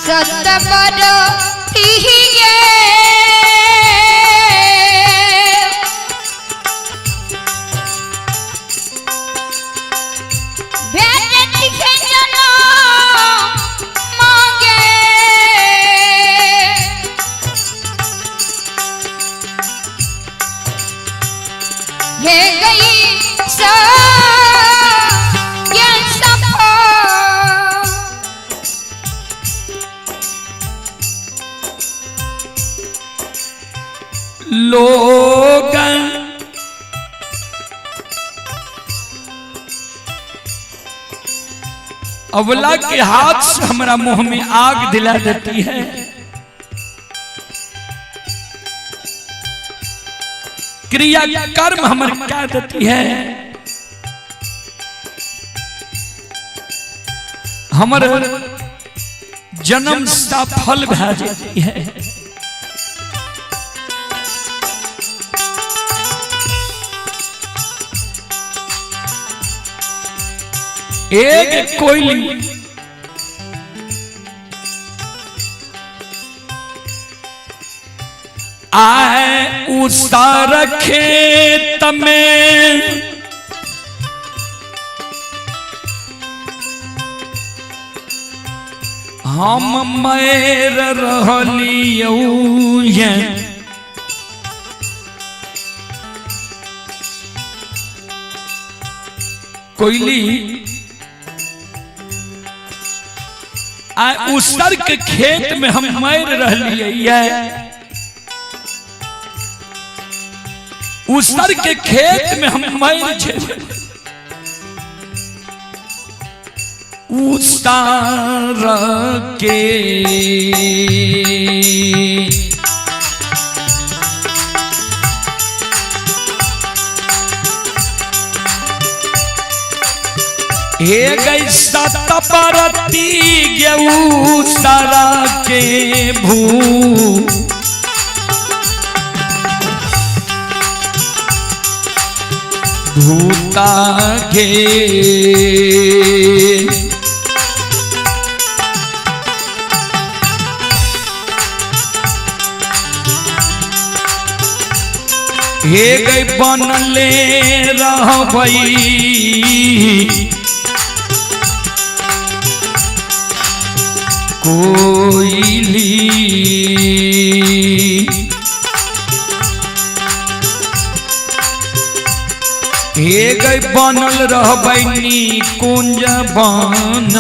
सतबर तिहिए भेज दिखे जना मांगे ये गई सा ये सफा लोग अबला के हाथ से हमारा मुंह में आग दिला देती है। क्रिया कर्म हमारे क्या देती है, हमारे जन्म सा फल भेजती है। एक कोयली आए उसार खेत में हम मैर रहलियौ कोयली आ उसर के खेत में हम मैर रहलियै उसर के खेत में हम मैर छे उसर के हे गई सतपरती गेऊ सारा के भूता गे हे गई बनले रहबई कोयली हे गई बनल रहबैनी कुंज बन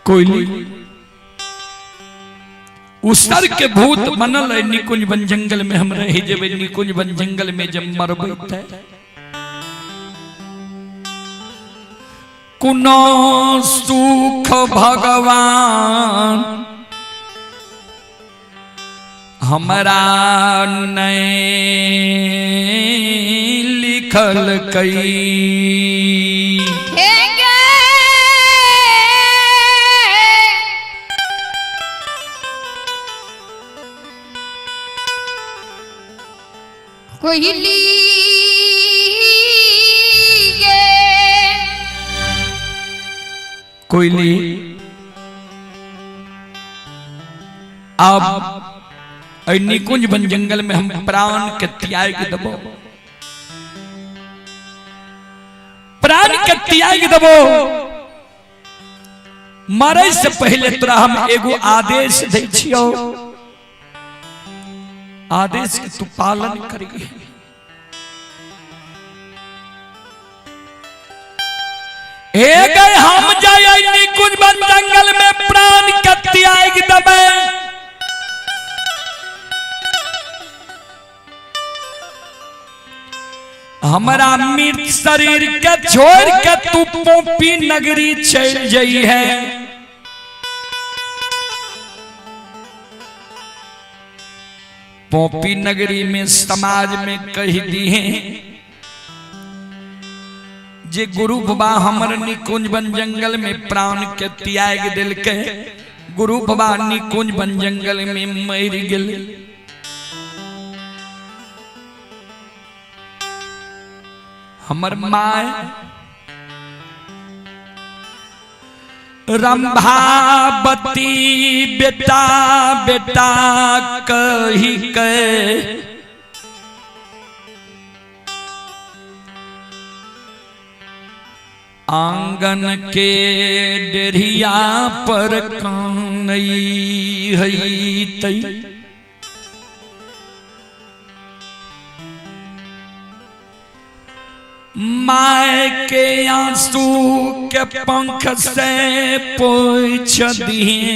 कोयली उसर के भूत बनल है निकुंज बन जंगल में हम रह जेबे निकुंज बन जंगल में जब मरबैत कुनो सुख भगवान हमरा नहीं लिखल कई कोयली कोयली अब निकुंज बन जंगल में हम प्राण के त्याग दबो प्राण के त्याग दबो मरे से पहले तोरा हम एगो आदेश दै छियो आदेश के तू पालन करिए गए हम जाए निकुंज बन जंगल में प्राण के त्याग दबे हमारा मृत शरीर के छोड़ के तू पोपी नगरी चल जाई है। पोपी नगरी में समाज में कह दी है जे गुरु बाबा हमर निकुंज बन जंगल में प्राण के त्याग दिल के, गुरु बाबा निकुंज बन जंगल में मर गेल। हमर माय रंभावती बेटा बेटा कही के आंगन के डेरिया पर कानई हई तई। माय के आंसू के पंख से पोंछ दिए,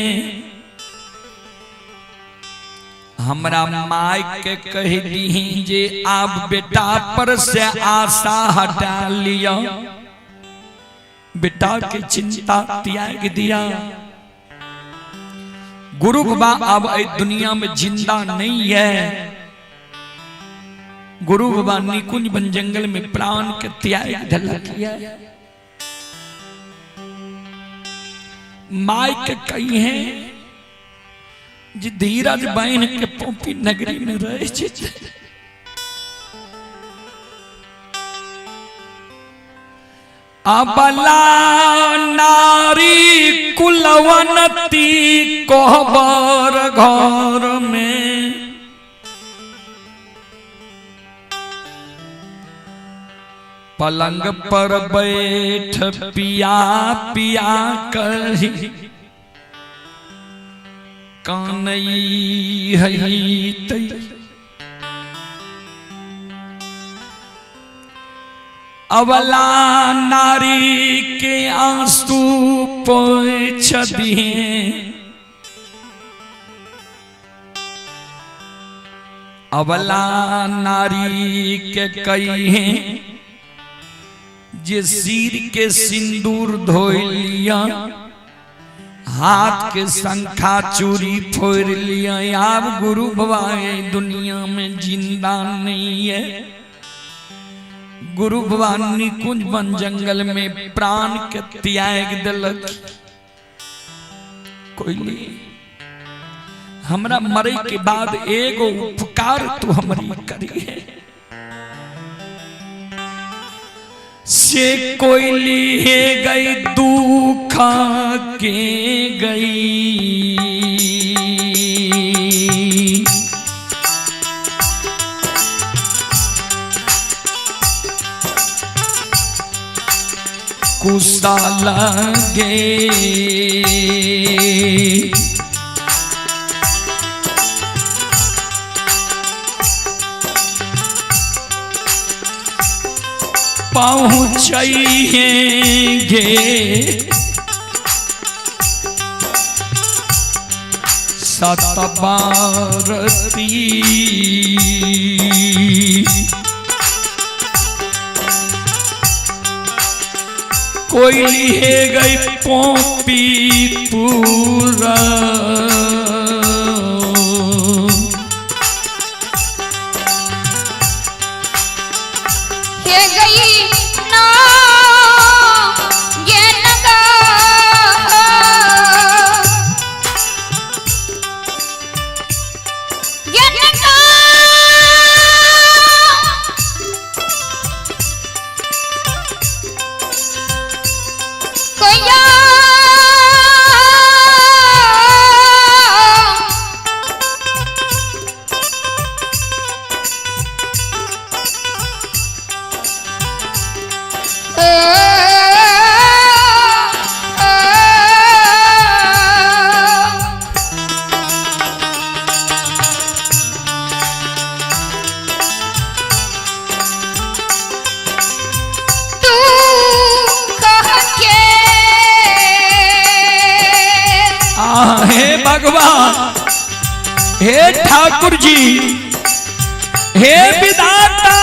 हमरा माय के कह दी जे आप बेटा पर से आशा हटा लिया, बेटा की चिंता त्याग दिया। गुरु बाबा अब इस दुनिया में जिंदा नहीं है। गुरु बाबा निकुंज बन जंगल में प्राण के त्याग दिला किया। माय के कही है जी धीरज बहन के पोपी नगरी में रहे छे। अबला नारी कुलवनती कोहबर घर में, पलंग पर बैठ पिया पिया कही कानई हई तई। अबला नारी के आंसू पोंछ दिए, अबला नारी के कही जे सिर के सिंदूर धोई लिया, हाथ के शंखा चूड़ी फोड़ लिया। आप गुरु बाबा दुनिया में जिंदा नहीं है। गुरु बाबा निकुंज बन जंगल में प्राण के त्याग दिलक। कोई हमरा मरे के बाद एगो उपकार तू हमारी करी है। से कोयली है गई दुखा के गई, कुसा लगे पहुँचेंगे सतबारती, कोयली है गई पोपी पूरा, हे ठाकुर जी, हे विधाता,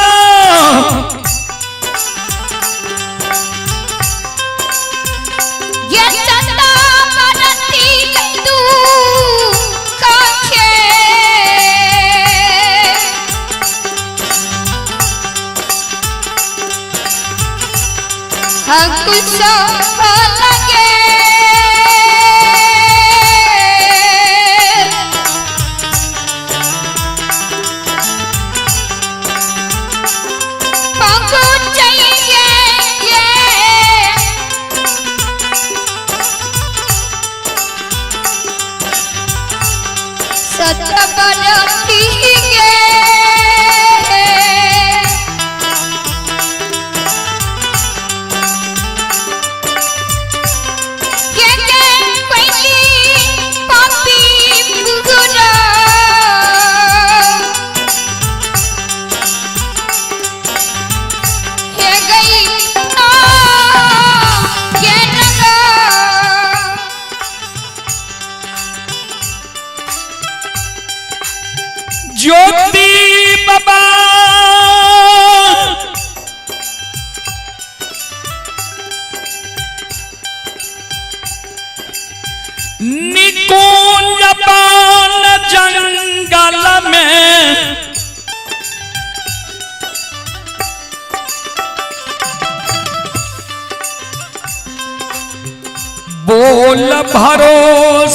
करती गे ज्योति बाबा निकुंज पान जंगल में बोल भरो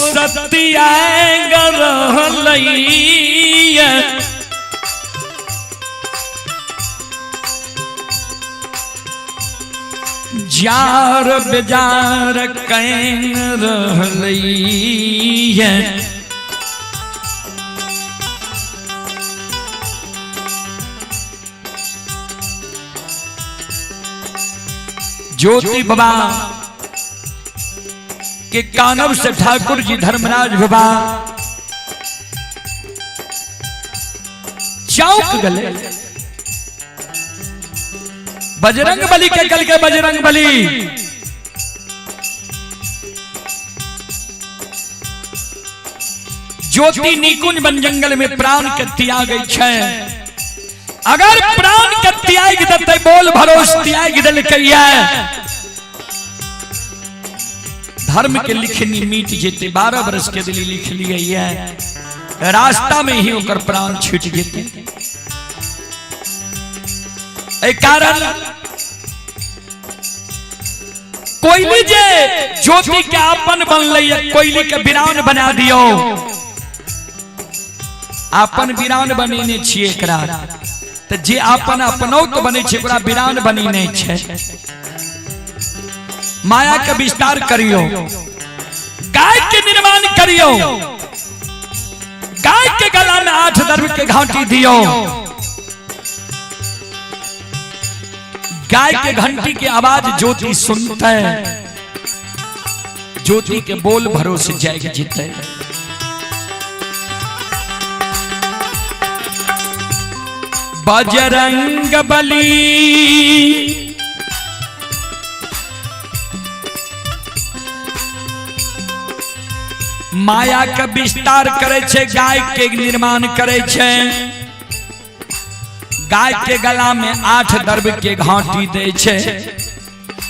सत्य रहलैया जार बेजार कैन रहलैया ज्योति बाबा के कानव से ठाकुर जी धर्मराज बाबा चौक गले बजरंग बली के कल के बजरंग बली ज्योति निकुंज बन जंगल में प्राण के त्याग छै अगर प्राण के त्याग देते बोल भरोस त्याग दिल कहिए धर्म के लिखनी मीट जेते 12 वर्ष के दिल लिख लिए है रास्ता में ही होकर प्राण छूट जेते ए कारण कोयली जे ज्योति के अपन बनले कोयली के वीरान बना दियो अपन वीरान बनेने छिए एकरा त जे अपन अपनौत बने छै ओकरा वीरान बनेने छै माया का विस्तार करियो गाय के निर्माण करियो गाय के गला में 8 दर्भ के घाटी दियो गाय के घंटी की आवाज ज्योति सुनता है ज्योति के बोल भरोसे जाएगा जीते बजरंग बली माया का विस्तार करे छे गाय के निर्माण करे छे गाय के गला में 8 दर्भ के घाटी दे छे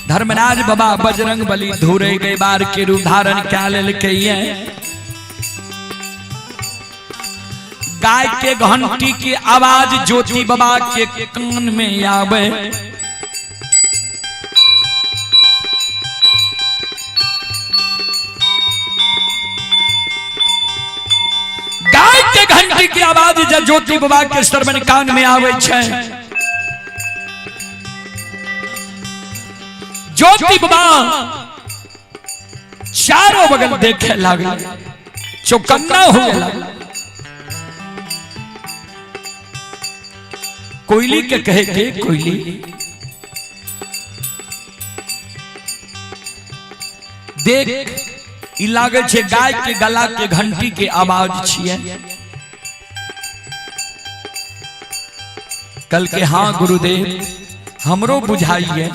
धर्मराज बाबा बजरंग बली धूरे गए बार के रूप धारण क्या लेल कहिए गाय के घंटी की आवाज ज्योति बाबा के कान में आवे गाय के घंटी की आवाज जब ज्योति बाबा के श्रवण कान में आवे छे ज्योति बाबा चारों बगल देखे लगे चौकन्ना हुए लगे कोयली के कहे के कोयली देख ई लागे छे गाय के गला के घंटी के आवाज छिए कल के हाँ गुरुदेव हमरो बुझाइए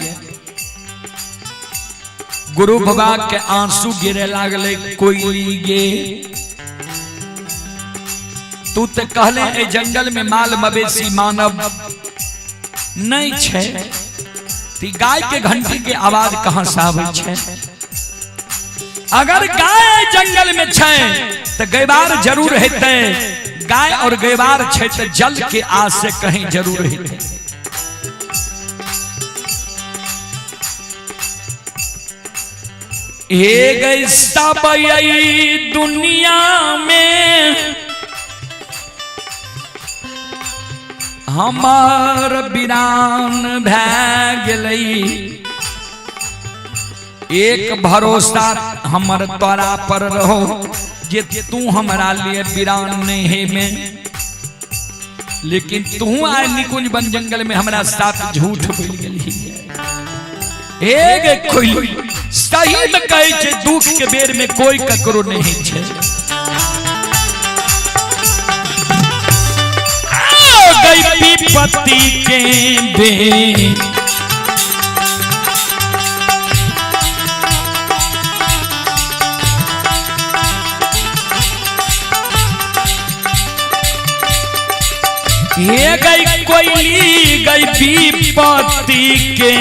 गुरु बाबा के आंसू गिरे लागले कोयली गे तू तो कहले ए जंगल में माल मवेशी मानव नहीं छे ती गाय के घंटी के आवाज कहां से आवे छे अगर गाय जंगल में छे तो गैबार जरूर हेते गाय और गैबार छे तो जल के आस से कहीं जरूर हेते हे गई सब दुनिया में हमार वीरान भै गेलई एक भरोसा हमर तोरा पर रहो जे तू हमारा लिए वीरान नहीं है में, लेकिन तू आए निकुंज बन जंगल में हमारा साथ झूठ बोल गई एक कोई सही में कहे छे दुख के बेर में कोई ककरो नहीं छे। गई विपत्ति के बेर ये गई कोयली गई विपत्ति के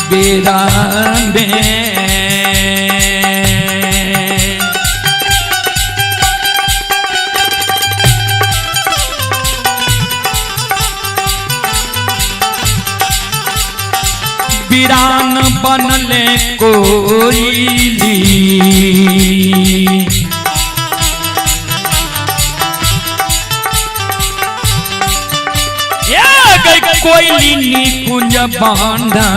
बेरा में वीरान बनले कोयली कोयली निकुंज बांधा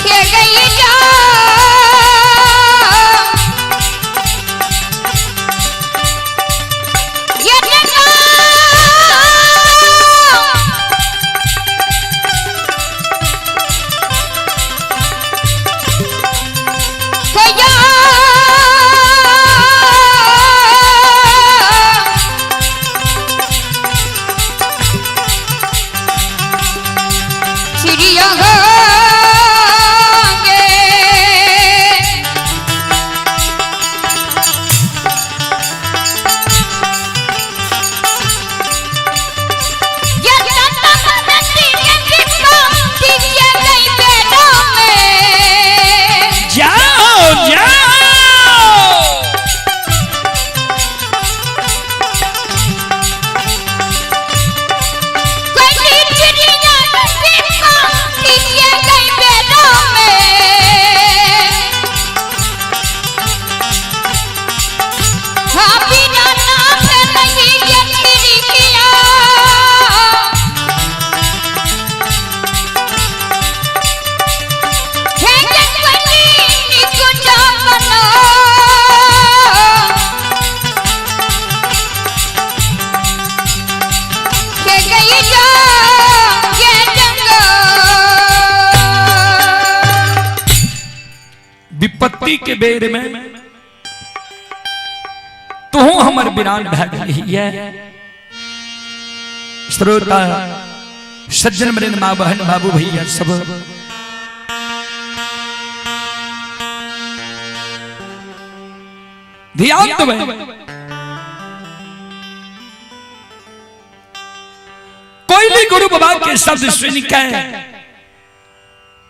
के गई जा ये जगा कोया विपत्ति के बेर में तू हमर वीरान भैया श्रोता सज्जन मरेन माँ बहन बाबू भैया सब ध्यान दो। कोयली गुरु बाबा के शब्द सुन के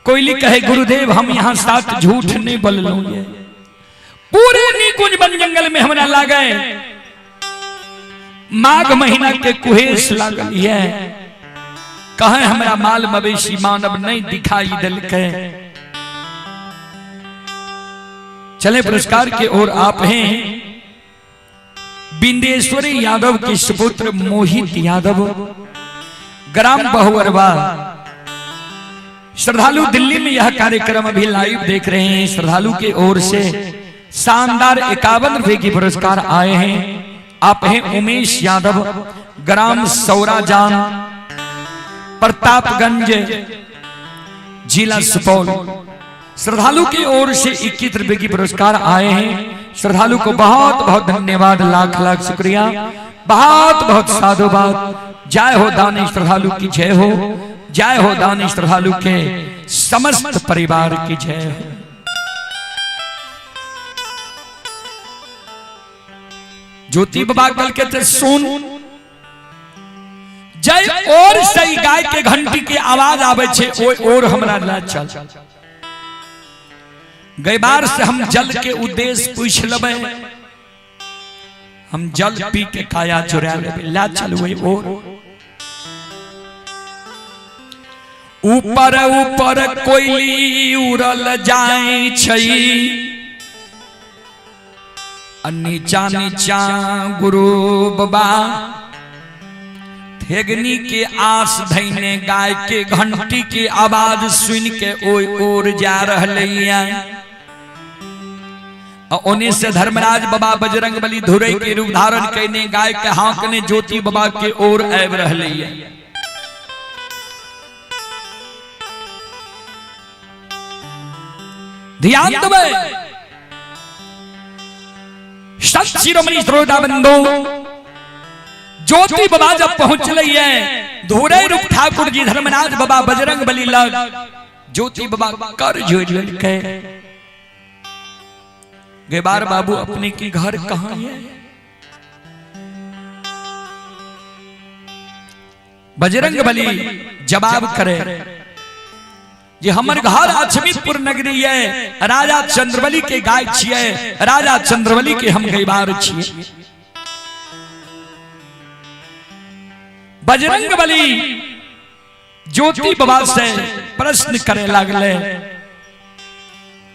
कोयली कहे गुरुदेव हम यहाँ साथ झूठ नहीं बोल लूंगे। पूरे निकुंज बन जंगल में हमरा लागे माघ महीना के कुहेस लागल है, कहे हमरा माल मवेशी मानव नहीं दिखाई दिल के। चले पुरस्कार के ओर आप हैं बिंदेश्वरी यादव के सुपुत्र मोहित यादव, ग्राम बहुअरवा। श्रद्धालु दिल्ली में यह कार्यक्रम अभी लाइव देख रहे हैं। श्रद्धालु के ओर से शानदार 51 रुपए की पुरस्कार आए हैं। आप हैं उमेश यादव, ग्राम सौराजान, प्रतापगंज, जिला सुपौल। श्रद्धालु की ओर से 21 रुपए की पुरस्कार आए हैं। श्रद्धालु को बहुत बहुत धन्यवाद, लाख लाख शुक्रिया, बहुत बहुत साधुवाद। जय हो दानी श्रद्धालु की जय हो, जय हो दानी श्रद्धालु के समस्त परिवार की जय हो। ज्योति बाबा कल कहते सुन जय और सही गाय के घंटी की आवाज आवे छे और हमरा ना चल। गई बार से हम जल के उद्देश्य पूछ लेबे, हम जल पी के काया चुरा लेबे, ला चलवे और ऊपर ऊपर कोयली उड़ल जाए छई, नीचा नीचा गुरु बाबा ठेगनी के आस धैने गाय के घंटी की आवाज सुन के ओय ओर जा रहलैया। ओने से धर्मराज बाबा बजरंग बली धुरई के रूप धारण करने गाय के हांकने ज्योति बाबा के ओर आब रहलैया। ध्यान देवे संत शिरोमणि श्रोता बंधु, ज्योति बाबा जब पहुंचले धुरई रूप ठाकुर जी धर्मराज बाबा बजरंग बली लग ज्योति बाबा कर जोड़ के गेबार बाबू अपने के घर कहां है? बजरंग बली जवाब करे जे हमर घर अछमीपुर नगरी है, राजा चंद्रबली के गाय छिए, राजा चंद्रबली के हम गेबार छिए। बजरंग बली ज्योति बाबा से प्रश्न करे लागले।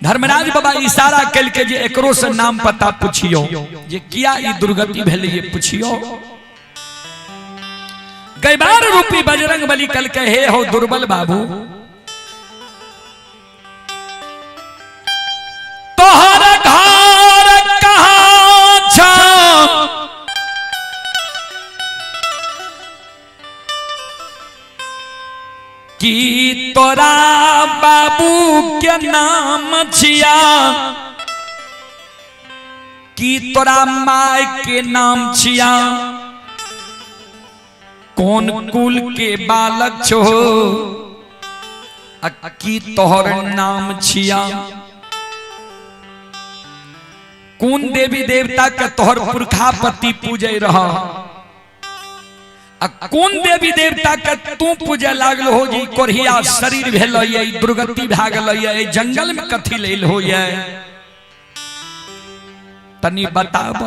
धर्मराज बाबा इशारा कल के जे एकरो से नाम पता पूछियो, जे किया ई दुर्गति भेल ये पूछियो। गैबार रूपी बजरंग बली कल के हे हो दुर्बल बाबू, तोहर घर कहां छ? कि तोरा बाबू के नाम छिया, कि तोरा माय के नाम छिया, कौन कुल के बालक छो, कि तोहर नाम छिया, कौन देवी देवता के तोहर पुरखा पति पूजे रहा, कौन देवी देवता के तू पूजे लागल हो जी? कोरिया शरीर भेल ये, दुर्गति भा गेल ये, जंगल में कथी लेल हो ये? तनी बताब।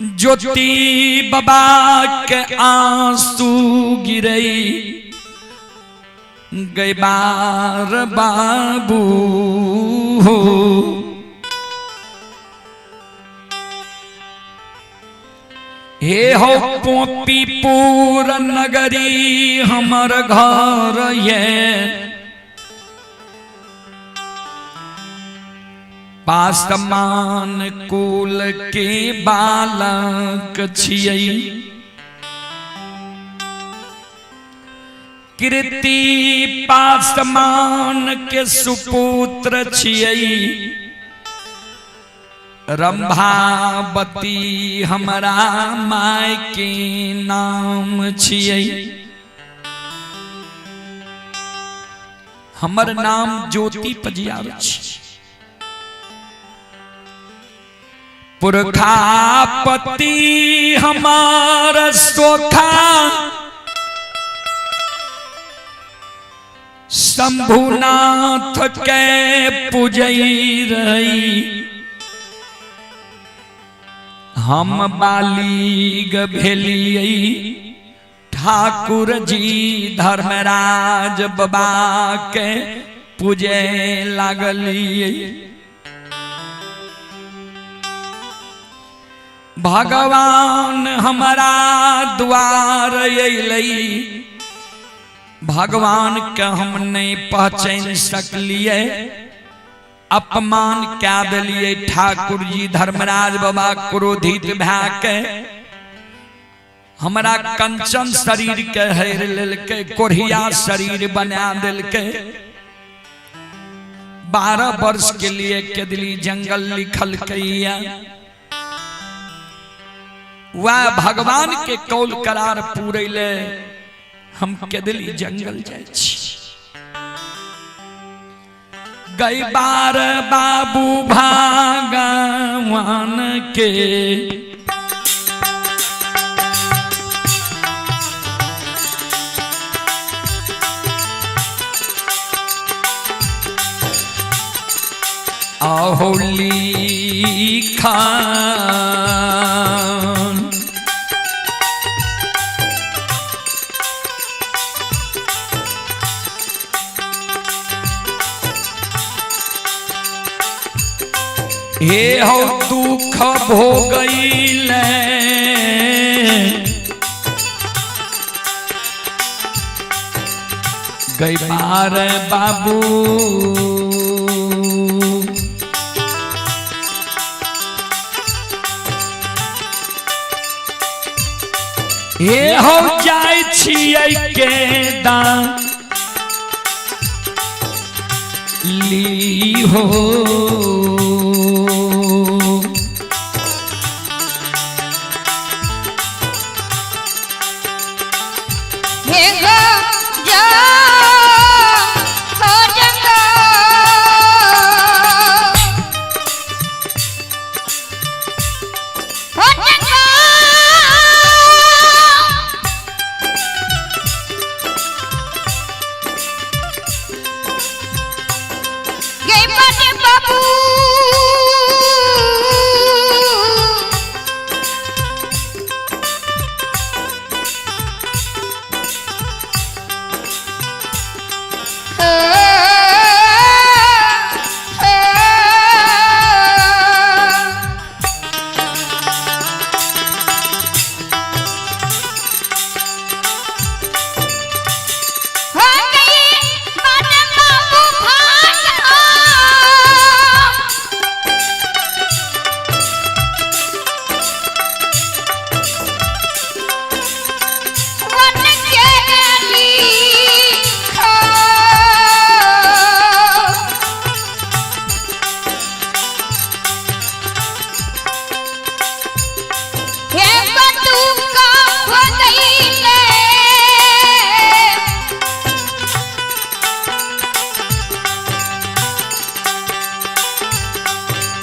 ज्योति बाबा के आंसू गिरई, गैबार बाबू हो, हे हो पोपीपुर नगरी हमर घर ये, पासमान कुल के बालक छियै, कीर्ति पासमान के सुपुत्र छियै, रंभावती हमरा माय के नाम छियै। हमर नाम ज्योति पजियार छी, पुरखापति हमार सोखा, शंभुनाथ के पूजई रही, हम बालिग भेलियै, ठाकुर जी धर्मराज बाबा के पूजे लागलियै। भगवान हमारा द्वार अइलै, भगवान के हम नहीं पहचान सकलिए, अपमान क्या दिलिए। ठाकुर जी धर्मराज बाबा क्रोधित भै के हमरा कंचन शरीर के हेर लेलकै, कोढ़िया शरीर बना देलकै। 12 वर्ष के लिए केदली जंगल लिखल कैया, वह भगवान के कौल करार पूरे ले हम केदली जंगल जाय छी। गई बार बाबू भगवान के आहोली खान हे हो दुख भोगईल गई मार बाबू हे हो जाय छियै के दान ली हो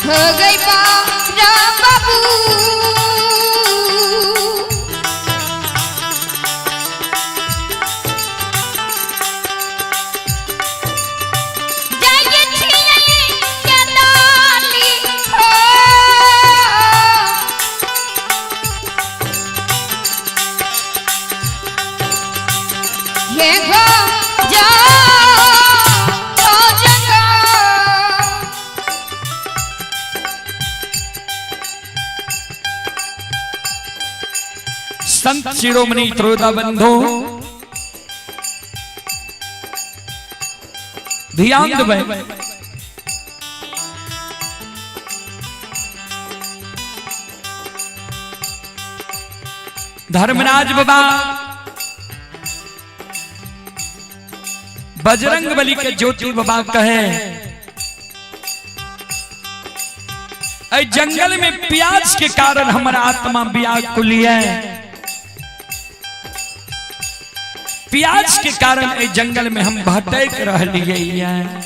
हो गई बाबू संत शिरोमणि त्रोदा बंधु ध्यान देबै धर्मराज बाबा बजरंग बली के ज्योति बाबा कहे ऐ जंगल में प्यास के कारण हमारा आत्मा व्याकुल है। प्यास के कारण ए जंगल में हम भटक रहलिए हैं।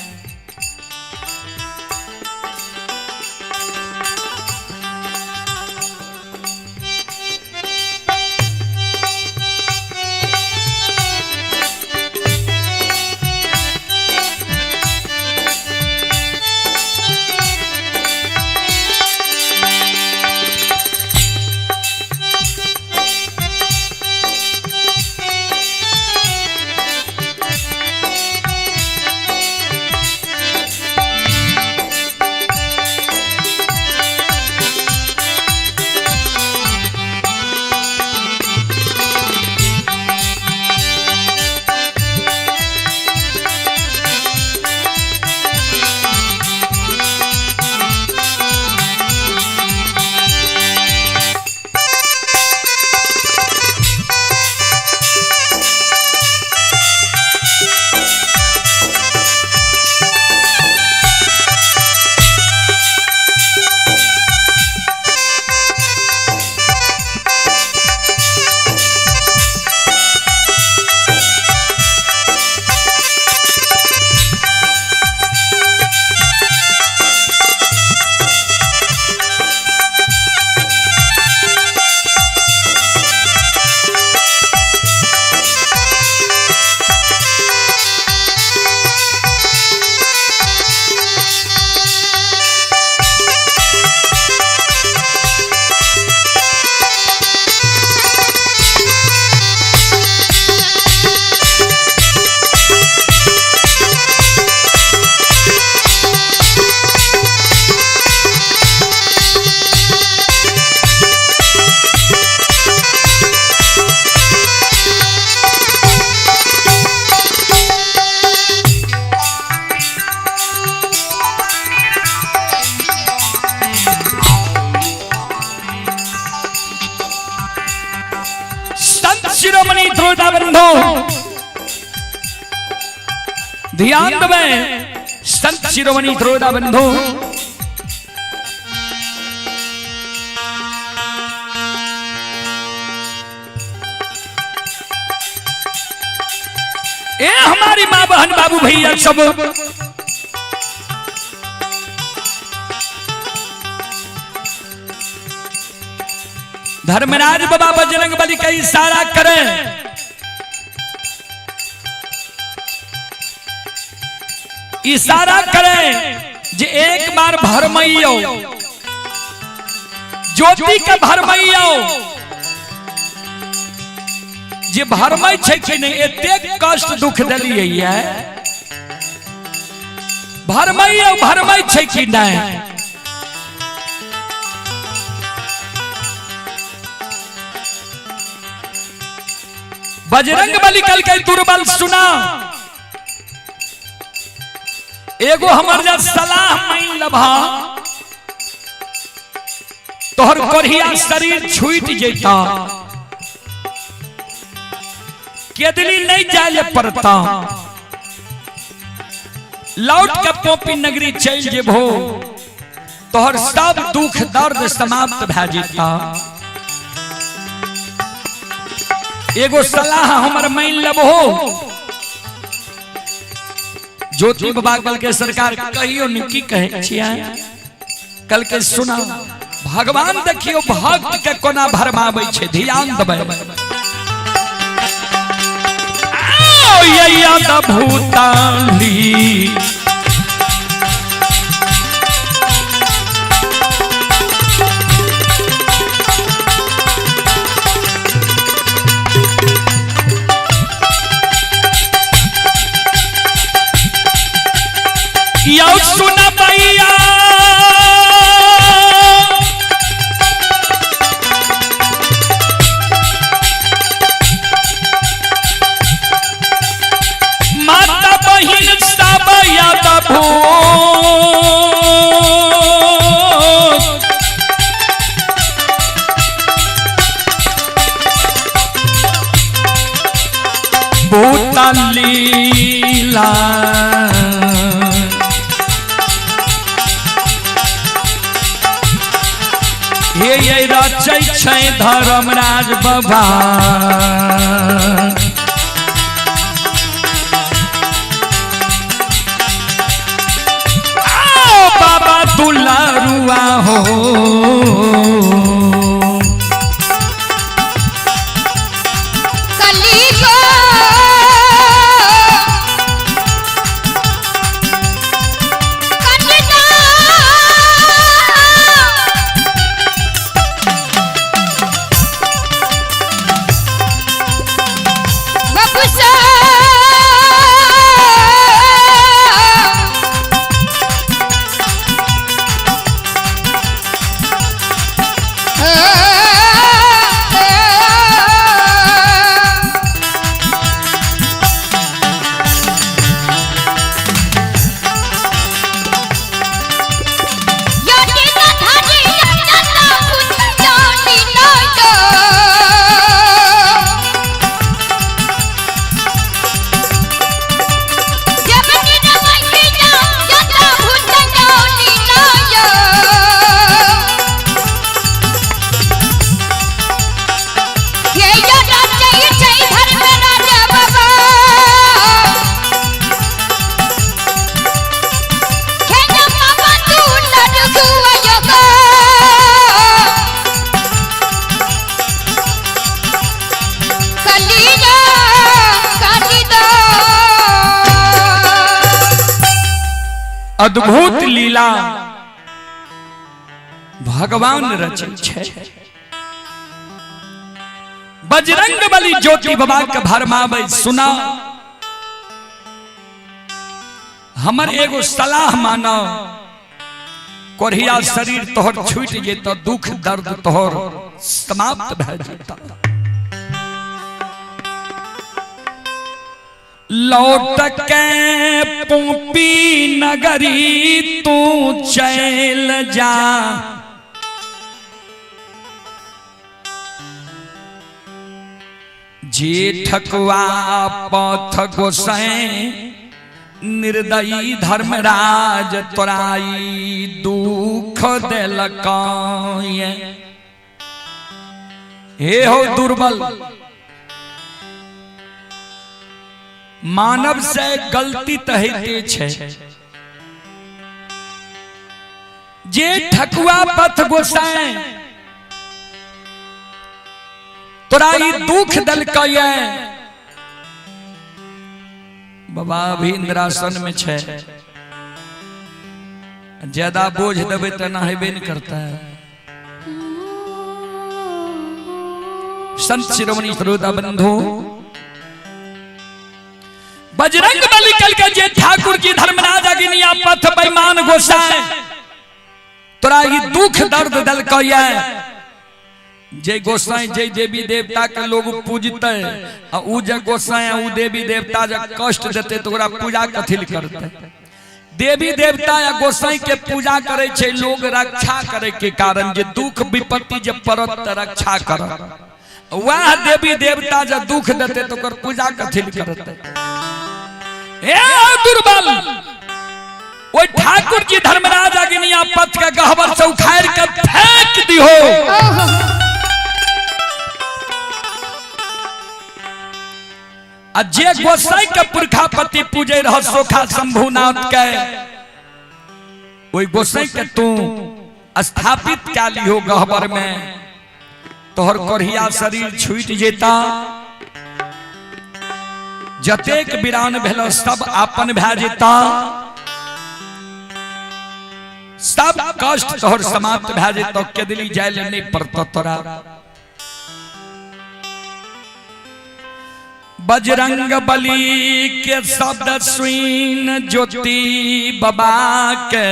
शिरोमणि द्रोदा बंधो ध्यान देवे संत शिरोमणि द्रोदा बंधो ए हमारी मां बहन बाबू भैया सब धर्मराज बाबा बजरंग बली का इशारा करें इशारा करें जे एक बार भरमैयो ज्योति का भरमैयो जे भरमै छै कि नहीं एतेक कष्ट दुख देलिए भरमै छै कि नहीं बजरंग बली कल के दुर्बल सुना एगो हमर जा सलाह मान लभा तोहर कोढ़िया शरीर छूट जेता केदली नहीं जाए पड़ता लौट के पोपी नगरी चल जेबो तोहर सब दुख दर्द समाप्त भ जेता एगो सलाह हमर मान लबो ज्योति बाबा कल के सरकार कहियो न की कहे छिया कल के सुना भगवान देखियो भक्त के कोना भरमाबै छै ध्यान देबै याद भूताली या सुना भैया माता बहिन सब याद भूतालीला ये रचै छै धर्मराज बाबा बाबा दुलारुआ हो अद्भुत लीला भगवान रचै छै बजरंग बली ज्योति बाबा के भरमाबै सुना हमर एगो सलाह मानो कोढ़िया शरीर तोहर छूट जेत दुख दर्द तोहर समाप्त भ जेता लौट के पोपी नगरी तू चल जा जे ठकुआ पथ गोसाई निर्दयी धर्मराज तोराई दुख देलक। हे हो दुर्बल, मानव से गलती तो हेते छे, जे ठकुआ पथ गोसाई तोरा ई दुख देलक। बाबा भी इंद्रासन में छे, ज्यादा बोझ देवे तो ना हेबे नहीं करता है। संत शिरोमणि श्रोता बंधु, बजरंग बली कल के जे ठाकुर जी धर्मराज अग्निया पथ बेईमान गोसाई तोरा ई दुख दर्द देलक। जे गोसाई जे देवी देवता के लोग पूजते आ उ जे गोसाई उ देवी देवता जे कष्ट देते तो ओकरा पूजा कथि करते। देवी देवता या गोसाई के पूजा करे छे लोग रक्षा करे के कारण, जे दुख विपत्ति जे पड़त त रक्षा करत। वह देवी देवता जे दुख देते तो ओकर पूजा कथि करते। ए दुर्बल, ओ ठाकुर जी धर्मराज अग्निया पथ के गहवर से उखाड़ के फेंक दिहो। जे गोसाई के पुरखा पति पूजे रह सोखा शंभुनाथ के, ओई गोसाई के तू स्थापित क्या लियो गहवर में, तोहर कोढ़िया शरीर छूट जेता। जतेक वीरान भेल सब आपन भै जेता, सब कष्ट तोहर समाप्त भै जेतो। के दिली जाय नहीं पड़तो तोरा। बजरंग बली के शब्द सुन ज्योति बाबा के,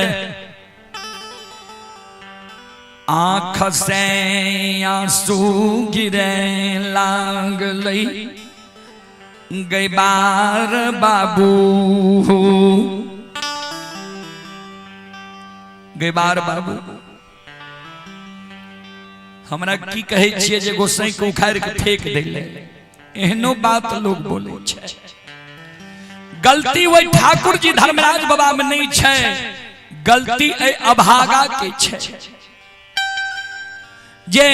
आँख से आंसू गिरे लागलई। गई बार बाबू, गई बार बाबू, हमरा की कहे छिए जे गोसाई को उखाड़ के फेंक देले। एहनो बात लोग बोले छे, गलती वही ठाकुर जी धर्मराज बाबा में नहीं छे, गलती अभागा के छे। जे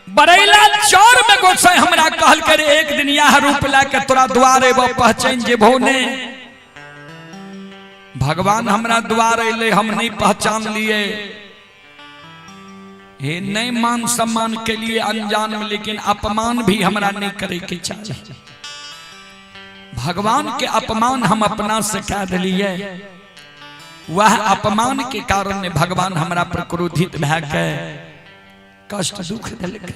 बरैला चौर में गोसाई हमरा कहल करे एक दिन यह रूप लाके तोरा द्वारे वो पहचान जे भोने। भगवान हमरा द्वार अइले, हम नहीं पहचान लिए। हे नहीं मान सम्मान के लिए अनजान में, लेकिन अपमान भी हमरा नहीं करे के चाहिए। भगवान के अपमान हम अपना से कह दिलिए, वह अपमान के कारण ने भगवान हमरा पर क्रोधित भै के कष्ट दुख देलक।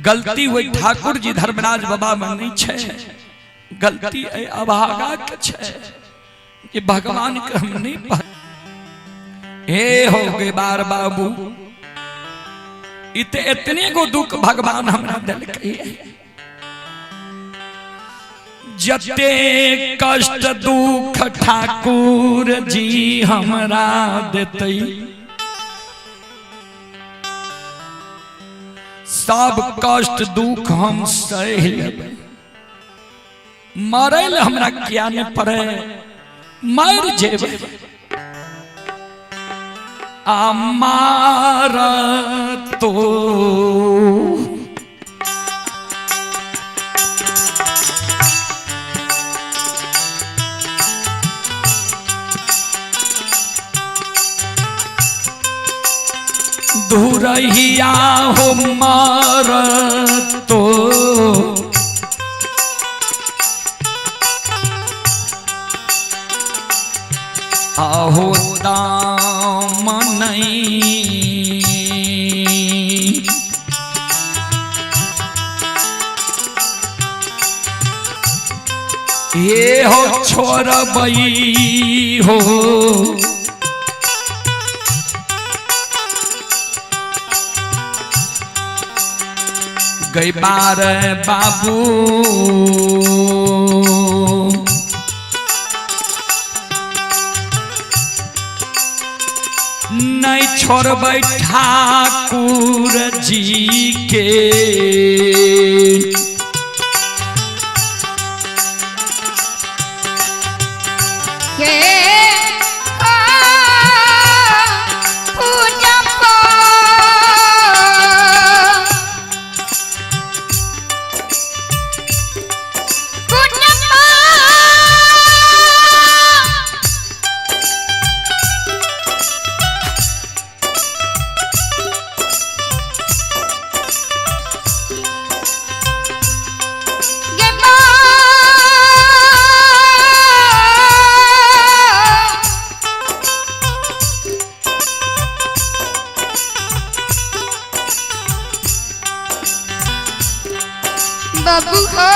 गलती वही ठाकुर जी धर्मराज बाबा में नहीं छे, गलती अभागा के छे। ये भगवान के हम नहीं हे हो गए बार बाबू, इतने को दुख भगवान हमरा देलक। जते कष्ट दुख ठाकुर जी हमरा देते, सब कष्ट दुख हम सह लेबै। मरल हमरा क्या नहीं पड़े, मर जेबै। अमार तो दूरहिया हो मार तो आहो दाम नहीं। ये हो छोड़बई हो गई बार बाबू, नहीं छोड़बै ठाकुर जी के। बाबू हो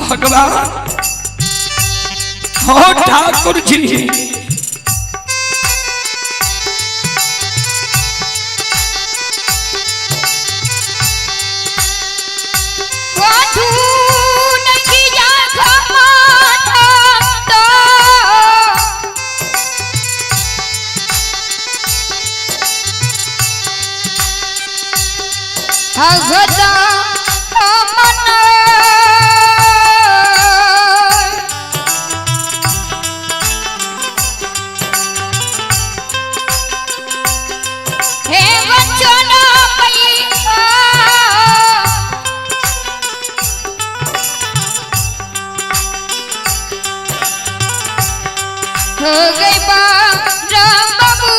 भगवान हो ठाकुर जी हो गई राम बाबू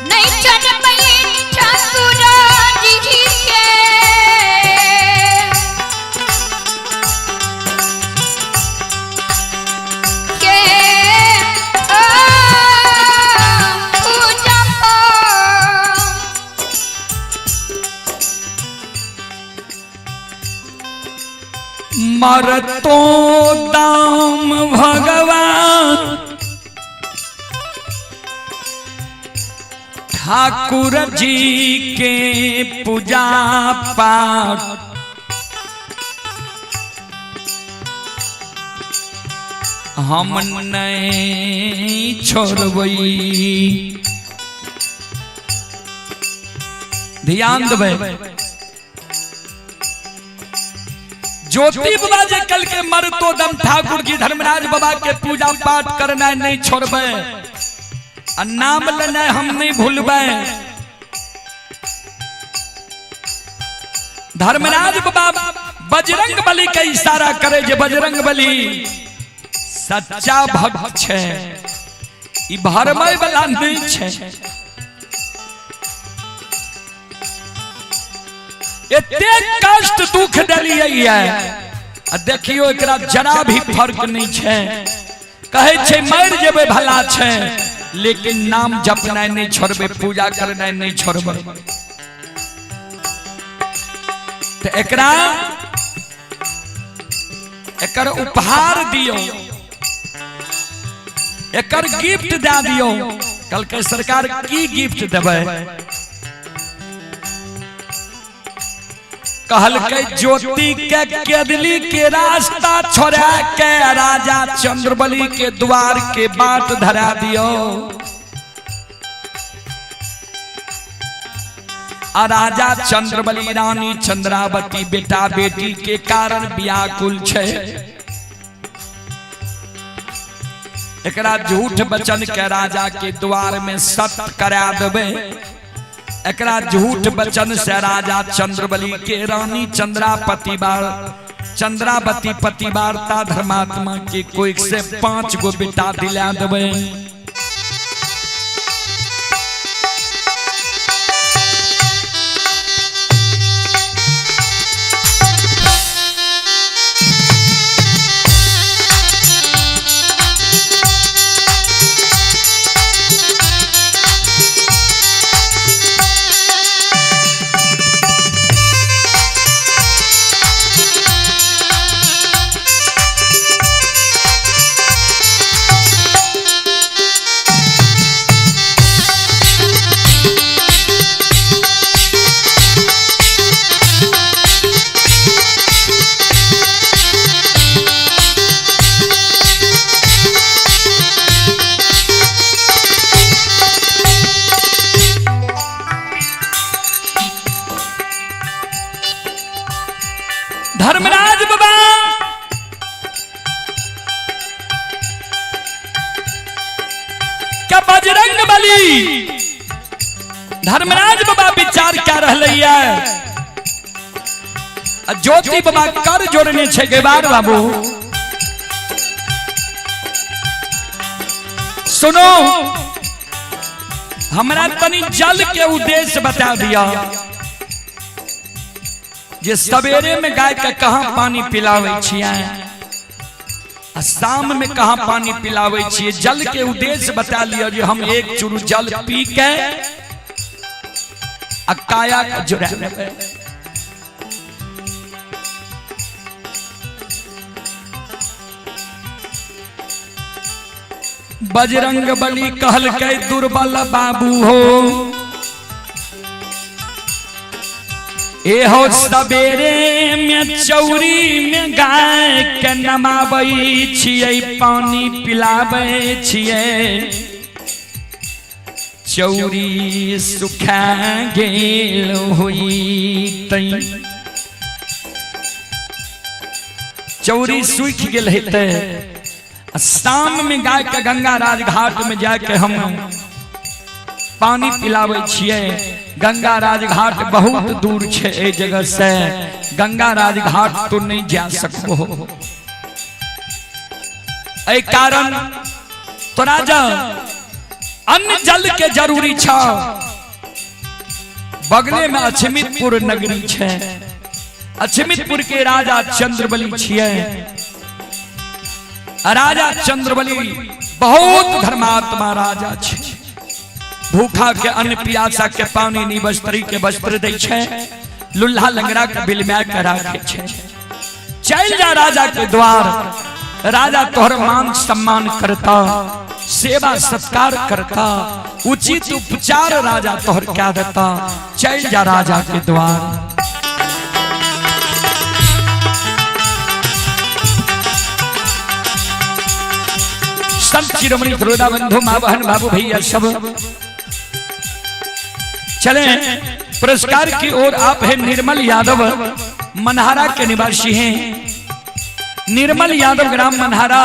नहीं चल पाए ठाकुर जी के मरतो दाम भगवान ठाकुर जी के पूजा पाठ हम नहीं छोड़बई। ध्यान देबै ज्योति बाबा जे कल के मरतो दम ठाकुर जी धर्मराज बाबा के पूजा पाठ करना नहीं छोड़बे और नाम लेना हम नहीं भूलबे। धर्मराज बाबा बजरंग बली के इशारा करे जे बजरंग बली सच्चा भक्त छे ई भरमय वाला नहीं छे। एते कष्ट दुख देलिए देखियो एकरा जरा भी फर्क नहीं छे। कहे छे मर जेबे भला छे लेकिन नाम जपना नहीं छोड़बे पूजा करना नहीं छोड़बे। तो एकरा एकर उपहार दियो एकर गिफ्ट दे दियो। कल के सरकार की गिफ्ट देबे कहल के ज्योति के केदली के रास्ता छोड़ा के राजा चंद्रबली के द्वार के बाट धरा दियो। आ राजा चंद्रबली रानी चंद्रावती बेटा बेटी के कारण व्याकुल छे। एकरा झूठ बचन के राजा के द्वार में सत्य करा देबे। एकरा झूठ बचन से राजा चंद्रबली के रानी चंद्रावती पतिवार्ता धर्मात्मा के कोई से 5 गो बेटा दिला देबे। धर्मराज बाबा क्या बजरंग बली धर्मराज बाबा विचार क्या रहले ज्योति बाबा कर जोड़ने छे के बार बाबू सुनो, हमरा तनी जल के उद्देश्य बता दिया। जे सवेरे में गाय के कहाँ पानी पिलावे छियै, शाम में कहाँ पानी पिलावे छियै, जल के उद्देश्य बता लिया। जे हम एक चुरू जल पी के काया का जुड़ा लेबै। बजरंग बली कहल के दुर्बल बाबू हो, ए हो सवेरे में चौरी में गाय के नमाबै छियै, पानी पिलाबै छियै। चौरी सुखा गेल होई तै, चौरी सूख गेल हेतै। शाम में गाय के गंगा राज घाट में जाके हम पानी पिलावे छियै। गंगा राज घाट बहुत दूर छे ए जगह से, गंगा राज घाट तो नहीं जा सकबो। ए कारण तोरा जा अन्न जल के जरूरी छ। बगले में अछमितपुर नगरी छे, अछमितपुर के राजा चंद्रबली छियै। राजा चंद्रबली बहुत धर्मात्मा राजा छे। भूखा के अन्न, प्यासा के पानी, निवस्त्री के वस्त्र दै छे, लुल्हा लंगड़ा के बिलमा के राखे छे। चल जा राजा के द्वार, राजा तोहर मान सम्मान करता, सेवा सत्कार करता, उचित उपचार राजा तोहर क्या देता। चल जा राजा के द्वार। संत शिरोमणि गुरुदा बंधु माँ बहन बाबू भैया सब चले पुरस्कार की ओर। आप है निर्मल यादव, मनहारा के निवासी हैं। निर्मल यादव ग्राम मनहारा,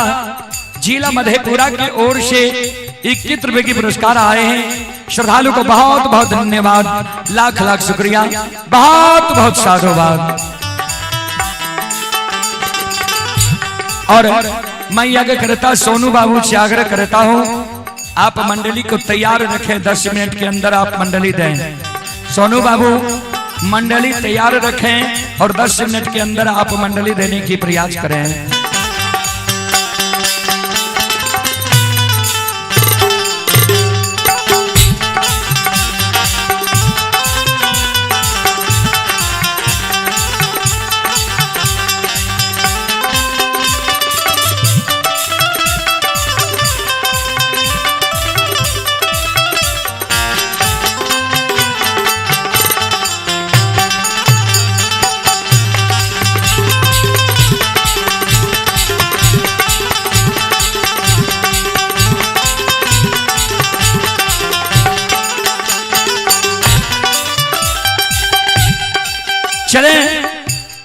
जिला मधेपुरा की ओर से 21 रुपए की पुरस्कार आए हैं। श्रद्धालु को बहुत बहुत धन्यवाद, लाख लाख शुक्रिया, बहुत बहुत साधुवाद। और मैं आगे करता सोनू बाबू से आग्रह करता हूँ, आप मंडली को तैयार रखें। 10 मिनट के अंदर आप मंडली दें। सोनू बाबू मंडली तैयार रखें और 10 मिनट के अंदर आप मंडली देने की प्रयास करें। चले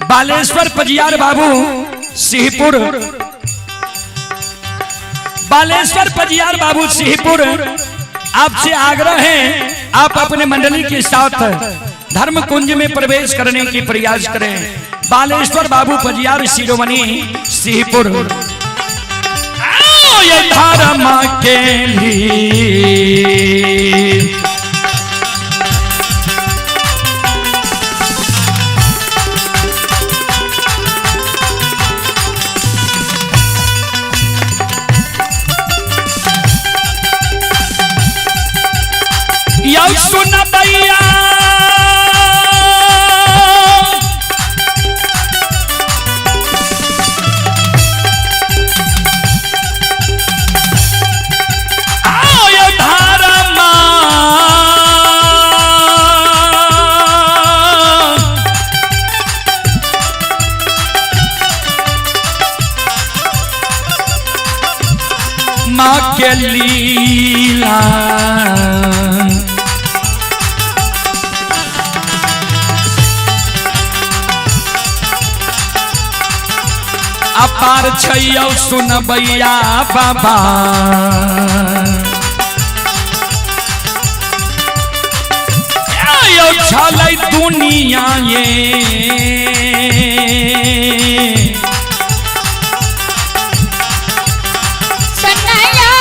बालेश्वर पजियार बाबू सिंहपुर, बालेश्वर पजियार बाबू सिंहपुर, आपसे आग्रह है आप अपने मंडली के साथ धर्म कुंज में प्रवेश करने की प्रयास करें। बालेश्वर बाबू पजियार शिरोमणि सिंहपुर। ये धर्म के लिए सुन भैया, आओ धर्म माँ के लीला। अपार छैयौ सुन भैया बाबा, आयो छलै दुनिया ये सनया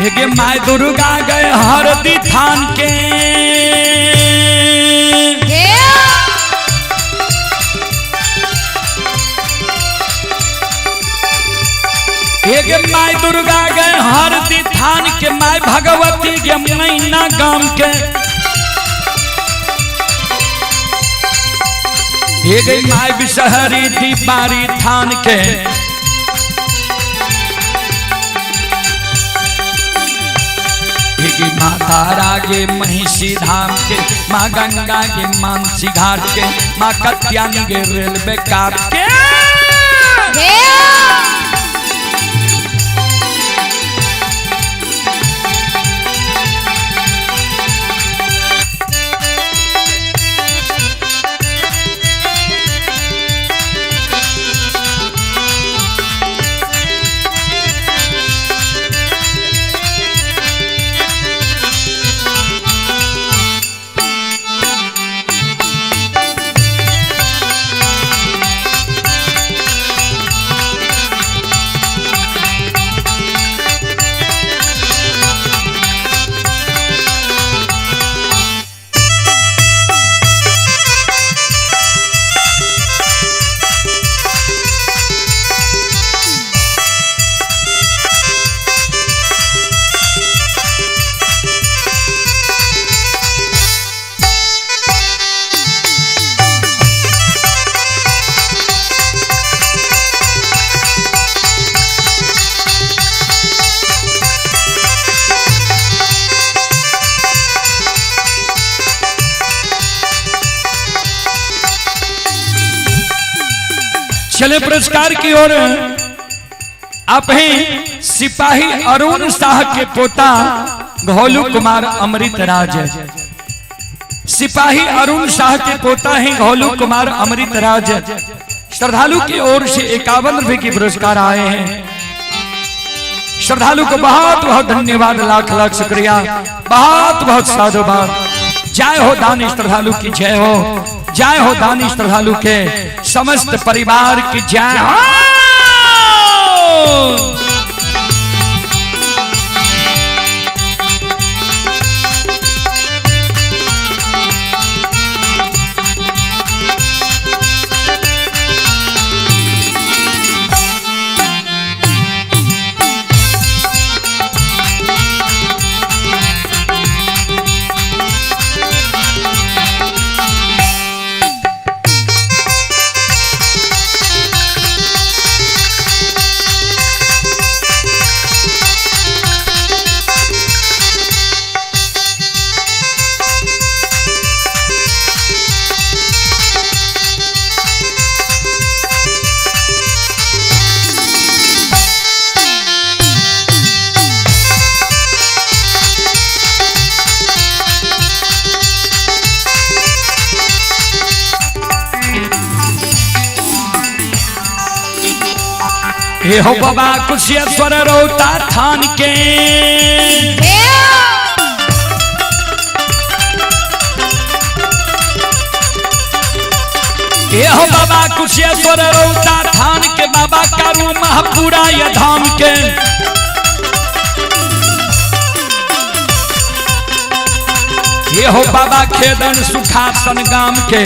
हे माय दुर्गा गए हरदी थान के एक माय दुर्गा गए हरदी थान के माय भगवती के मैना गाम के एक माय विषहरी दीपारी थान के एक माता रागे महिषी धाम के माँ गंगा के मानसी घाट के माँ कत्यानी के रेलवे काट के चले पुरस्कार की ओर। आप हैं सिपाही अरुण शाह के पोता घोलू कुमार अमृत राज। सिपाही अरुण शाह के पोता हैं घोलू कुमार अमृत राज। श्रद्धालु की ओर से 51 रुपए की पुरस्कार आए हैं। श्रद्धालु को बहुत बहुत धन्यवाद, लाख लाख शुक्रिया, बहुत बहुत साधुवाद। जय हो दानी श्रद्धालु की जय हो, जय हो दानी श्रद्धालु के समस्त परिवार की जय हो। हे हो बाबा कुशेश्वर रोता थान के, हे हो बाबा कुशेश्वर रोता थान के, बाबा कारू महापुरा ये धाम के। हे हो बाबा खेदन सुखासन गाम के,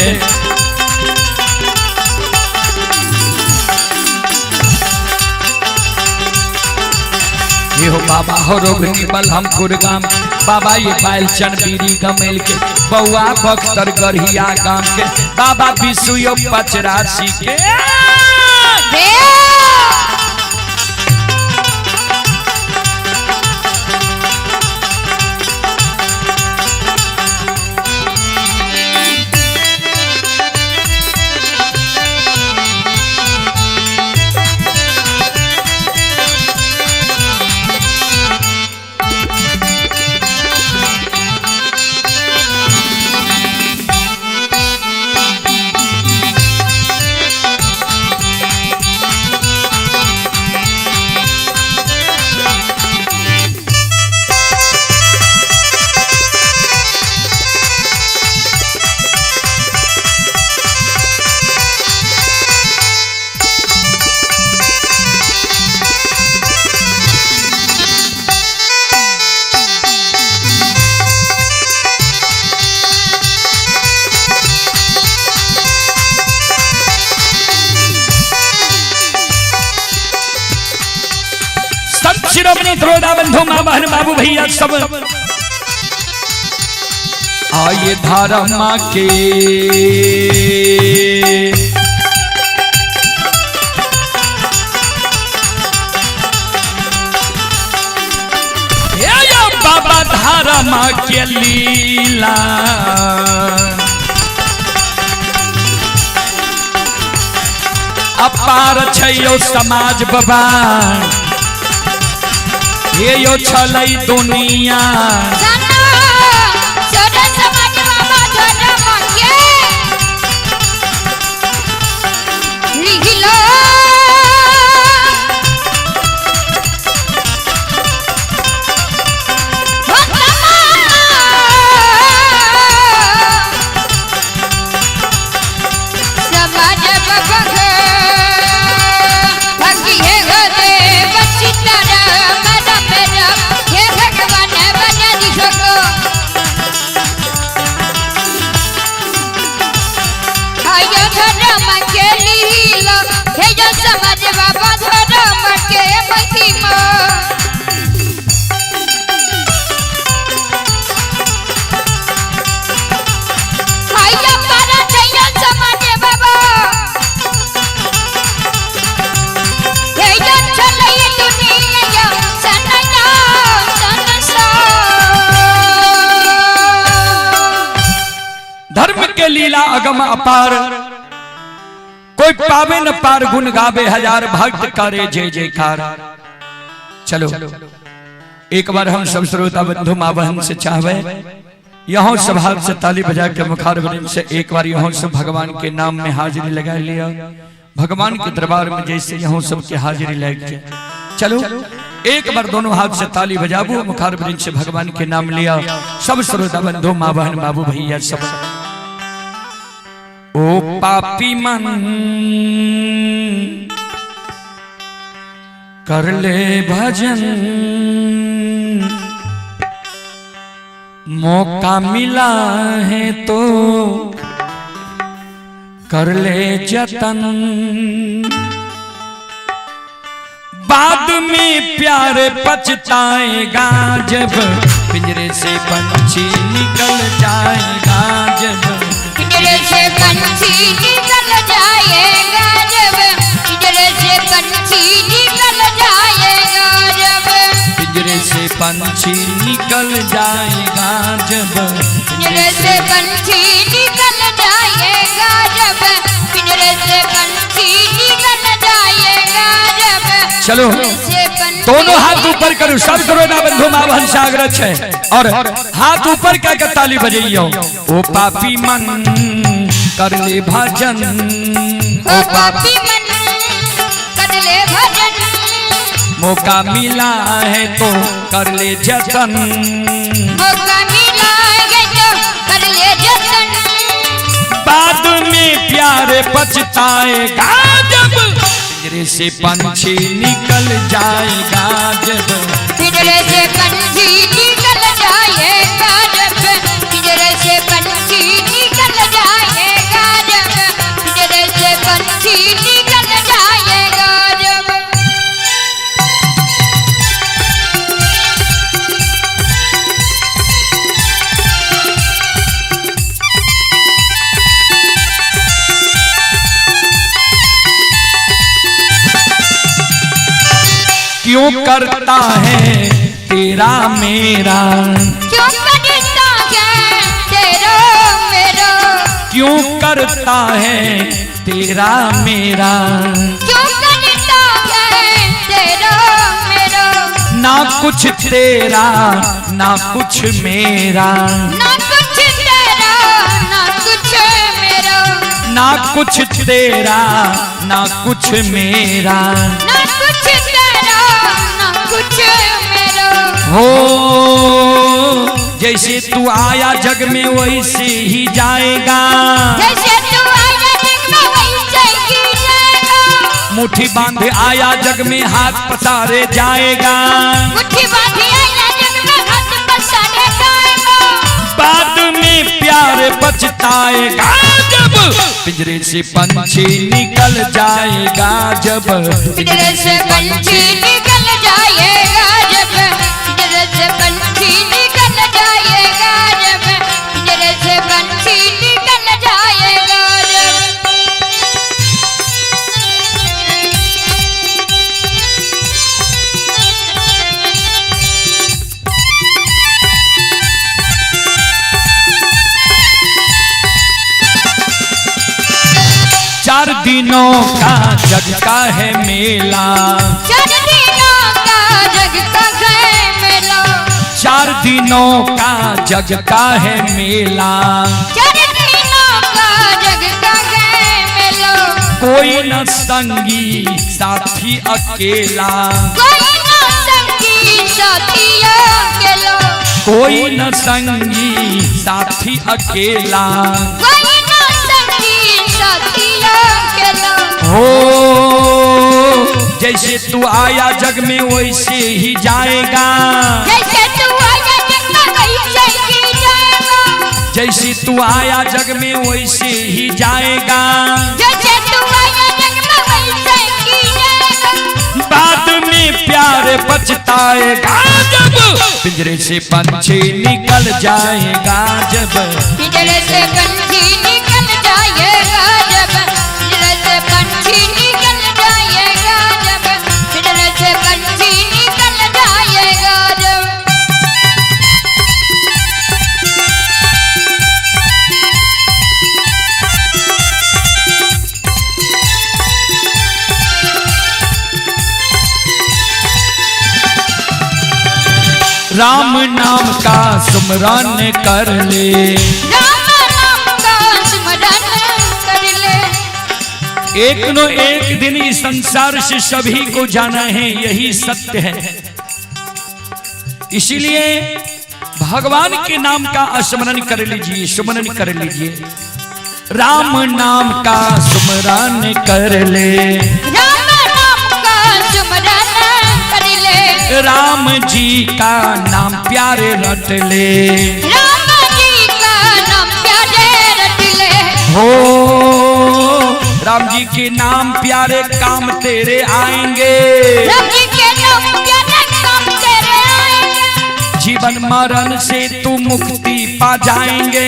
ये हो बाबा हो रोगनी बलहमपुर गाम, बाबा ये बालचन बीरी गमेल के, बउआ बख्तर गढ़िया गाम के, बाबा विशुयो पचरासी के। सभी श्रोता बंधु माँ बहन बाबू भैया सब आइए धारा माँ के बाबा धारा माँ के लीला अपार छयो समाज बाबा ये यो छलई दुनिया लीला अगम अपार कोई पावे न पार गुण गावे हजार भक्त करे जय जयकार। चलो एक बार हम सब श्रोता बंधु माँ बहन से चाहवे यहाँ सभा से ताली बजा के मुखार बन से एक बार यहाँ सब भगवान के नाम में हाजिरी लगा लिया। भगवान के दरबार में जैसे यहाँ सबके हाजिरी लग जाए। चलो एक बार दोनों हाथ से ताली बजाबू मुखार बन से भगवान के नाम लिया। सब श्रोता बंधु माँ बहन बाबू भैया सब ओ पापी मन कर ले भजन मौका मिला है तो कर ले जतन बाद में प्यार पछताएगा जब पिंजरे से पंछी निकल जाएगा जब पिंजरे से पंछी निकल जाएगा जब पिंजरे से पंछी निकल जाएगा जब पिंजरे से पंछी निकल जाएगा जब पिंजरे से पंछी निकल जाएगा जब पिंजरे से पंछी निकल जाएगा जब। चलो दोनों हाथ ऊपर करो सब करोना बंधु माँ बहन से आग्रह है और हाथ ऊपर क्या ताली बजाइयो। ओ पापी मन कर ले भजन ओ पापी मन कर ले भजन मौका मिला है तो कर ले जतन मौका मिला है तो कर ले जतन बाद में प्यार पछताएगा जब पिंजरे से पंछी निकल जाएगा जब पिंजरे से पंछी निकल जाएगा जब पिंजरे से पंछी निकल जाएगा जब पिंजरे से पंछी निकल जाएगा जब। क्यों करता है तेरा मेरा क्यों करता है तेरा मेरा क्यों करता है तेरा मेरा क्यों करता है तेरा मेरा ना कुछ तेरा ना कुछ मेरा ना कुछ तेरा ना कुछ मेरा ना कुछ तेरा ना कुछ मेरा ना कुछ तेरा ना कुछ मेरा हो जैसे तू आया जग में वैसे ही जाएगा जैसे तू आया जग में वैसे ही जाएगा मुट्ठी बांध आया जग में हाथ पसारे जाएगा मुट्ठी बांध आया जग में हाथ पसारे जाएगा बाद में प्यार पछताएगा जब पिंजरे से पंछी निकल जाएगा जब पिंजरे से पंछी निकल जाएगा जब से पंछी निकल जाएगा जब। चार दिनों का जग का है मेला, 4 दिनों का जग का है मेला, 4 दिनों का जग का है मेला। 4 दिनों का जग का है मेला, कोई न संगी साथी अकेला, कोई न संगी साथी अकेला, कोई न संगी साथी अकेला। कोई न संगी साथी अकेला। हो जैसे तू आया जग में वैसे ही जाएगा, जैसे तू आया जग में वैसे ही जाएगा, जैसे तू आया जग में वैसे ही जाएगा। जैसे तू आया जग में वैसे ही जाएगा। बाद में प्यार पछताएगा जब पिंजरे से पंछी निकल जाएगा जब। पिंजरे से पंछी निकल जाएगा जब, पिंजरे से पंछी निकल जाएगा जब, पिंजरे से पंछी निकल जाएगा जब। राम नाम का सुमरन कर ले, राम नाम का स्मरण कर ले। एक न एक दिन इस संसार से सभी को जाना है, यही सत्य है। इसीलिए भगवान के नाम का स्मरण कर लीजिए, सुमरन कर लीजिए। राम नाम का सुमरन कर ले, राम नाम का स्मरण कर ले, राम जी का नाम प्यारे रट ले। राम जी का नाम प्यारे रट ले। हो राम जी के नाम प्यारे काम तेरे आएंगे, राम जी के नाम प्यारे काम तेरे आएंगे। जीवन मरण से तू मुक्ति पा जाएंगे,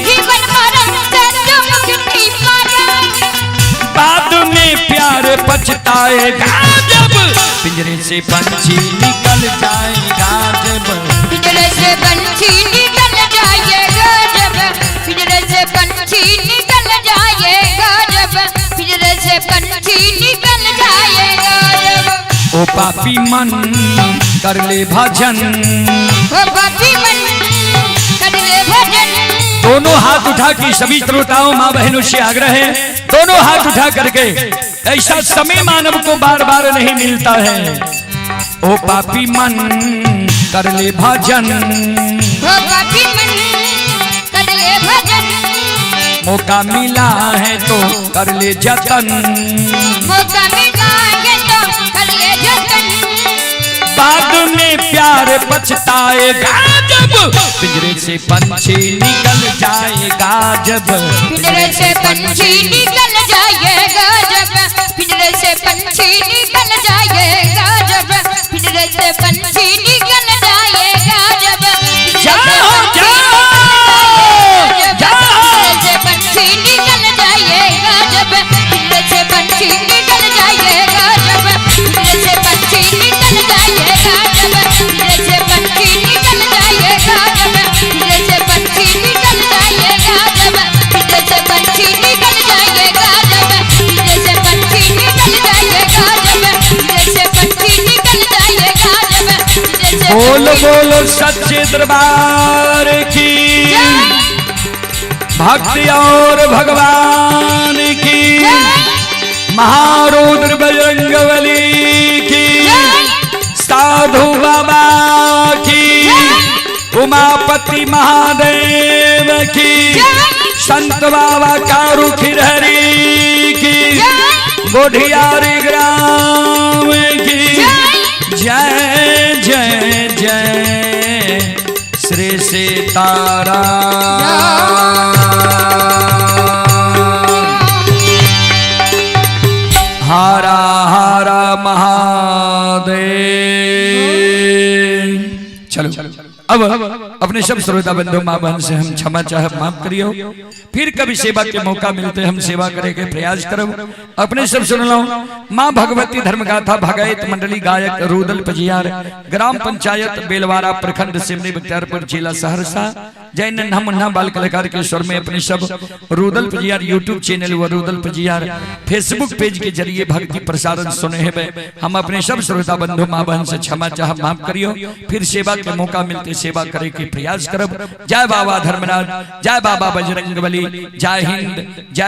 जीवन मरण से तू मुक्ति पा जाएंगे। बाद में प्यार पछताएगा जब पिंजरे से पंछी निकल जाएगा जब। पिंजरे से पंछी निकल जाएगा जब, पिंजरे से पंछी निकल जाएगा जब, पिंजरे से पंछी निकल जाएगा जब। ओ पापी मन कर ले भजन, ओ पापी मन कर ले भजन। दोनों हाथ उठा के सभी श्रोताओं माँ बहनों से आग्रह है, दोनों हाथ उठा करके, ऐसा समय मानव को बार बार नहीं मिलता है। ओ पापी मन कर ले भजन, ओ पापी मन कर ले भजन। मौका मिला है तो कर ले जतन, मौका मिला है तो कर ले जतन। बाद में प्यार पछताएगा जब पिंजरे से पंछी निकल जाएगा जब। पिंजरे से पंछी निकल जाएगा जब, पिंजरे से पंछी निकल जाएगा जब, पिंजरे से पंछी निकल जाएगा जब। जाओ जाओ जाओ, पिंजरे से पंछी निकल जाएगा जब, पिंजरे से पंछी निकल जाएगा जब, पिंजरे से पंछी निकल जाएगा जब, पिंजरे से पंछी निकल जाएगा जब, पिंजरे से पंछी निकल जाएगा जब, पिंजरे से पंछी निकल जाएगा जब, पिंजरे से पंछी निकल जाएगा जब, पिंजरे से पंछी निकल जाएगा जब, पिंजरे से। बोलो बोलो सच्चे दरबार की भक्ति और भगवान की, महारुद्र बजरंगबली की, साधु बाबा की, उमापति महादेव की, संत बाबा कारू खिरहरी की, गोढ़ियारी ग्राम की। जय जय जय श्री सीताराम। हरा हरा महादेव। चलो अब अब अपने सब श्रोता बंधु माँ बहन से हम क्षमा चाह माफ करियो। फिर कभी सेवा के मौका मिलते हम सेवा करे के प्रयास करब। अपने सब सुन लो। माँ भगवती धर्मगाथा भगायत मंडली गायक रुदल पजियार, ग्राम पंचायत बेलवारा, प्रखंड सिमरी बख्तियारपुर, जिला सहरसा। जय नन्हा मुन्ना बाल कलाकार के स्वर में अपने सब रुदल पजियार यूट्यूब चैनल व रुदल पजियार फेसबुक पेज के जरिए भक्ति प्रसारण सुने हैं। हम अपने सब श्रोता बंधु माँ बहन से क्षमा चाह माफ करियो। फिर सेवा के मौका मिलते सेवा करे के प्रयास करब। जय बाबा धर्मराज, जय बाबा बजरंगबली, जय हिंद, जय